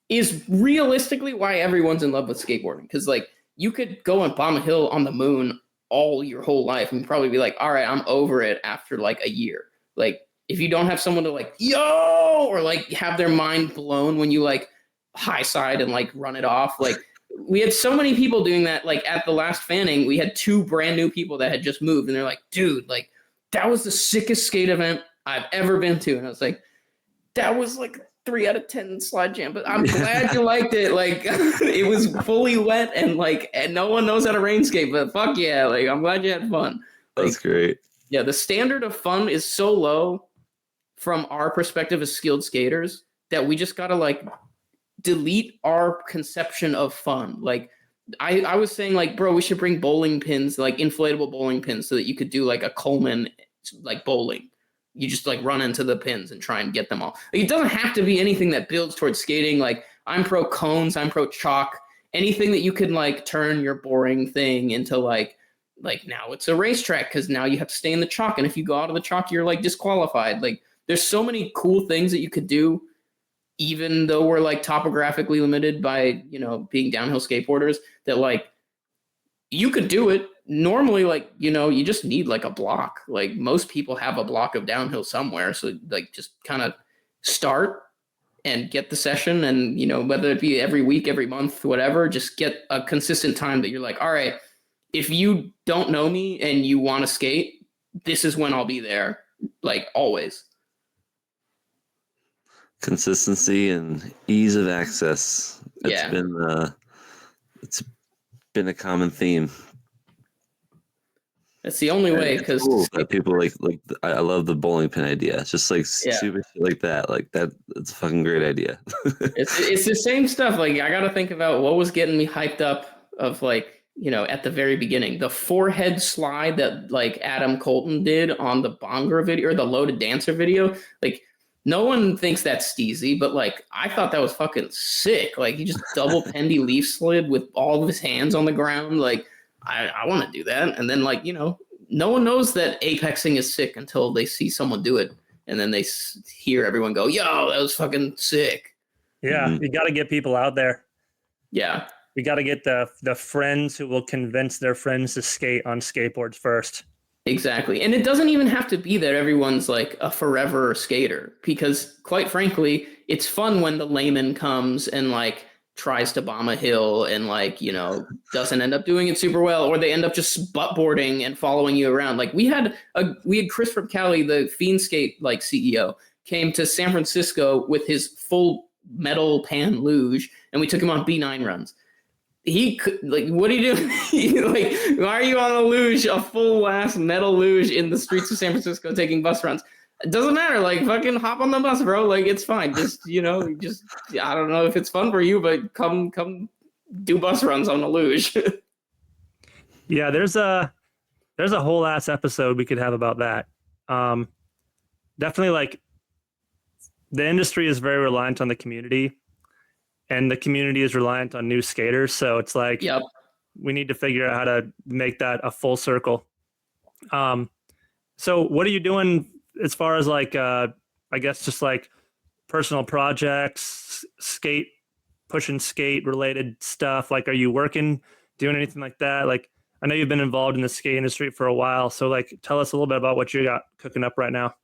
is realistically why everyone's in love with skateboarding. Cause like you could go and bomb a hill on the moon all your whole life and probably be like, all right, I'm over it after like a year. Like if you don't have someone to like, yo, or like have their mind blown when you like high side and like run it off. Like we had so many people doing that. Like at the last fanning, we had 2 brand new people that had just moved, and they're like, dude, like that was the sickest skate event I've ever been to. And I was like, that was like 3 out of 10 slide jam, but I'm glad you liked it. Like it was fully wet and no one knows how to rain skate, but fuck yeah. Like I'm glad you had fun. Like, That's great. Yeah. The standard of fun is so low from our perspective as skilled skaters that we just got to like delete our conception of fun. Like I was saying like, bro, we should bring bowling pins, like inflatable bowling pins so that you could do like a Coleman, like bowling. You just like run into the pins and try and get them all. Like, it doesn't have to be anything that builds towards skating. Like I'm pro cones, I'm pro chalk, anything that you can like turn your boring thing into like now it's a racetrack because now you have to stay in the chalk. And if you go out of the chalk, you're like disqualified. Like there's so many cool things that you could do, even though we're like topographically limited by, being downhill skateboarders, that like you could do it normally. Like, you just need like a block. Like most people have a block of downhill somewhere. So like just kind of start and get the session, and, whether it be every week, every month, whatever, just get a consistent time that you're like, all right, if you don't know me and you want to skate, this is when I'll be there. Like always. Consistency and ease of access. It's been a common theme. That's the only way, because cool that people like. I love the bowling pin idea. It's just like stupid shit like that. Like that. It's a fucking great idea. it's the same stuff. Like I got to think about what was getting me hyped up of like, at the very beginning, the forehead slide that like Adam Colton did on the Bongra video or the Loaded Dancer video. Like no one thinks that's steezy, but like I thought that was fucking sick. Like he just double pendy leaf slid with all of his hands on the ground. Like I want to do that. And then like, no one knows that apexing is sick until they see someone do it. And then they hear everyone go, yo, that was fucking sick. Yeah. You got to get people out there. Yeah. We got to get the friends who will convince their friends to skate on skateboards first. Exactly. And it doesn't even have to be that everyone's like a forever skater, because quite frankly, it's fun when the layman comes and like tries to bomb a hill and like, doesn't end up doing it super well, or they end up just buttboarding and following you around. Like we had Chris from Cali, the Fiend Skate like CEO, came to San Francisco with his full metal pan luge, and we took him on B9 runs. He could, like, what are you doing? Like, why are you on a luge, a full ass metal luge in the streets of San Francisco taking bus runs? It doesn't matter. Like, fucking hop on the bus, bro. Like, it's fine. Just, I don't know if it's fun for you, but come do bus runs on a luge. Yeah, there's a whole ass episode we could have about that. Definitely, like, the industry is very reliant on the community. And the community is reliant on new skaters. So it's like, we need to figure out how to make that a full circle. So what are you doing as far as like, I guess just like personal projects, pushing skate related stuff? Like, are you doing anything like that? Like, I know you've been involved in the skate industry for a while. So like, tell us a little bit about what you got cooking up right now.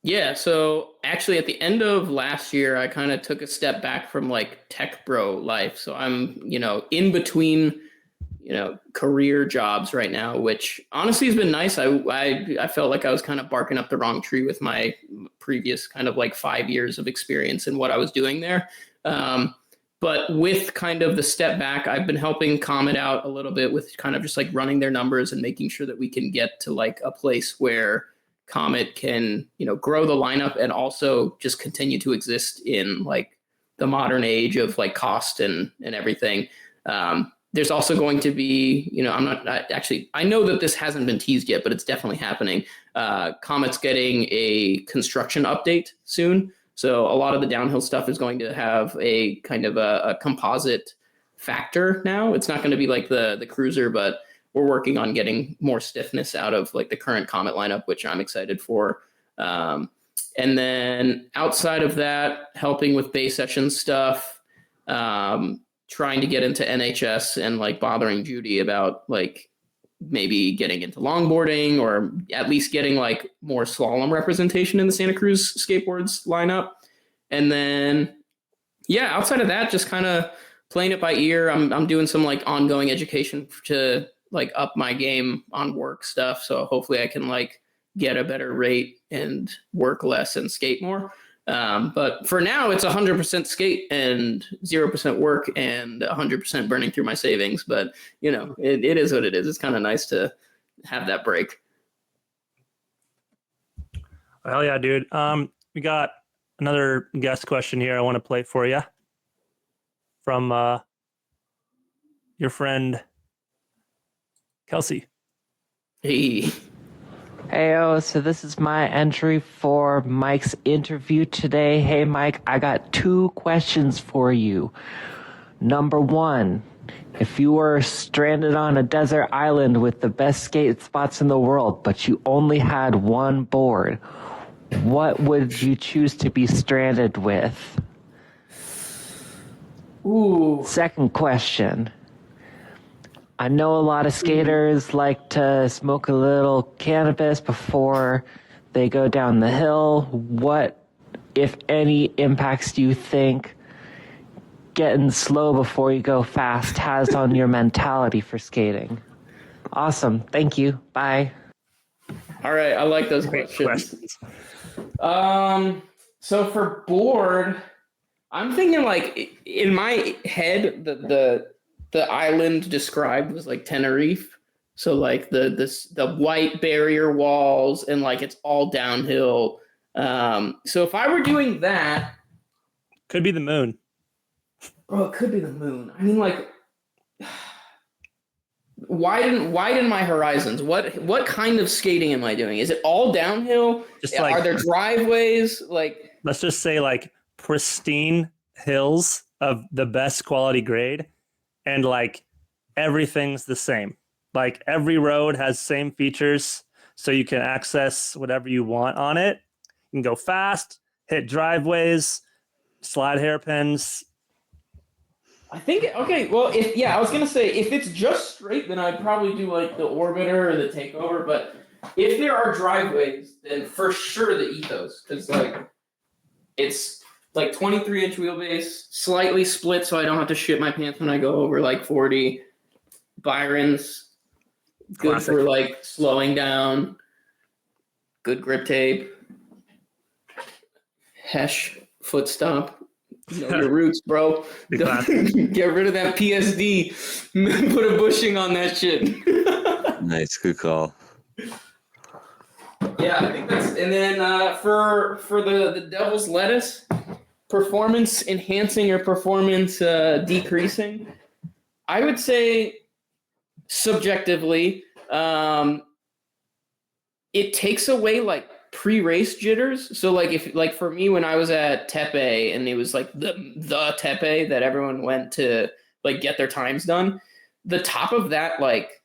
Yeah, so actually at the end of last year, I kind of took a step back from like tech bro life. So I'm, in between, career jobs right now, which honestly has been nice. I felt like I was kind of barking up the wrong tree with my previous kind of like 5 years of experience in what I was doing there. But with kind of the step back, I've been helping Comet out a little bit with kind of just like running their numbers and making sure that we can get to like a place where Comet can, grow the lineup and also just continue to exist in like the modern age of like cost and everything. There's also going to be, I know that this hasn't been teased yet, but it's definitely happening. Comet's getting a construction update soon. So a lot of the downhill stuff is going to have a kind of a composite factor now. It's not going to be like the cruiser, but we're working on getting more stiffness out of like the current Comet lineup, which I'm excited for. And then outside of that, helping with Baysessions stuff, trying to get into NHS and like bothering Judy about like maybe getting into longboarding, or at least getting like more slalom representation in the Santa Cruz skateboards lineup. And then, yeah, outside of that, just kind of playing it by ear. I'm doing some like ongoing education to like up my game on work stuff. So hopefully I can like get a better rate and work less and skate more. But for now, it's 100% skate and 0% work and 100% burning through my savings. But you know, it is what it is. It's kind of nice to have that break. Hell yeah, dude. We got another guest question here I want to play for you from your friend Kelsey. Hey. Heyo, so this is my entry for Mike's interview today. Hey, Mike, I got 2 questions for you. Number 1, if you were stranded on a desert island with the best skate spots in the world, but you only had 1 board, what would you choose to be stranded with? Ooh. Second question. I know a lot of skaters like to smoke a little cannabis before they go down the hill. What, if any, impacts do you think getting slow before you go fast has on your mentality for skating? Awesome. Thank you. Bye. All right. I like those Great questions. So for board, I'm thinking like in my head, the island described was like Tenerife. So like the white barrier walls and like it's all downhill. So if I were doing that, Could be the moon. oh, it could be the moon. I mean, like widen my horizons. What kind of skating am I doing? Is it all downhill? Just like, are there driveways? Like, let's just say like pristine hills of the best quality grade, and like everything's the same. Like every road has same features, so you can access whatever you want on it. You can go fast, hit driveways, slide hairpins. I think okay. Well, I was gonna say if it's just straight, then I'd probably do like the orbiter or the takeover. But if there are driveways, then for sure the ethos, because like it's like 23-inch wheelbase, slightly split, so I don't have to shit my pants when I go over like 40. Byron's good Classic. for like slowing down. Good grip tape. Hesh foot stomp. You know your roots, bro. Big classic. Get rid of that PSD. Put a bushing on that shit. Nice, good call. Yeah, I think that's. And then for the Devil's Lettuce, performance enhancing or performance decreasing, I would say subjectively, it takes away like pre-race jitters. So like if like for me when I was at Tepe and it was like the Tepe that everyone went to like get their times done, the top of that like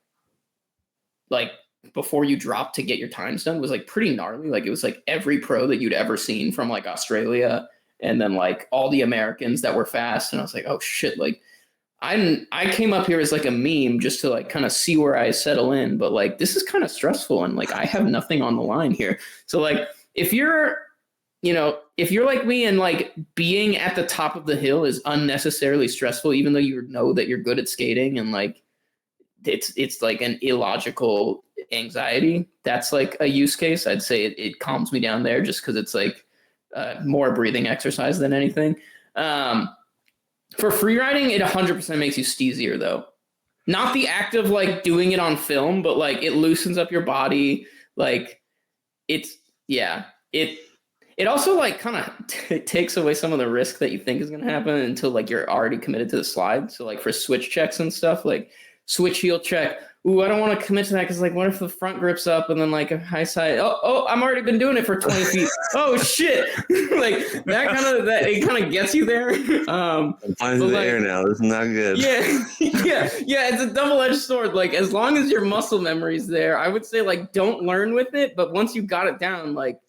before you drop to get your times done was like pretty gnarly. Like it was like every pro that you'd ever seen from like Australia and then like all the Americans that were fast, and I was like, oh shit, like I came up here as like a meme just to like kind of see where I settle in, but like this is kind of stressful and like I have nothing on the line here. So like if you're like me and like being at the top of the hill is unnecessarily stressful, even though you know that you're good at skating and like it's like an illogical anxiety, that's like a use case. I'd say it calms me down there just because it's like more breathing exercise than anything. For freeriding, it 100% makes you steezier, though. Not the act of, like, doing it on film, but, like, it loosens up your body. Like, it also, like, kind of takes away some of the risk that you think is going to happen until, like, you're already committed to the slide. So, like, for switch checks and stuff, like, switch heel check. Ooh, I don't want to commit to that because, like, what if the front grip's up and then, like, a high side? Oh, I'm already been doing it for 20 feet. Oh, shit. Like, it kind of gets you there. I'm flying through the air now. This is not good. Yeah, yeah. It's a double-edged sword. Like, as long as your muscle memory's there, I would say, like, don't learn with it. But once you got it down, like,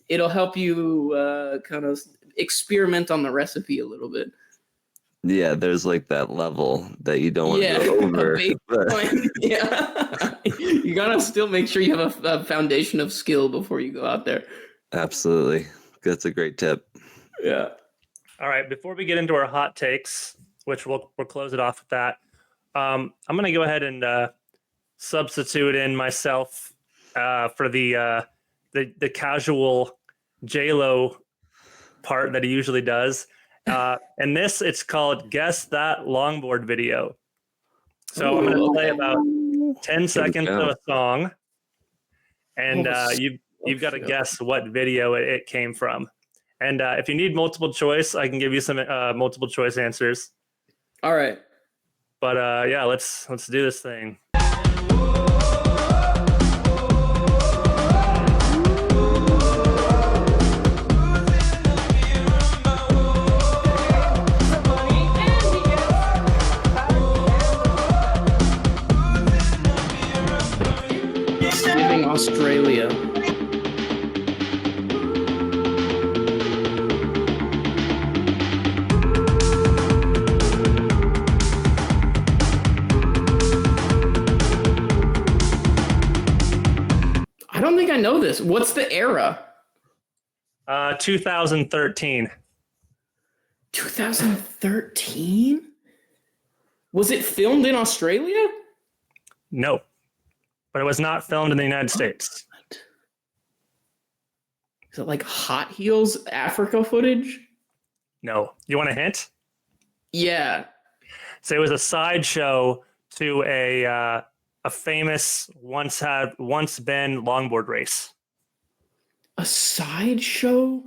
it'll help you kind of experiment on the recipe a little bit. Yeah, there's like that level that you don't want to go over. Yeah, you gotta still make sure you have a foundation of skill before you go out there. Absolutely, that's a great tip. Yeah. All right, before we get into our hot takes, which we'll close it off with that, I'm going to go ahead and substitute in myself for the casual J-Lo part that he usually does. And it's called Guess That Longboard Video. So I'm going to play about 10 seconds of a song, and you've got to guess what video it came from. And if you need multiple choice, I can give you some multiple choice answers. All right. But yeah, let's do this thing. Leaving Australia. I don't think I know this. What's the era? 2013. 2013? Was it filmed in Australia? No, but it was not filmed in the United States. Is it like Hot Heels Africa footage? No. You want a hint? Yeah. So it was a sideshow to a famous once been longboard race. A sideshow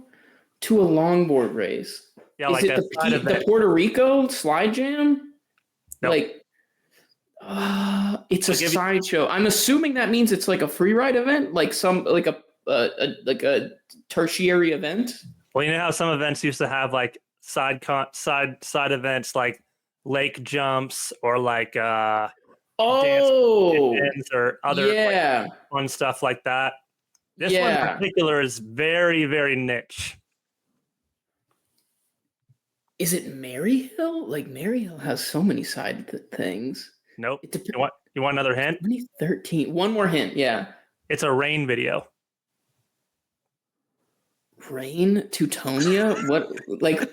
to a longboard race. Yeah, Is like it the Puerto Rico slide jam? Nope. Like, it's a I'll give you- sideshow. I'm assuming that means it's like a free ride event, like a tertiary event. Well, you know how some events used to have like side events like lake jumps or like dance or other like, fun stuff like that. This one in particular is very, very niche. Is it Maryhill? Like Maryhill has so many side things. Nope. You want another hint? 2013. One more hint. Yeah. It's a rain video. Rain, Teutonia? What? Like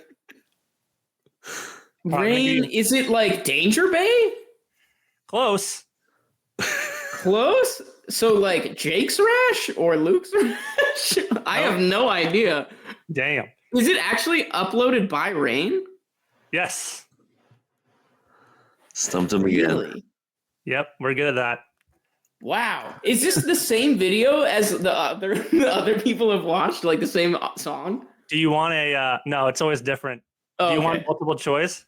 rain? Is it like Danger Bay? Close. Close? So like Jake's Rash or Luke's Rash? I have no idea. Damn. Is it actually uploaded by Rain? Yes. Stumped him again. Really? Yep, we're good at that. Wow. Is this the same video as the other people have watched? Like the same song? Do you want a no, it's always different. Oh, Do you want multiple choice?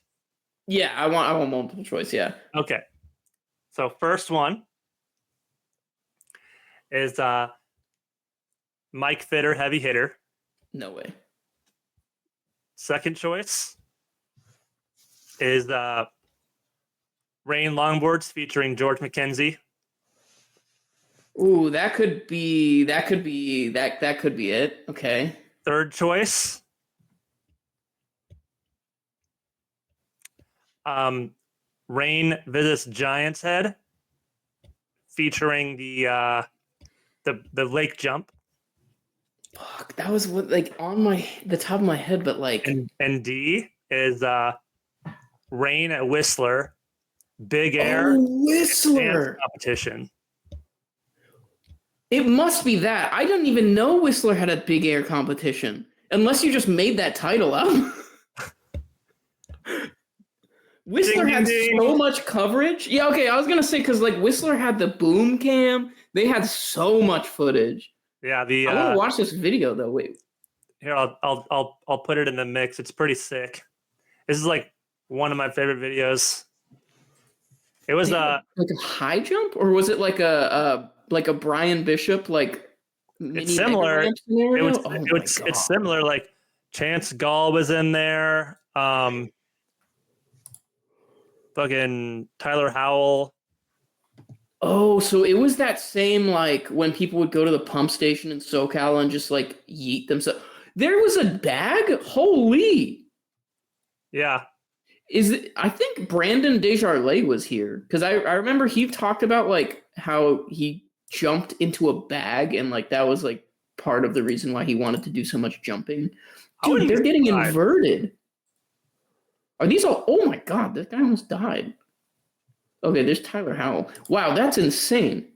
Yeah, I want multiple choice, yeah. Okay. So first one is Mike Fitter, heavy hitter. No way. Second choice is Rain Longboards featuring George McKenzie. Ooh, that could be it. Okay. Third choice, Rain visits Giant's Head, featuring the lake jump. Fuck, that was what like on the top of my head, but like. And D is Rain at Whistler, Big Air, Whistler competition. It must be that. I didn't even know Whistler had a Big Air competition, unless you just made that title up. Whistler had so much coverage. Yeah, okay, I was gonna say because like Whistler had the boom cam, they had so much footage. Yeah, I want to watch this video though. Wait, here I'll put it in the mix. It's pretty sick. This is like one of my favorite videos. It was like a high jump, or was it like a Brian Bishop like? It's similar. It's similar. Like Chance Gall was in there. Fucking Tyler Howell. Oh, so it was that same like when people would go to the pump station in SoCal and just like yeet themselves. There was a bag. Holy. Yeah. I think Brandon Desjardins was here because I remember he talked about like how he jumped into a bag and like that was like part of the reason why he wanted to do so much jumping. Dude, they're getting inverted. Are these all? Oh my God, this guy almost died. Okay, there's Tyler Howell. Wow, that's insane.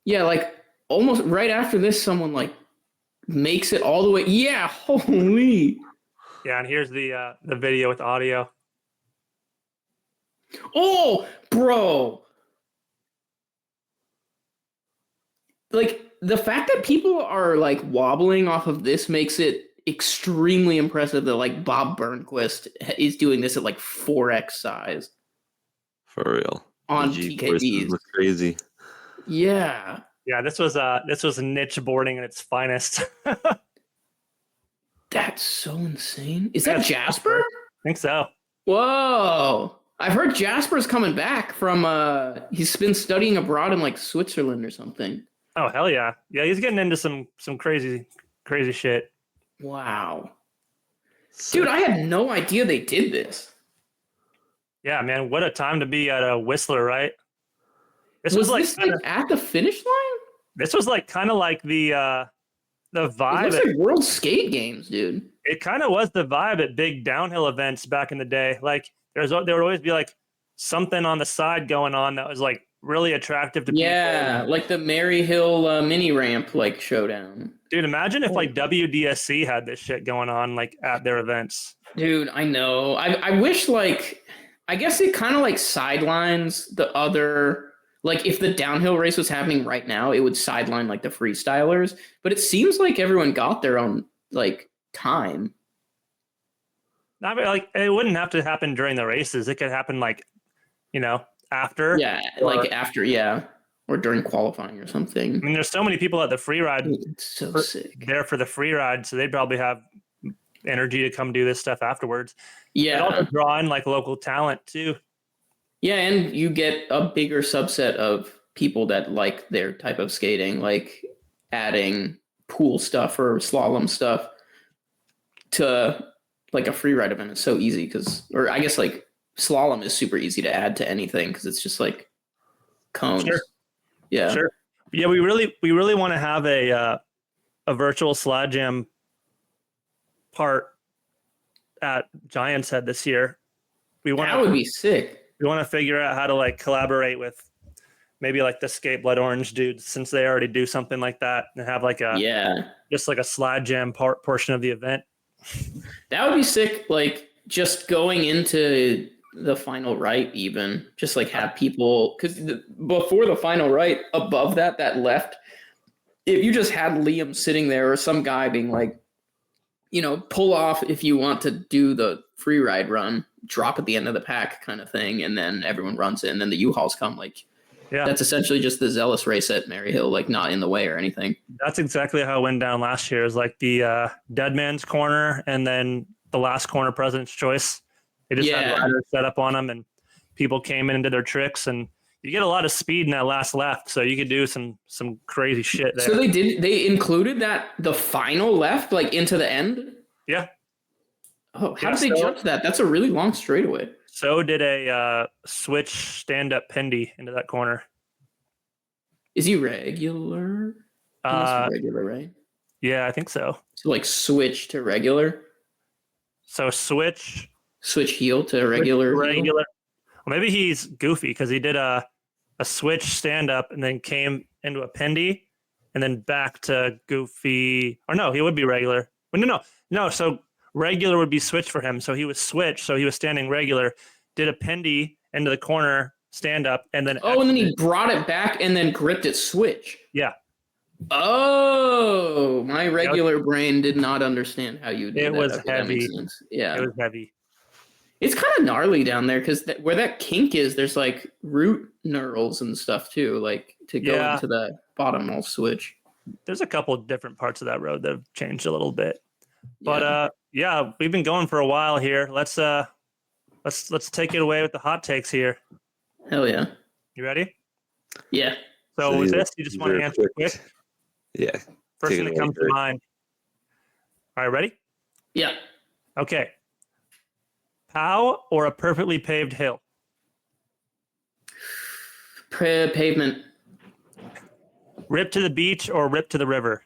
Yeah, like almost right after this, someone like makes it all the way. Yeah, holy. Yeah, and here's the video with audio. Oh, bro. Like the fact that people are like wobbling off of this makes it extremely impressive that like Bob Burnquist is doing this at like 4x size For real. on The G-forces PKBs. look crazy. Yeah. Yeah, this was niche boarding at its finest. That's so insane. Is that Jasper? I think so. Whoa. I've heard Jasper's coming back from he's been studying abroad in like Switzerland or something. Oh hell yeah. Yeah, he's getting into some crazy shit. Wow. Dude, I had no idea they did this. Yeah, man, what a time to be at a Whistler, right? This Was like this like at the finish line? this was like kind of like the It vibe. looks like World Skate Games, dude. It kind of was the vibe at big downhill events back in the day. Like there would always be like something on the side going on that was like really attractive to people. Yeah, like the Mary Hill mini ramp like showdown. Dude, imagine if like WDSC had this shit going on like at their events. Dude, I know. I wish like I guess it kind of like sidelines the other like if the downhill race was happening right now, it would sideline like the freestylers, but it seems like everyone got their own like time. I mean, like it wouldn't have to happen during the races. It could happen like, after. Yeah, like after, yeah, or during qualifying or something. I mean, there's so many people at the free ride It's so sick. there for the free ride, so they'd probably have energy to come do this stuff afterwards. Yeah. It also draw in like local talent too. Yeah, and you get a bigger subset of people that like their type of skating, like adding pool stuff or slalom stuff to like a free ride event is so easy or I guess like slalom is super easy to add to anything because it's just like cones. Sure. Yeah. Sure. Yeah, we really want to have a virtual slide jam part at Giants Head this year. That would be sick. We want to figure out how to like collaborate with maybe like the Skate Blood Orange dudes since they already do something like that and have like just like a slide jam portion of the event. That would be sick. Like just going into the final right, even just like have people because before the final right above that left, if you just had Liam sitting there or some guy being like, pull off if you want to do the free ride run, drop at the end of the pack kind of thing, and then everyone runs it, and then the U-Hauls come. Like, that's essentially just the Zealous race at Mary Hill, like not in the way or anything. That's exactly how it went down last year. It was like the dead man's corner and then the last corner, President's Choice. They just had riders set up on them, and people came in and did their tricks, and you get a lot of speed in that last left, so you could do some crazy shit there. So they included that the final left like into the end? Yeah. Oh, how did they jump to that? That's a really long straightaway. So did a switch stand-up Pendy into that corner. Is he regular? He must be regular, right? Yeah, I think so. So like switch to regular? So switch heel to regular? Regular. Well, maybe he's goofy because he did a switch stand-up and then came into a Pendy and then back to goofy. Or no, he would be regular. No. So regular would be switch for him. So he was switch. So he was standing regular, did a Pendy into the corner, stand up, and then and then he brought it back and then gripped it switch. Yeah. Oh, my regular brain did not understand how you did it. That. Was Okay, heavy. that makes sense. Yeah. It was heavy. It's kind of gnarly down there because where that kink is, there's like root knurls and stuff too, like to go into the bottom all switch. There's a couple of different parts of that road that have changed a little bit. But we've been going for a while here. Let's take it away with the hot takes here. Hell yeah. You ready? Yeah. So with this, you just want to answer quick? Yeah. First thing that comes to mind. All right, ready? Yeah. Okay. POW or a perfectly paved hill? Pavement. Rip to the beach or rip to the river?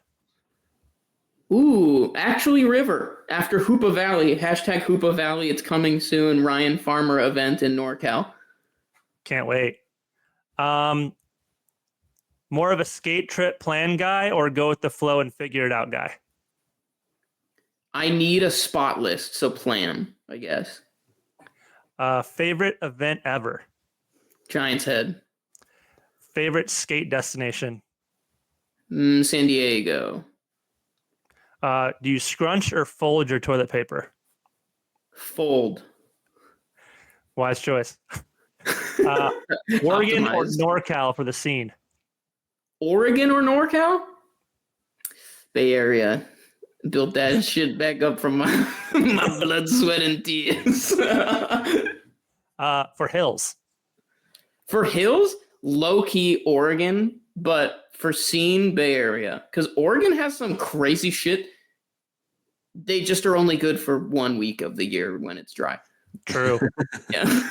Ooh, actually River. After Hoopa Valley, hashtag Hoopa Valley. It's coming soon. Ryan Farmer event in NorCal. Can't wait. More of a skate trip plan guy or go with the flow and figure it out guy? I need a spot list, so plan, I guess. Favorite event ever? Giant's Head. Favorite skate destination? San Diego. Do you scrunch or fold your toilet paper? Fold. Wise choice. Oregon or Optimized. NorCal for the scene? Oregon or NorCal? Bay Area. Built that shit back up from my, my blood, sweat, and tears. For hills? For hills, low-key Oregon, but for scene, Bay Area. Because Oregon has some crazy shit. They just are only good for 1 week of the year when it's dry. True. Yeah.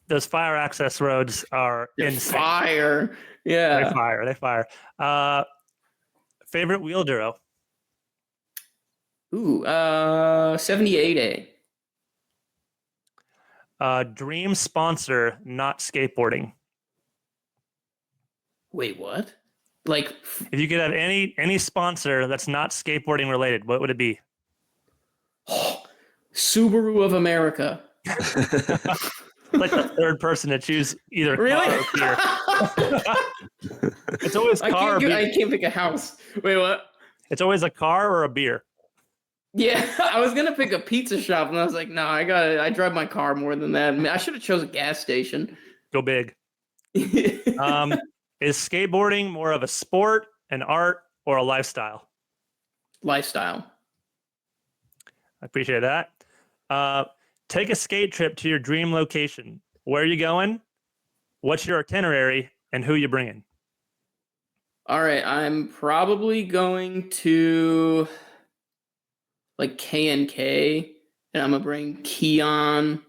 Those fire access roads are insane. Fire. Yeah. They fire. Favorite wheel duro? Ooh, 78A. Dream sponsor, not skateboarding. Wait, what? Like, If you could have any sponsor that's not skateboarding related, what would it be? Subaru of America. Like the third person to choose either Really? car or beer. It's always car or beer. I can't pick a house. Wait, what? It's always a car or a beer. Yeah, I was gonna pick a pizza shop, and I was like, no, I drive my car more than that. I mean, I should have chose a gas station. Go big. Is skateboarding more of a sport, an art, or a lifestyle? Lifestyle. I appreciate that. Take a skate trip to your dream location. Where are you going? What's your itinerary? And who you bringing? All right, I'm probably going to like K&K, and I'm gonna bring Keon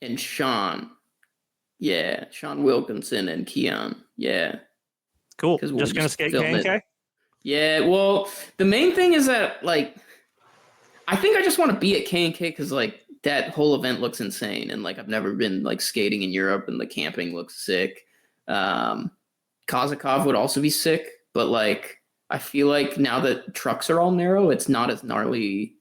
and Sean. Yeah, Sean Wilkinson and Keon. Yeah. Cool. 'Cause we'll Just gonna just skate film it. K&K? Yeah, well, the main thing is that, like, I think I just want to be at K&K because, like, that whole event looks insane. And, like, I've never been, like, skating in Europe, and the camping looks sick. Kazakov would also be sick, but, like, I feel like now that trucks are all narrow, it's not as gnarly,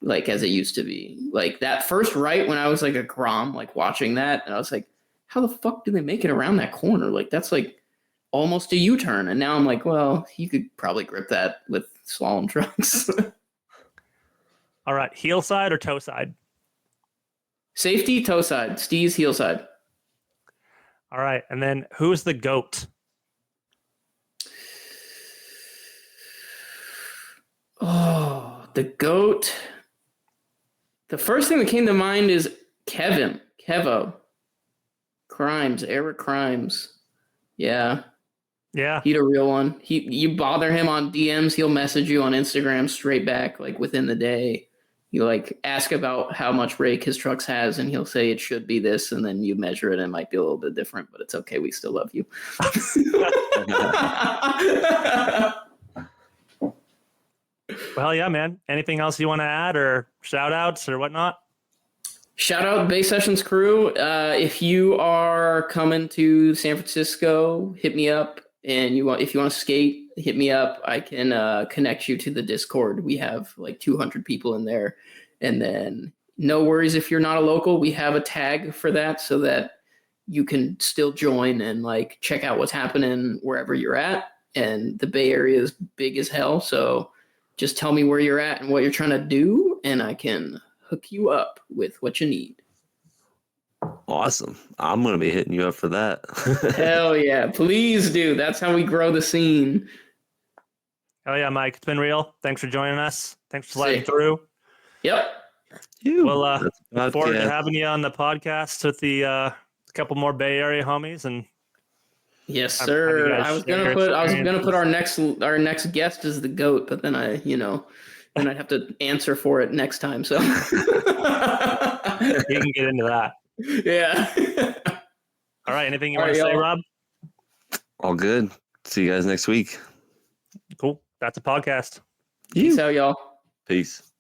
like, as it used to be. Like, that first right when I was, like, a Grom, like, watching that, and I was like, how the fuck do they make it around that corner? Like, that's, like, almost a U-turn. And now I'm like, well, you could probably grip that with slalom trucks. All right. Heel side or toe side? Safety, toe side. Steez, heel side. All right. And then who's the GOAT? Oh, the GOAT. The first thing that came to mind is Kevo. Eric Crimes. Yeah. Yeah. He's a real one. You bother him on DMs, he'll message you on Instagram straight back, like within the day. You like ask about how much rake his trucks has, and he'll say it should be this, and then you measure it, and it might be a little bit different, but it's okay. We still love you. Well, yeah, man. Anything else you want to add or shout outs or whatnot? Shout out Baysessions crew. If you are coming to San Francisco, hit me up. And if you want to skate, hit me up. I can connect you to the Discord. We have like 200 people in there. And then no worries if you're not a local. We have a tag for that so that you can still join and like check out what's happening wherever you're at. And the Bay Area is big as hell. So just tell me where you're at and what you're trying to do, and I can hook you up with what you need. Awesome. I'm going to be hitting you up for that. Hell yeah. Please do. That's how we grow the scene. Oh, yeah, Mike. It's been real. Thanks for joining us. Thanks for sliding Sick. through. Yep. We'll That's a look forward to podcast. having you on the podcast with the couple more Bay Area homies. And Yes, Have you sir. guys I was share gonna your put our next guest as the GOAT, but then then I'd have to answer for it next time. So you can get into that. yeah. All right. Anything you All want to right, say, y'all. Rob? All good. See you guys next week. Cool. That's a podcast. Peace out, y'all. Peace.